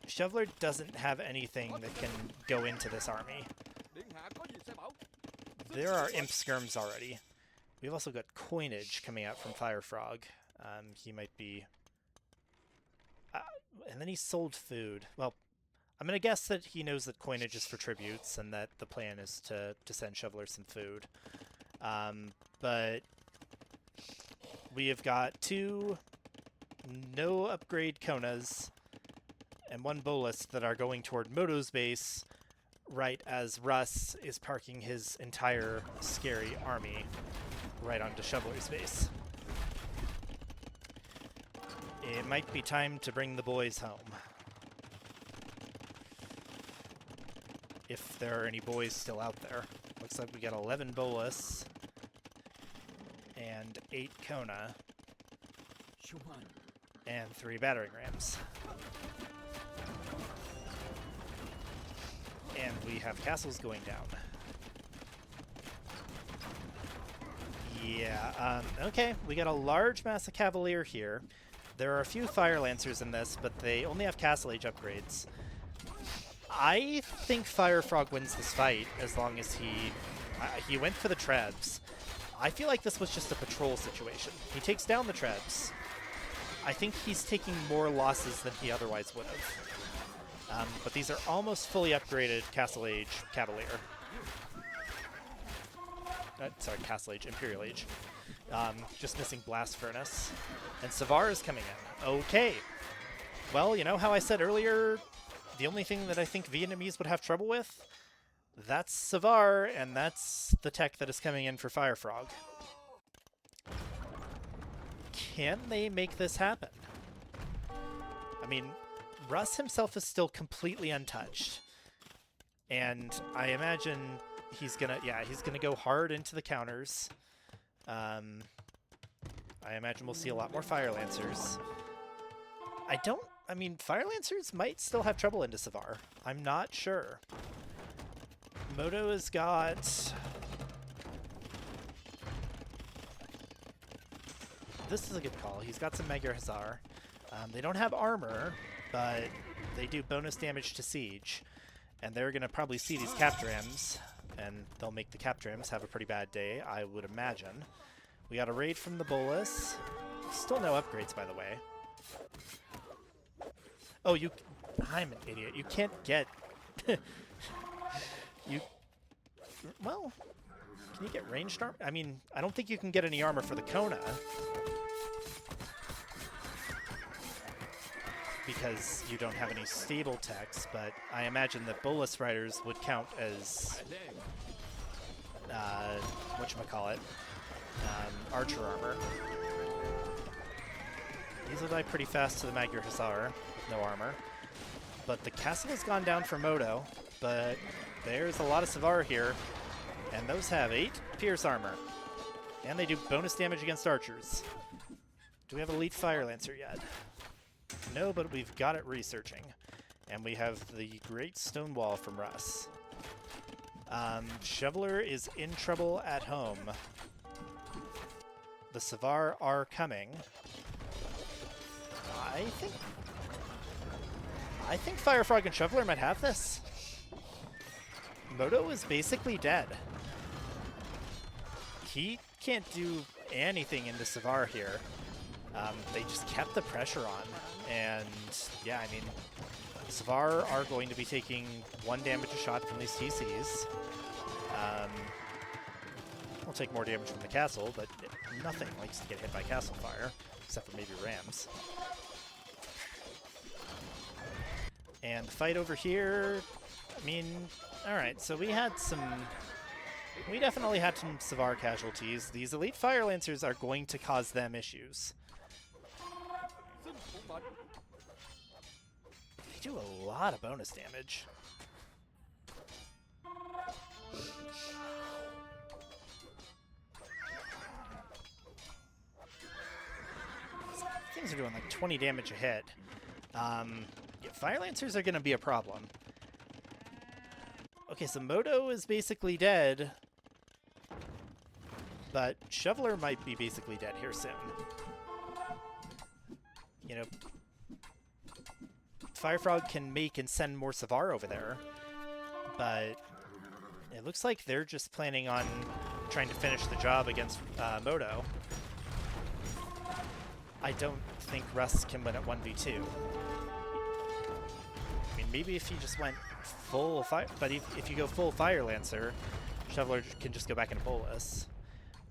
Shoveler doesn't have anything that can go into this army. There are imp skirms already. We've also got coinage coming out from FireFrog. He might be... and then he sold food. Well, I'm going to guess that he knows that coinage is for tributes and that the plan is to send Shoveler some food. But we have got 2 no upgrade Konas and 1 Bolus that are going toward Moto's base right as Russ is parking his entire scary army right onto Shoveler's base. It might be time to bring the boys home. If there are any boys still out there. Looks like we got 11 Bolus and 8 Kona and 3 battering rams. And we have castles going down. Yeah, okay, we got a large mass of Cavalier here. There are a few Fire Lancers in this, but they only have Castle Age upgrades. I think FireFrog wins this fight as long as he went for the Trebs. I feel like this was just a patrol situation. He takes down the Trebs. I think he's taking more losses than he otherwise would have. But these are almost fully upgraded Castle Age Cavalier. Sorry, Castle Age, Imperial Age. Just missing Blast Furnace. And Savar is coming in. Okay. Well, you know how I said earlier, the only thing that I think Vietnamese would have trouble with? That's Savar, and that's the tech that is coming in for FireFrog. Can they make this happen? I mean, Russ himself is still completely untouched. And I imagine he's gonna go hard into the counters. I imagine we'll see a lot more Fire Lancers. I mean, Fire Lancers might still have trouble into Savar. I'm not sure. Moto has got... This is a good call. He's got some Mega Hussar. They don't have armor, but they do bonus damage to siege. And they're going to probably see these Captrams, and they'll make the Captrams have a pretty bad day, I would imagine. We got a raid from the Bolus. Still no upgrades, by the way. Oh, I'm an idiot. You can't get... Well, can you get ranged armor? I mean, I don't think you can get any armor for the Kona. Because you don't have any stable techs, but I imagine that Bolus Riders would count as... whatchamacallit? Archer armor. These will die pretty fast to the Magyar Hussar with no armor. But the castle has gone down for Moto, but there's a lot of Savar here, and those have 8 Pierce armor. And they do bonus damage against archers. Do we have Elite Fire Lancer yet? No, but we've got it researching. And we have the Great Stone Wall from Russ. Shoveler is in trouble at home. The Savar are coming. I think FireFrog and Shoveler might have this. Moto is basically dead. He can't do anything into Savar here. They just kept the pressure on. And yeah, I mean, Savar are going to be taking 1 damage a shot from these TCs. We'll take more damage from the castle, but nothing likes to get hit by castle fire, except for maybe rams. And the fight over here, I mean, alright, so we definitely had some Savar casualties. These Elite Fire Lancers are going to cause them issues. They do a lot of bonus damage. Things are doing like 20 damage a hit. Yeah, Fire Lancers are going to be a problem. Okay, so Moto is basically dead, but Shoveler might be basically dead here soon. You know, FireFrog can make and send more Savar over there, but it looks like they're just planning on trying to finish the job against Moto. I don't think Russ can win at 1v2. I mean, maybe if he just went full fire, but if you go full Fire Lancer, Shoveler can just go back into Bolus.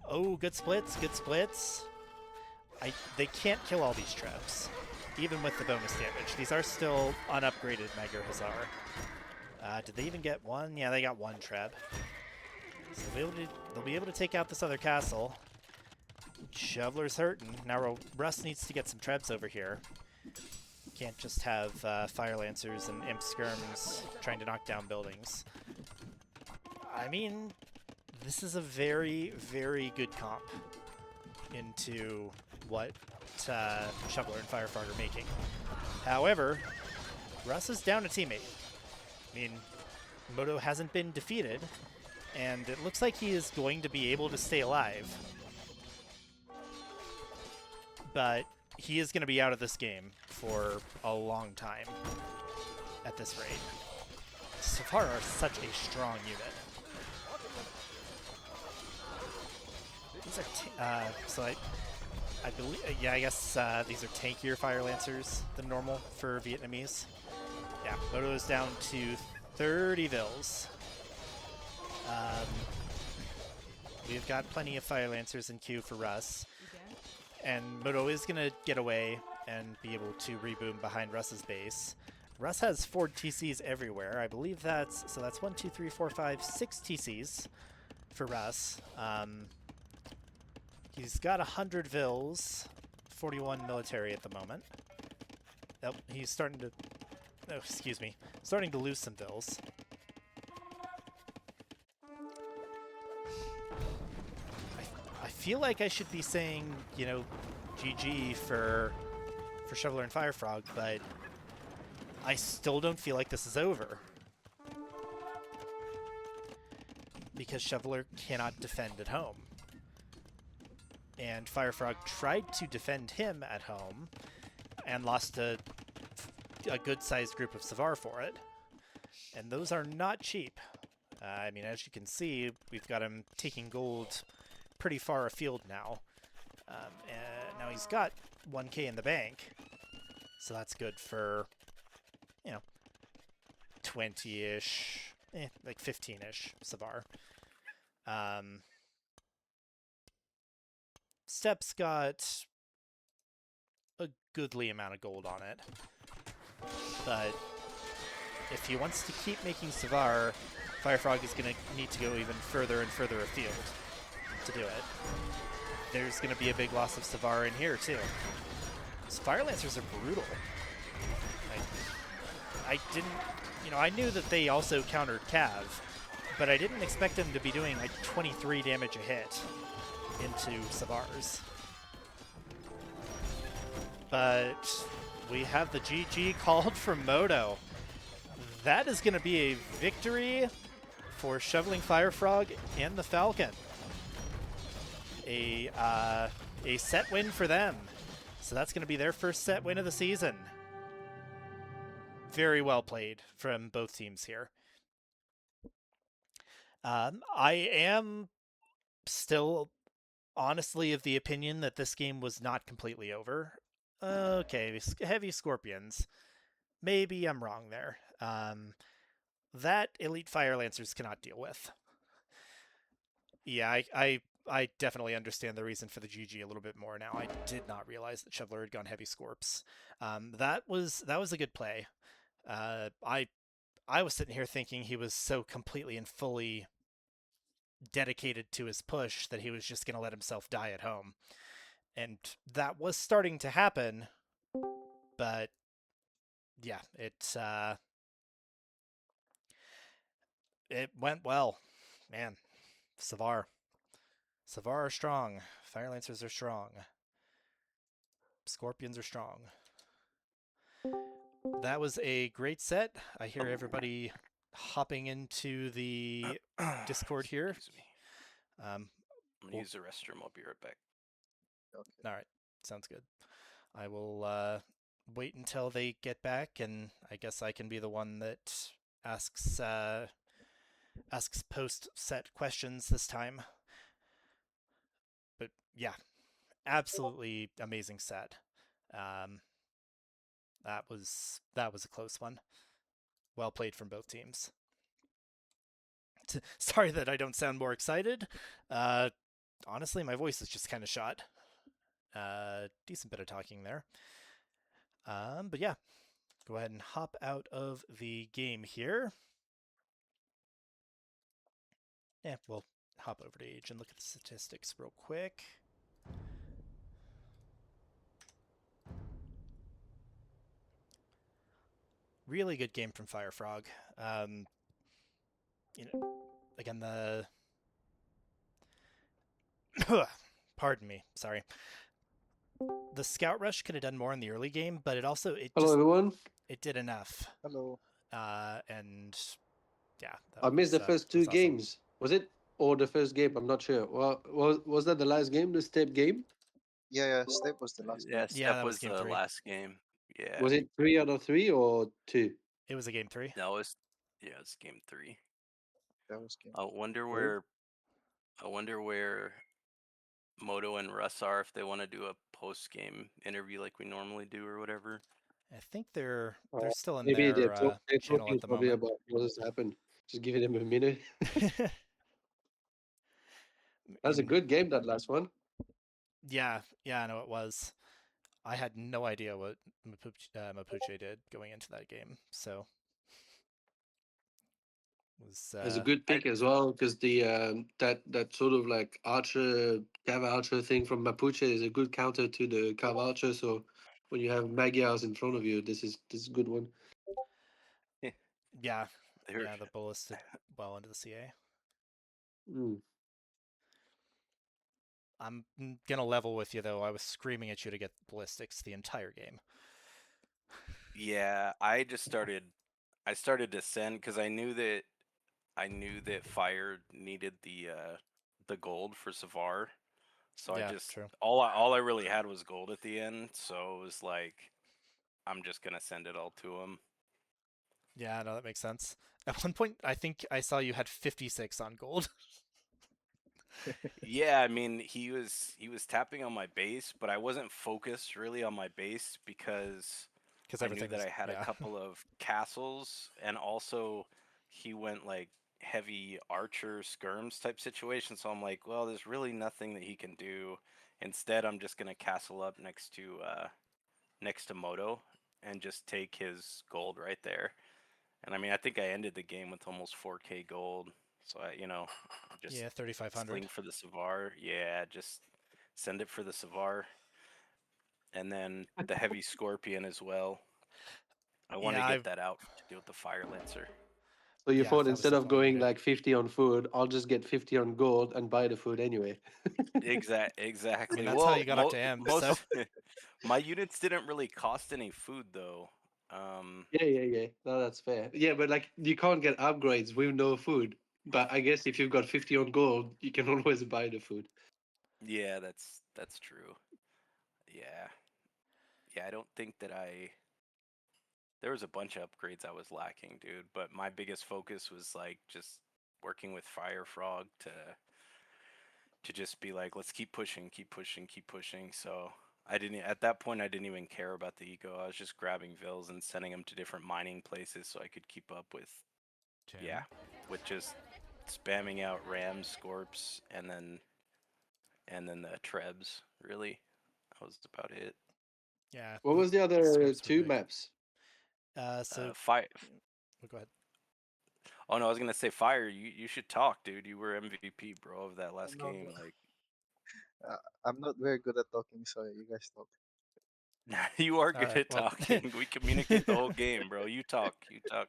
Oh, good splits, good splits. They can't kill all these traps, even with the bonus damage. These are still unupgraded Mega Hussar. Did they even get one? Yeah, they got one trap. So they'll be able to take out this other castle. Shoveler's hurting. Now Russ needs to get some trebs over here. Can't just have Fire Lancers and Imp Skirms trying to knock down buildings. I mean, this is a very, very good comp into what Shoveler and FireFrog are making. However, Russ is down a teammate. I mean, Moto hasn't been defeated, and it looks like he is going to be able to stay alive. But he is going to be out of this game for a long time at this rate. Safar are such a strong unit. These are so I believe, yeah, I guess these are tankier Fire Lancers than normal for Vietnamese. Yeah, Moto is down to 30 Vils. We've got plenty of Fire Lancers in queue for Russ. And Moto is going to get away and be able to reboom behind Russ's base. Russ has 4 TCs everywhere. I believe that's... So that's 1, 2, 3, 4, 5, 6 TCs for Russ. He's got 100 Vils, 41 military at the moment. Oh, he's starting to... Oh, excuse me. Starting to lose some Vils. I feel like I should be saying, you know, GG for Shoveler and FireFrog, but I still don't feel like this is over. Because Shoveler cannot defend at home. And FireFrog tried to defend him at home and lost a good-sized group of Savar for it. And those are not cheap. I mean, as you can see, we've got him taking gold pretty far afield now. And now he's got 1k in the bank. So that's good for, you know, 20-ish, like 15-ish Savar. Step's got a goodly amount of gold on it. But if he wants to keep making Savar, FireFrog is going to need to go even further and further afield to do it. There's going to be a big loss of Savar in here, too. These Fire Lancers are brutal. I didn't... You know, I knew that they also countered Cav, but I didn't expect them to be doing, like, 23 damage a hit into Savars. But we have the GG called from Moto. That is going to be a victory for Shoveling FireFrog and the Falcon. A set win for them. So that's going to be their first set win of the season. Very well played from both teams here. I am still honestly of the opinion that this game was not completely over. Okay, heavy Scorpions. Maybe I'm wrong there. That Elite Fire Lancers cannot deal with. Yeah, I definitely understand the reason for the GG a little bit more now. I did not realize that Shoveler had gone heavy Scorps. That was a good play. I was sitting here thinking he was so completely and fully dedicated to his push that he was just going to let himself die at home. And that was starting to happen, but yeah, it went well. Man, Savar are strong. Fire Lancers are strong. Scorpions are strong. That was a great set. I hear everybody hopping into the Discord here. Excuse me. I'm going to use the restroom. I'll be right back. Okay. All right. Sounds good. I will wait until they get back, and I guess I can be the one that asks post-set questions this time. But yeah, absolutely amazing set. That was a close one. well played from both teams. Sorry that I don't sound more excited. Honestly, my voice is just kind of shot. Decent bit of talking there. But yeah, go ahead and hop out of the game here. Yeah, we'll hop over to Age and look at the statistics real quick. Really good game from FireFrog. Again, the pardon me, sorry. The Scout Rush could have done more in the early game, but Hello, everyone. it did enough. Hello. And yeah, I missed the first two awesome. games. Was it or the first game? I'm not sure. Well, was that the last game, the step game? Yeah, Step was the last Yeah, game. Yeah, Step that was was game the 3. last game. Yeah. Was it 3 out of 3 or 2? It was a game 3. No, it's game 3. That was game. I wonder Oh. where Moto and Russ are, if they want to do a post game interview like we normally do or whatever. I think they're still in Maybe their they're channel talking at the probably moment. about what has happened. Just giving them a minute. That's a good game, that last one. Yeah, I know it was. I had no idea what Mapuche did going into that game, so it was It's a good pick as well, because the that sort of like archer, cav archer thing from Mapuche is a good counter to the cav archer. So when you have Magyars in front of you, this is a good one. yeah, They were, the bullets did well into the CA. Mm. I'm gonna level with you though. I was screaming at you to get ballistics the entire game. Yeah, I started to send because I knew that Fire needed the gold for Savar. So Yeah, I just true. all I really had was gold at the end, so it was like I'm just gonna send it all to him. Yeah, no, that makes sense. At one point, I think I saw you had 56 on gold. Yeah, I mean he was tapping on my base, but I wasn't focused really on my base because I knew everything that was I had a couple of castles, and also he went like heavy archer skirms type situation. So I'm like, well, there's really nothing that he can do. Instead, I'm just gonna castle up next to Moto and just take his gold right there. And I mean, I think I ended the game with almost 4K gold. So just yeah, 3,500. sling for the Savar. Yeah, just send it for the Savar, and then the heavy Scorpion as well. I want to get that out to deal with the Fire Lancer. So you Yeah, thought that was instead of definitely going needed. like 50 on food, I'll just get 50 on gold and buy the food anyway. Exactly. I mean, that's how you got up to amp. So My units didn't really cost any food though. Yeah. No, that's fair. Yeah, but like you can't get upgrades with no food. But I guess if you've got 50 on gold, you can always buy the food. Yeah, that's true. Yeah. Yeah, I don't think that there was a bunch of upgrades I was lacking, dude, but my biggest focus was like just working with FireFrog to just be like, let's keep pushing, keep pushing, keep pushing. So at that point I didn't even care about the eco. I was just grabbing vills and sending them to different mining places so I could keep up with with just spamming out rams, scorps, and then the trebs. Really, that was about it. yeah. What was the other two big. maps? Fire. Go ahead. Oh no, I was gonna say Fire. You should talk, dude. You were MVP, bro, of that last No, game. Like I'm not very good at talking, so you guys talk. you are All good right. at Well, talking. We communicate the whole game, bro. You talk. You talk.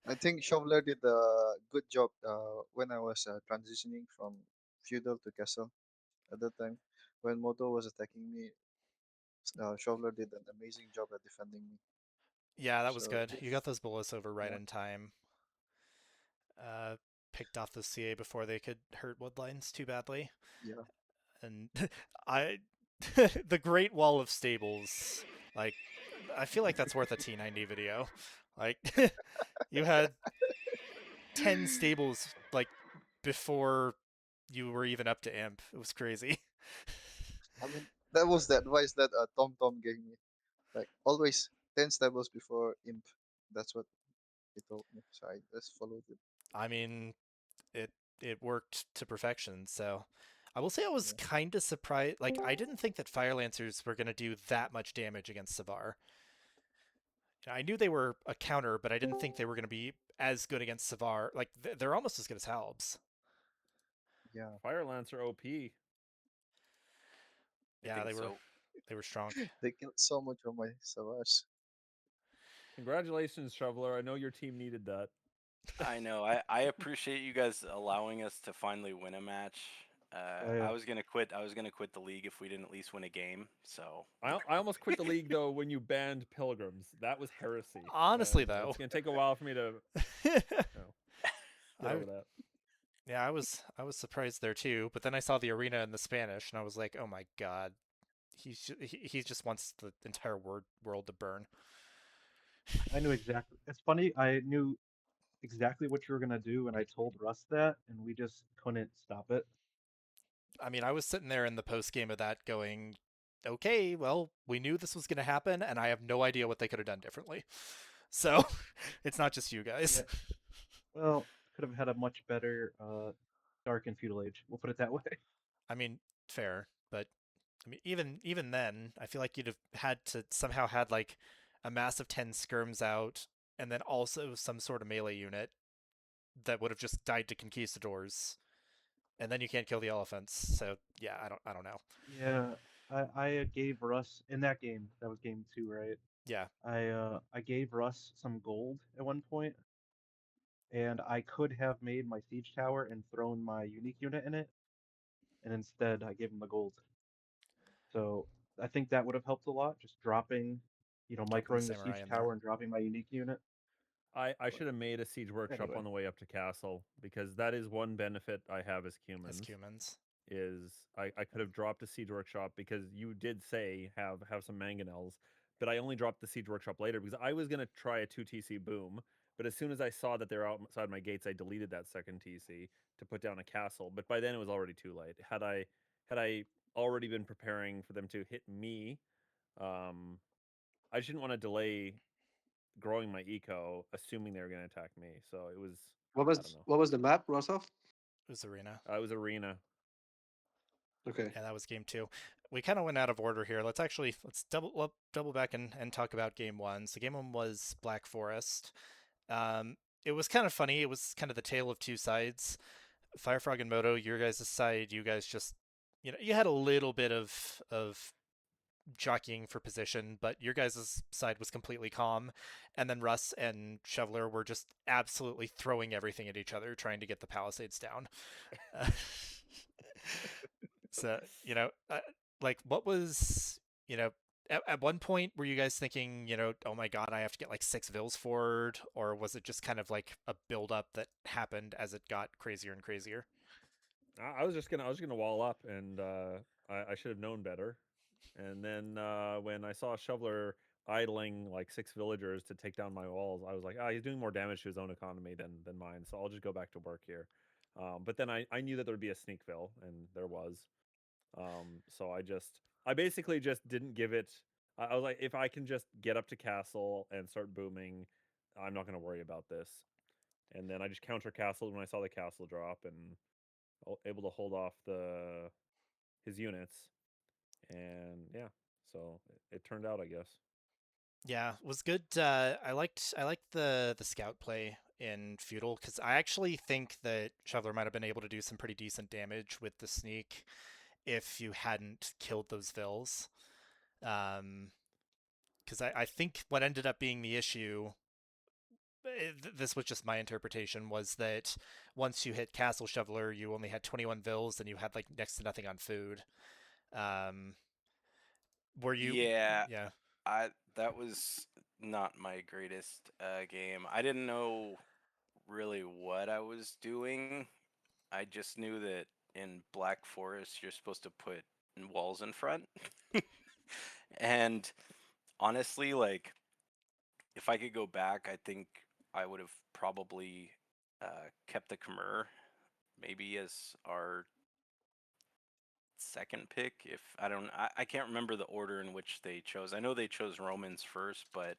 I think Shoveler did a good job when I was transitioning from feudal to castle at that time. When Moto was attacking me, Shoveler did an amazing job at defending me. yeah, that was So good. You got those bullets over right yeah, in time. Picked off the CA before they could hurt Woodlines too badly. yeah. And I, the Great Wall of Stables, like, I feel like that's worth a T90 video. Like, you had 10 stables, like, before you were even up to imp. It was crazy. I mean, that was the advice that Tom Tom gave me. Like always 10 stables before imp. That's what he told me. So I just followed it. I mean, it it worked to perfection. So I will say I was Yeah. kind of surprised. Like I didn't think that Fire Lancers were going to do that much damage against Savar. I knew they were a counter, but I didn't think they were going to be as good against Savar. Like they're almost as good as Halbs. Yeah. Fire Lancer OP. I Yeah, think so. they were strong. They killed so much of my Savage. Congratulations, Shoveler. I know your team needed that. I know. I appreciate you guys allowing us to finally win a match. Yeah. I was gonna quit. I was gonna quit the league if we didn't at least win a game. So I almost quit the league though when you banned pilgrims. That was heresy. Honestly, And though, it's gonna take a while for me to get I over that. yeah, I was surprised there too. But then I saw the arena in the Spanish, and I was like, oh my god, he just wants the entire world to burn. I knew exactly. It's funny. I knew exactly what you were gonna do, and I told Russ that, and we just couldn't stop it. I mean, I was sitting there in the post game of that going, okay, well, we knew this was going to happen, and I have no idea what they could have done differently. So it's not just you guys. Yeah. Well, could have had a much better Dark and Feudal Age. We'll put it that way. I mean, fair, but I mean, even then, I feel like you'd have had to somehow had like a massive 10 skirms out, and then also some sort of melee unit that would have just died to conquistadors, and then you can't kill the elephants. So yeah, I don't know. Yeah, I gave Russ in that game. That was game 2, right? Yeah, I gave Russ some gold at one point, and I could have made my siege tower and thrown my unique unit in it, and instead I gave him the gold. So I think that would have helped a lot, just dropping, dropping the microing the samurai siege in there. tower and dropping my unique unit. I should have made a siege workshop Anyway. on the way up to castle because that is one benefit I have as As humans. humans. Is I could have dropped a siege workshop because you did say have some mangonels, but I only dropped the siege workshop later because I was gonna try a 2 TC boom, but as soon as I saw that they're outside my gates, I deleted that second TC to put down a castle. But by then it was already too late. Had I already been preparing for them to hit me, I just didn't want to delay growing my eco, assuming they were gonna attack me. So it was I don't know. What was the map, russoft? It was arena. It was arena. Okay. Yeah, that was game 2. We kind of went out of order here. Let's double back and talk about game 1. So game 1 was Black Forest. It was kind of funny. It was kind of the tale of two sides. FireFrog and Moto, your guys' side, you guys just you had a little bit of jockeying for position, but your guys' side was completely calm. And then Russ and Shoveler were just absolutely throwing everything at each other, trying to get the palisades down. So, like what was, at one point were you guys thinking, oh my god, I have to get like 6 vills forward, or was it just kind of like a build up that happened as it got crazier and crazier? I was just gonna wall up, and I should have known better. And then when I saw Shoveler idling like 6 villagers to take down my walls, I was like, he's doing more damage to his own economy than mine, so I'll just go back to work here. But then I knew that there would be a sneak vill, and there was. So I basically just didn't give it. I was like, if I can just get up to castle and start booming, I'm not going to worry about this. And then I just counter castled when I saw the castle drop and able to hold off his units. And yeah, so it turned out, I guess. Yeah, it was good. I liked the scout play in feudal because I actually think that Shoveler might have been able to do some pretty decent damage with the sneak if you hadn't killed those vills. Because I think what ended up being the issue, this was just my interpretation, was that once you hit Castle Shoveler, you only had 21 vills and you had like next to nothing on food. Were you? Yeah, Yeah. that was not my greatest game. I didn't know really what I was doing. I just knew that in Black Forest you're supposed to put walls in front. And honestly, like if I could go back, I think I would have probably kept the Khmer maybe as our second pick. If I can't remember the order in which they chose. I know they chose Romans first, but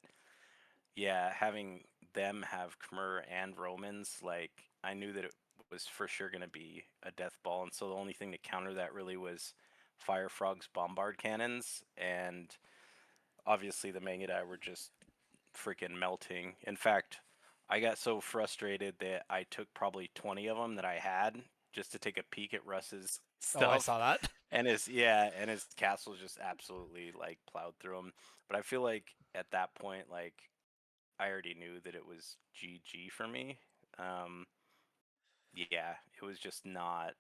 yeah, having them have Khmer and Romans, like I knew that it was for sure going to be a death ball, and so the only thing to counter that really was FireFrog's bombard cannons, and obviously the Mangudai were just freaking melting. In fact, I got so frustrated that I took probably 20 of them that I had just to take a peek at Russ's Oh, I stuff. saw that. And his castle just absolutely like plowed through him. But I feel like at that point, like I already knew that it was GG for me. Yeah, it was just not.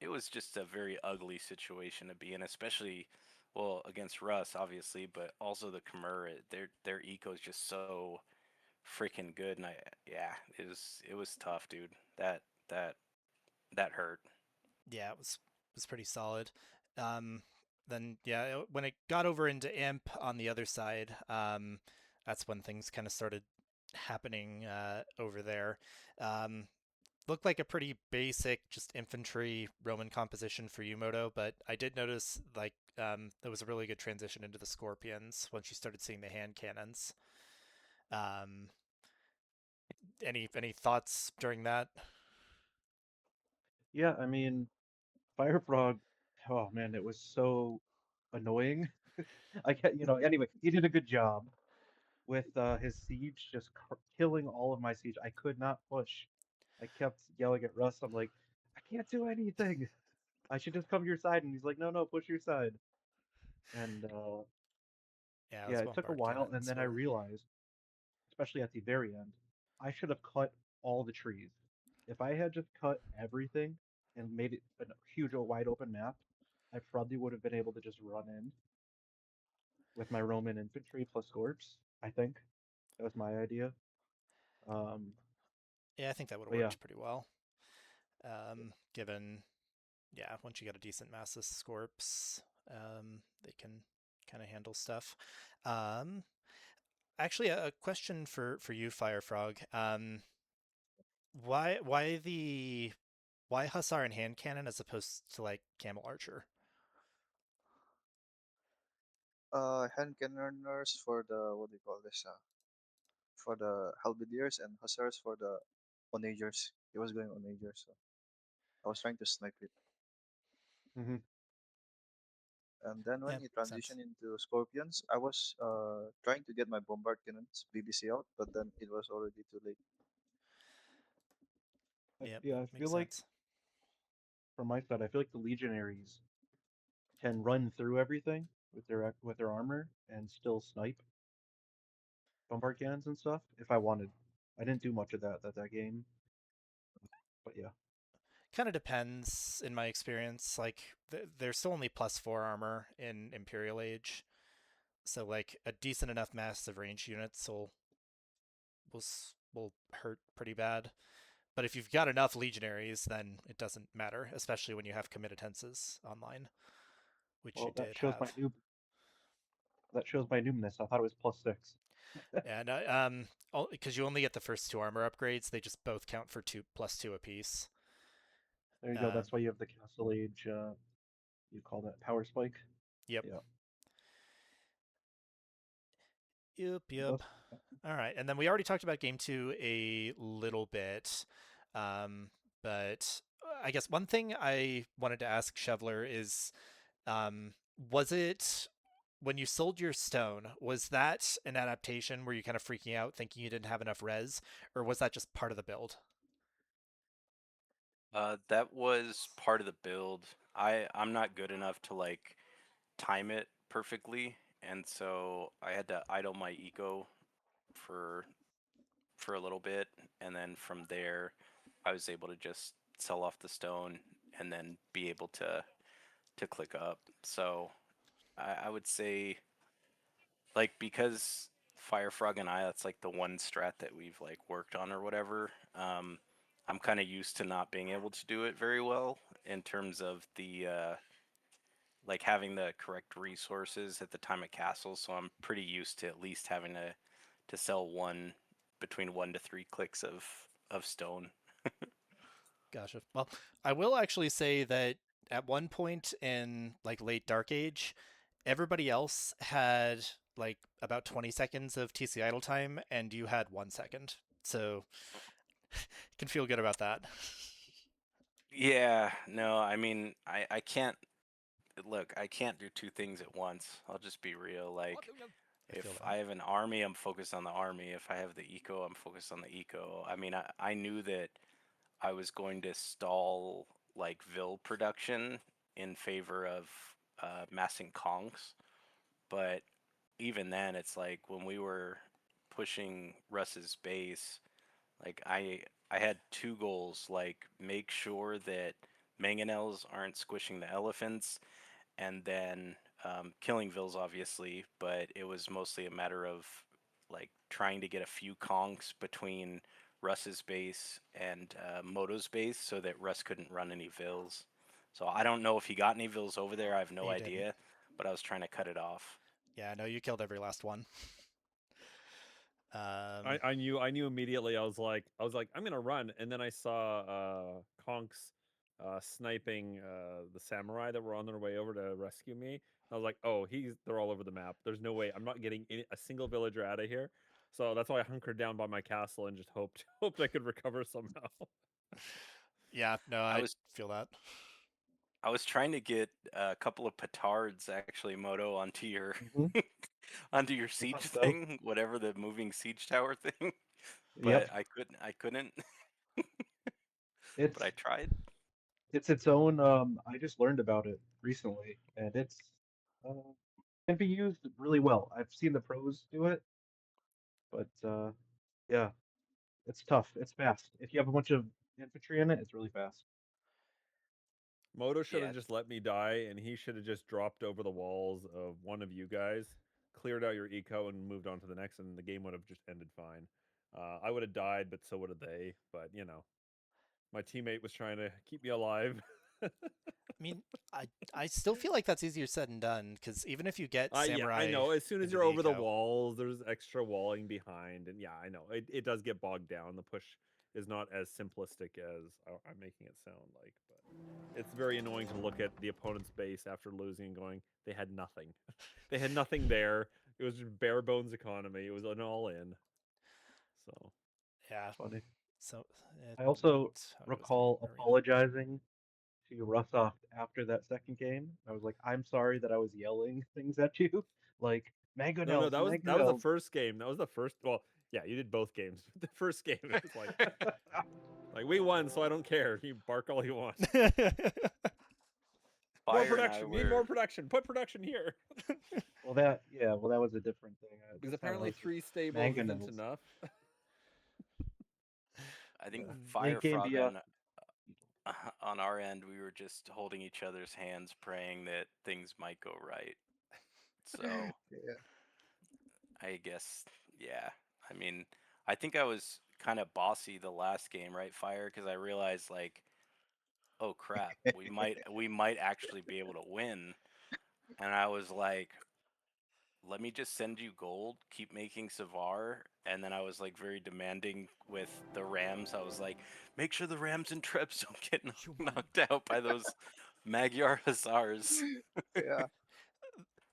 It was just a very ugly situation to be in, especially well against Russ, obviously, but also the Khmer. Their eco is just so freaking good, and it was tough, dude. That that hurt. Yeah, it was pretty solid. Then yeah, when it got over into Imp on the other side, that's when things kind of started happening over there. Um, Looked like a pretty basic, just infantry Roman composition for Yumoto, but I did notice like there was a really good transition into the Scorpions once you started seeing the hand cannons. Um, any thoughts during that? Yeah, I mean, FireFrog, oh man, it was so annoying. Anyway, he did a good job with his siege, just killing all of my siege. I could not push. I kept yelling at Russ. I'm like, I can't do anything. I should just come to your side. And he's like, no, no, push your side. And Yeah, yeah, those it took a bombard while. And cannons then I were. realized, especially at the very end, I should have cut all the trees. If I had just cut everything and made it a huge, wide open map, I probably would have been able to just run in with my Roman infantry plus Scorps. I think that was my idea. Um, Yeah, I think that would have but yeah, worked pretty well. Given, yeah, once you get a decent mass of Scorps, they can kind of handle stuff. Um, Actually, a question for you, FireFrog. Why Hussar and hand cannon as opposed to like camel archer? Hand cannoners for the what do you call this? For the halberdiers and hussars for the onagers. He was going onagers, so I was trying to snipe it. hmm And then when Yeah, he makes sense. transitioned into scorpions, I was trying to get my bombard cannons BBC out, but then it was already too late. Yep, yeah, I feel makes like sense. from my side, I feel like the legionaries can run through everything with their armor and still snipe bombard cannons and stuff if I wanted. I didn't do much of that game, but yeah. Kind of depends in my experience. Like there's still only +4 armor in Imperial Age, so like a decent enough mass of ranged units will hurt pretty bad. But if you've got enough legionaries, then it doesn't matter, especially when you have committed tenses online, which you Well, did have. that shows my noobness. I thought it was +6. And because you only get the first 2 armor upgrades, they just both count for +2 apiece. There you go. Um, That's why you have the Castle Age. You call that power spike. yep, Yeah. yep. Thus, All right, and then we already talked about game 2 a little bit, but I guess one thing I wanted to ask Shevler is, was it when you sold your stone, was that an adaptation where you kind of freaking out thinking you didn't have enough res, or was that just part of the build? That was part of the build. I'm not good enough to like time it perfectly, and so I had to idle my eco for a little bit, and then from there, I was able to just sell off the stone and then be able to click up. So I would say like because FireFrog and that's like the one strat that we've like worked on or whatever. I'm kind of used to not being able to do it very well in terms of the like having the correct resources at the time of castle. So I'm pretty used to at least having to sell between 1 to 3 clicks of stone. Gotcha. Well, I will actually say that at one point in like late Dark Age, everybody else had like about 20 seconds of TC idle time, and you had 1 second. So you can feel good about that. Yeah, no, I mean, I can't look. I can't do two things at once. I'll just be real. Like, I feel if that. I have an army, I'm focused on the army. If I have the eco, I'm focused on the eco. I mean, I knew that I was going to stall like Vil production in favor of massing conks, but even then, it's like when we were pushing Russ's base, like I had two goals, like make sure that mangonels aren't squishing the elephants, and then killing Vils obviously, but it was mostly a matter of like trying to get a few conks between Russ's base and Moto's base so that Russ couldn't run any Vils. So I don't know if he got any Vils over there. I have no He idea, didn't. but I was trying to cut it off. Yeah, no, you killed every last one. I knew immediately. I was like, I'm gonna run, and then I saw Conks sniping the samurai that were on their way over to rescue me. I was like, oh, they're all over the map. There's no way I'm not getting a single villager out of here. So that's why I hunkered down by my castle and just hoped I could recover somehow. Yeah, no, I I was feel that. I was trying to get a couple of petards actually, Moto, onto your Mhm. onto your siege So. thing, whatever the moving siege tower thing. Yep. But I couldn't. It's But I tried. it's its own. I just learned about it recently, and it's uh, can be used really well. I've seen the pros do it, but yeah, it's tough. It's fast. If you have a bunch of infantry in it, it's really fast. Moto should Yeah, have just let me die, and he should have just dropped over the walls of one of you guys, cleared out your eco, and moved on to the next, and the game would have just ended fine. I would have died, but so would have they. But my teammate was trying to keep me alive. I mean, I still feel like that's easier said than done because even if you get Yeah, I samurai know. As soon as into you're the over the eco, walls, there's extra walling behind, and yeah, I know it does get bogged down. The push is not as simplistic as I'm making it sound like, but it's very annoying to look at the opponent's base after losing and going, they had nothing. They had nothing there. It was just bare bones economy. It was an all in. So yeah. Funny. So I also it's how it is in recall arena. apologizing to Russoft after that second game. I was like, I'm sorry that I was yelling things at you, like no, mangonels, that was the mangonels. first game. That was the first. Well, yeah, you did both games. But the first game, it was like we won, so I don't care. You bark all you want. More Fire and I production. Need more were. production. Put production here. Well, that was a different thing. Because This time I apparently was just 3 stables isn't mangonels. enough. I think Late game FireFrog BF. on our end, we were just holding each other's hands, praying that things might go right. So Yeah. I guess, yeah. I mean, I think I was kind of bossy the last game, right, Fire? Because I realized like, oh crap, we might actually be able to win, and I was like, let me just send you gold, keep making Savar, and then I was like very demanding with the Rams. I was like, make sure the Rams and Trebs don't get knocked out by those Magyar Hussars. Yeah.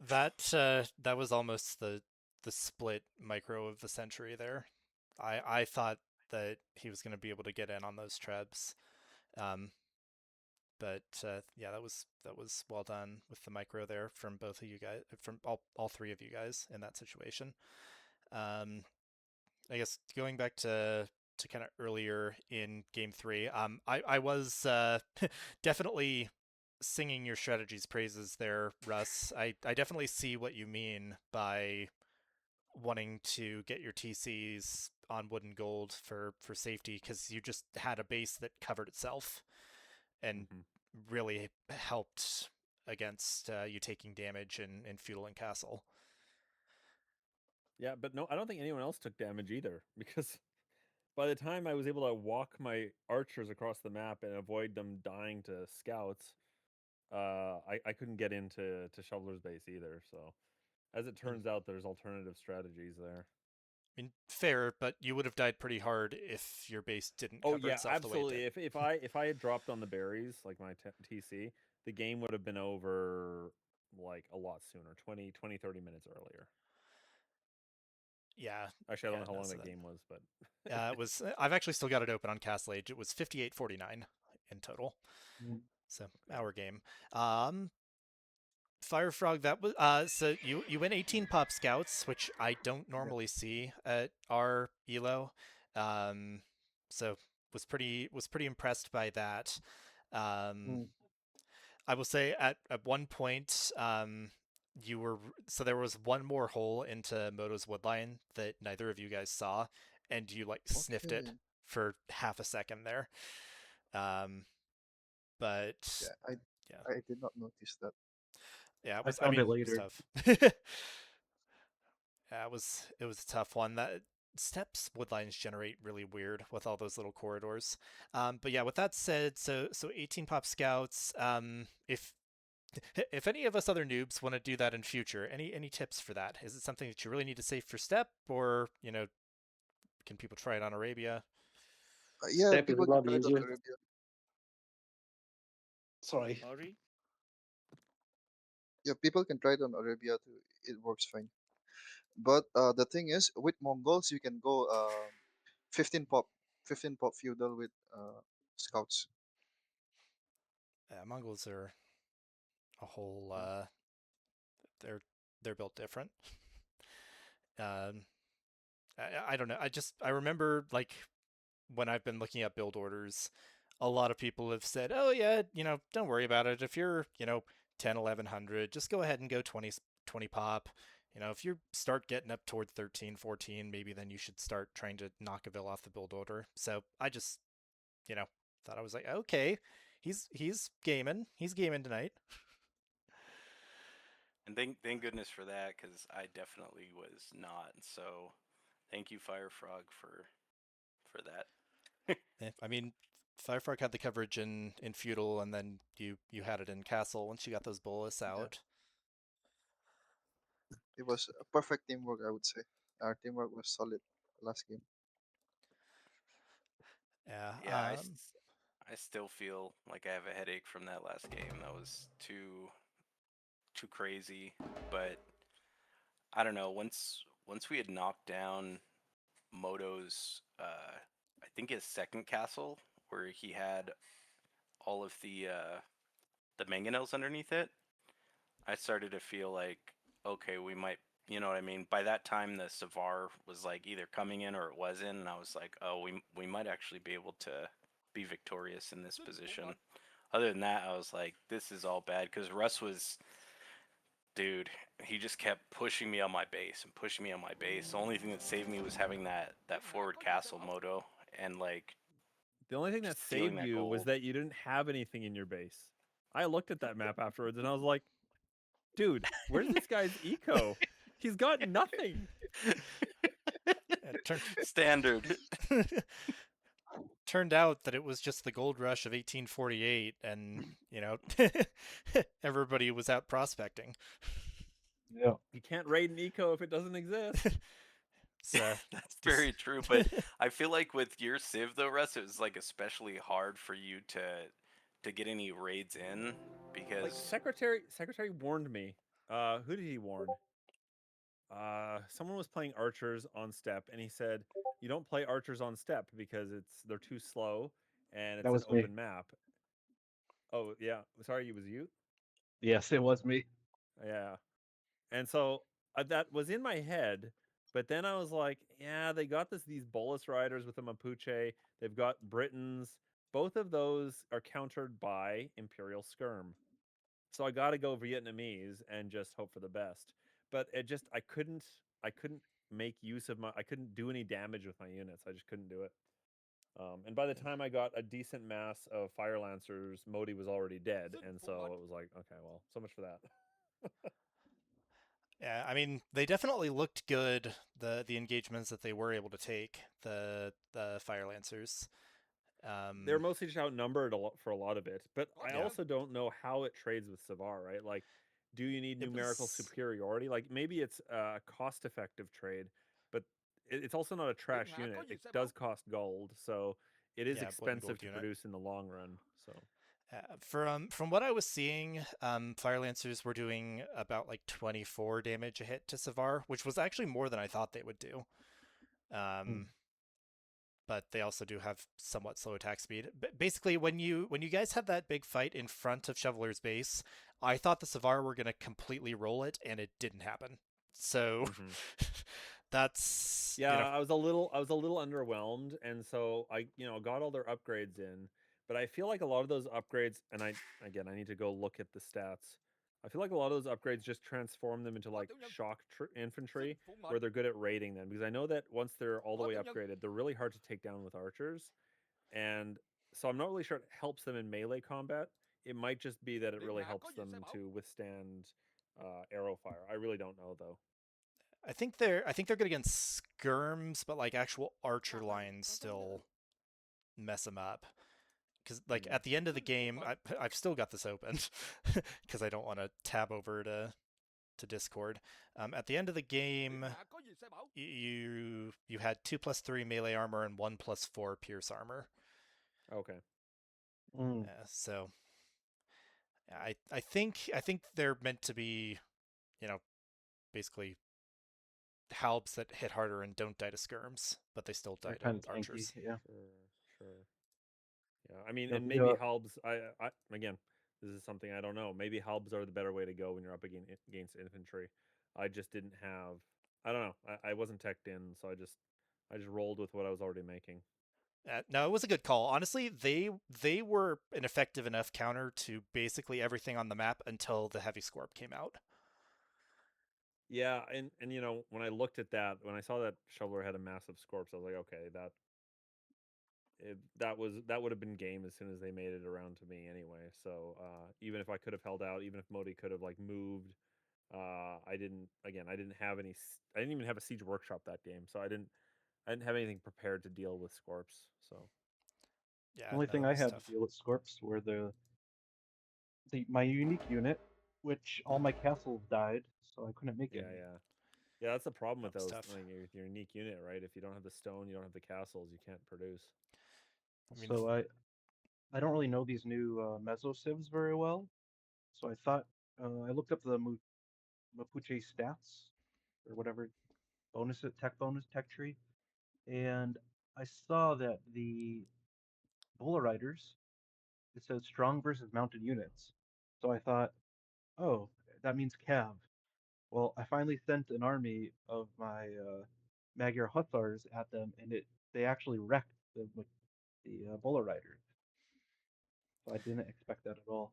That was almost the split micro of the century there. I thought that he was going to be able to get in on those trebs, um, but yeah, that was well done with the micro there from both of you guys, from all three of you guys in that situation. Um, I guess going back to kind of earlier in game three, I was definitely singing your strategy's praises there, Russ. I definitely see what you mean by wanting to get your TCs on wood and gold for safety because you just had a base that covered itself and really helped against you taking damage in feudal and castle. Yeah, but no, I don't think anyone else took damage either because by the time I was able to walk my archers across the map and avoid them dying to scouts, I couldn't get into Shoveler's base either. So as it turns out, there's alternative strategies there. I mean, fair, but you would have died pretty hard if your base didn't Oh cover yeah, itself the way it absolutely. did. If I had dropped on the berries like my TC, the game would have been over like a lot sooner, 30 minutes earlier. Yeah. Actually, I don't Yeah, know how no, long so that that- game was, but it was. I've actually still got it open on Castle Age. It was 58:49 in total. Mm. So Okay. our game. FireFrog, that was so you win 18 pop scouts, which I don't normally see at our elo. Um, so was pretty impressed by that. Um, Mm. I will say at one point, you were so there was one more hole into Moto's woodline that neither of you guys saw, and you like sniffed it Okay. for half a second there. Um, but Yeah, yeah, I did not notice that. yeah, it I was. I found mean, it it was later. tough. Yeah, it was a tough one. That steps woodlines generate really weird with all those little corridors. But yeah, with that said, so 18 pop scouts. If any of us other noobs want to do that in future, any tips for that? Is it something that you really need to save for step, or can people try it on Arabia? Yeah, Step is a people can lot try it on easier. Arabia. Sorry. Audrey? Yeah, people can try it on Arabia too. It works fine. But the thing is, with Mongols, you can go 15 pop, 15 pop feudal with scouts. Mongols are a whole. They're they're built different. Um, I don't know. I remember like when I've been looking at build orders, a lot of people have said, "Oh yeah, don't worry about it. If you're, 10, 1100, just go ahead and go 20 pop. If you start getting up toward 13, 14, maybe then you should start trying to knock a Vil off the build order." So I just, you know, thought I was like, "Okay, he's gaming. He's gaming tonight." And thank goodness for that, because I definitely was not. So thank you, FireFrog, for that. I mean, FireFrog had the coverage in feudal, and then you had it in castle once you got those bolus Yeah, out. it was a perfect teamwork, I would say. Our teamwork was solid last game. Yeah. Yeah, I still feel like I have a headache from that last game. That was too crazy. But I don't know. Once we had knocked down Moto's, I think his second castle, where he had all of the mangonels underneath it, I started to feel like, okay, we might, you know what I mean? By that time, the Savar was like either coming in or it wasn't, and I was like, oh, we might actually be able to be victorious in this position. Other than that, I was like, this is all bad, because Russ was, dude, he just kept pushing me on my base and pushing me on my base. The only thing that saved me was having that forward castle moto and like The only thing that just stealing saved that you was gold. that you didn't have anything in your base. I looked at that map afterwards and I was like, dude, where's this guy's eco? He's got nothing. It turned Standard. turned out that it was just the gold rush of 1848, and everybody was out prospecting. Yeah. You can't raid an eco if it doesn't exist. So That's very true. But I feel like with your Civ though, Russ, it was like especially hard for you to get any raids in Like because Secretary warned me. Who did he warn? Someone was playing archers on step and he said, you don't play archers on step because they're too slow and That it's an was me. open map. Oh yeah. Sorry, it was you? Yes, it was me. Yeah. And so that was in my head, but then I was like, yeah, they got these bolus riders with a Mapuche. They've got Britons. Both of those are countered by Imperial Skirm. So I got to go Vietnamese and just hope for the best. But I couldn't make use of I couldn't do any damage with my units. I just couldn't do it. And by the time I got a decent mass of Fire Lancers, Modi was already dead, and so it was like, okay, well, so much for that. yeah, I mean, they definitely looked good. The engagements that they were able to take, the Fire Lancers. They're mostly just outnumbered for a lot of it. But I Yeah, also don't know how it trades with Savar, right? Like, do you need it numerical was. superiority? Like, maybe it's a cost-effective trade, but it's also not a trash unit. It does cost gold, so it is Yeah, wooden expensive gold to unit. produce in the long run. So From what I was seeing, Fire Lancers were doing about like 24 damage a hit to Savar, which was actually more than I thought they would do. But they also do have somewhat slow attack speed. Basically, when you guys had that big fight in front of Shoveler's base, I thought the Savar were gonna completely roll it, and it didn't happen. So that's Yeah, I was a little underwhelmed, and so I got all their upgrades in, but I feel like a lot of those upgrades, and I need to go look at the stats. I feel like a lot of those upgrades just transform them into like shock infantry, where they're good at raiding them. Because I know that once they're all the way upgraded, they're really hard to take down with archers, and so I'm not really sure it helps them in melee combat. It might just be that it really helps them to withstand arrow fire. I really don't know though. I think they're good against skirms, but like actual archer lines still mess them up. Because like at the end of the game, I've still got this open because I don't want to tab over to Discord. At the end of the game, you had 2+3 melee armor and 1+4 pierce armor. Okay. So I think they're meant to be, basically halbs that hit harder and don't die to skirms, but they still die to archers. Tanky, yeah. Sure. Yeah, I mean, Yeah, and maybe halbs. I again, this is something I don't know. Maybe halbs are the better way to go when you're up against infantry. I just didn't have. I don't know. I wasn't teched in, so I just rolled with what I was already making. No, it was a good call. Honestly, they were an effective enough counter to basically everything on the map until the heavy scorp came out. Yeah, and when I looked at that, when I saw that Shoveler had a massive scorps, I was like, okay, that would have been game as soon as they made it around to me anyway. So even if I could have held out, even if Modi could have like moved, I didn't have any. I didn't even have a siege workshop that game, so I didn't have anything prepared to deal with scorps. So yeah, the only thing I had to deal with scorps were my unique unit, which all my castles died, so I couldn't make any. Yeah, that's the problem with those. Tough. Like your unique unit, right? If you don't have the stone, you don't have the castles, you can't produce. So I don't really know these new meso civs very well, so I thought I looked up the Mapuche stats or whatever tech tree, and I saw that the Bulla Riders, it says strong versus mounted units. So I thought, oh, that means Cav. Well, I finally sent an army of my Magyar Hussars at them, and they actually wrecked the Bulla Rider. So I didn't expect that at all.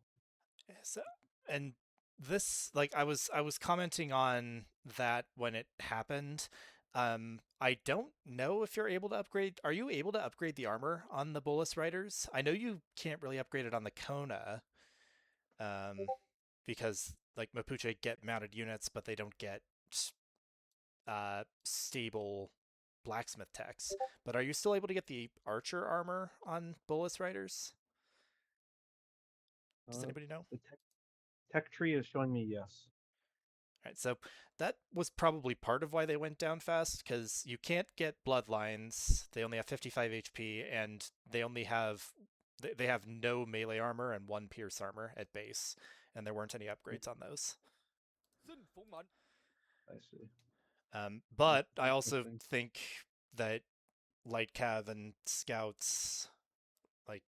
So, and this, like, I was commenting on that when it happened. I don't know if you're able to upgrade. Are you able to upgrade the armor on the Bolus Riders? I know you can't really upgrade it on the Kona, because like Mapuche get mounted units, but they don't get stable blacksmith techs. But are you still able to get the archer armor on Bolus Riders? Does anybody know? The tech tree is showing me yes. Right, so that was probably part of why they went down fast, because you can't get bloodlines. They only have 55 HP, and they only have they have no melee armor and 1 pierce armor at base, and there weren't any upgrades on those. I see. But I also think that light cav and scouts, like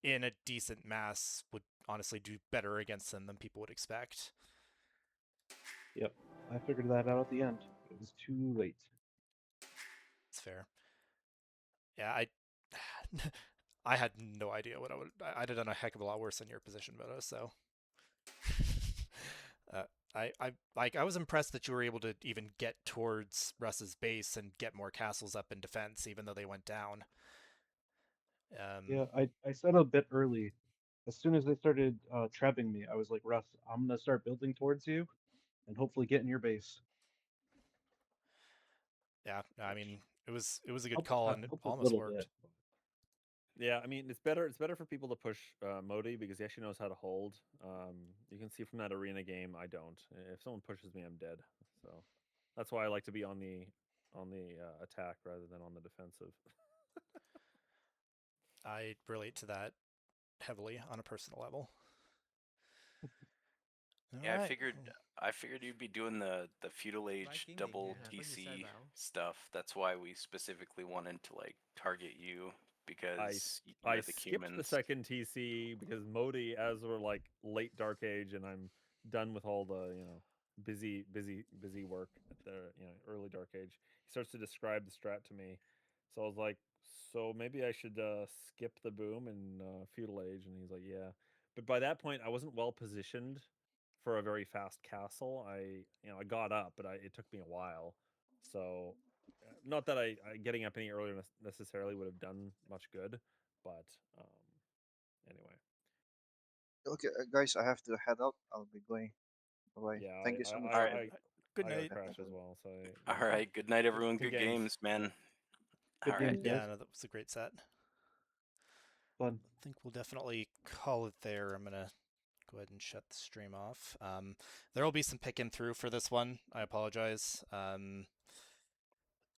in a decent mass, would honestly do better against them than people would expect. Yep, I figured that out at the end. It was too late. It's fair. Yeah, I had no idea what I'd have done a heck of a lot worse in your position, Bodo, so I was impressed that you were able to even get towards Russ's base and get more castles up in defense, even though they went down. Yeah, I set a bit early. As soon as they started trapping me, I was like, Russ, I'm gonna start building towards you, and hopefully get in your base. Yeah, I mean, it was a good call, and it almost worked. Yeah, I mean, it's better for people to push Modi because he actually knows how to hold. You can see from that arena game, I don't. If someone pushes me, I'm dead. So that's why I like to be on the attack rather than on the defensive. I relate to that. heavily on a personal level. Yeah, Alright. I figured you'd be doing the feudal age double TC stuff. That's why we specifically wanted to like target you because I you're the skipped the humans. second TC because Modi, as we're like late Dark Age, and I'm done with all the busy work at the early Dark Age. He starts to describe the strat to me, so I was like, so maybe I should skip the boom and feudal age, and he's like, yeah. But by that point, I wasn't well positioned for a very fast castle. I got up, but it took me a while. So not that I getting up any earlier necessarily would have done much good, but anyway. Okay, guys, I have to head out. I'll be going. Bye. Yeah, Thank you so much All for right. the Good I got night. to crash as well. So All right, good night, everyone. Good games, man. Good All games, right. guys. Yeah, no, that was a great set. Fun. I think we'll definitely call it there. I'm gonna go ahead and shut the stream off. There will be some picking through for this one. I apologize.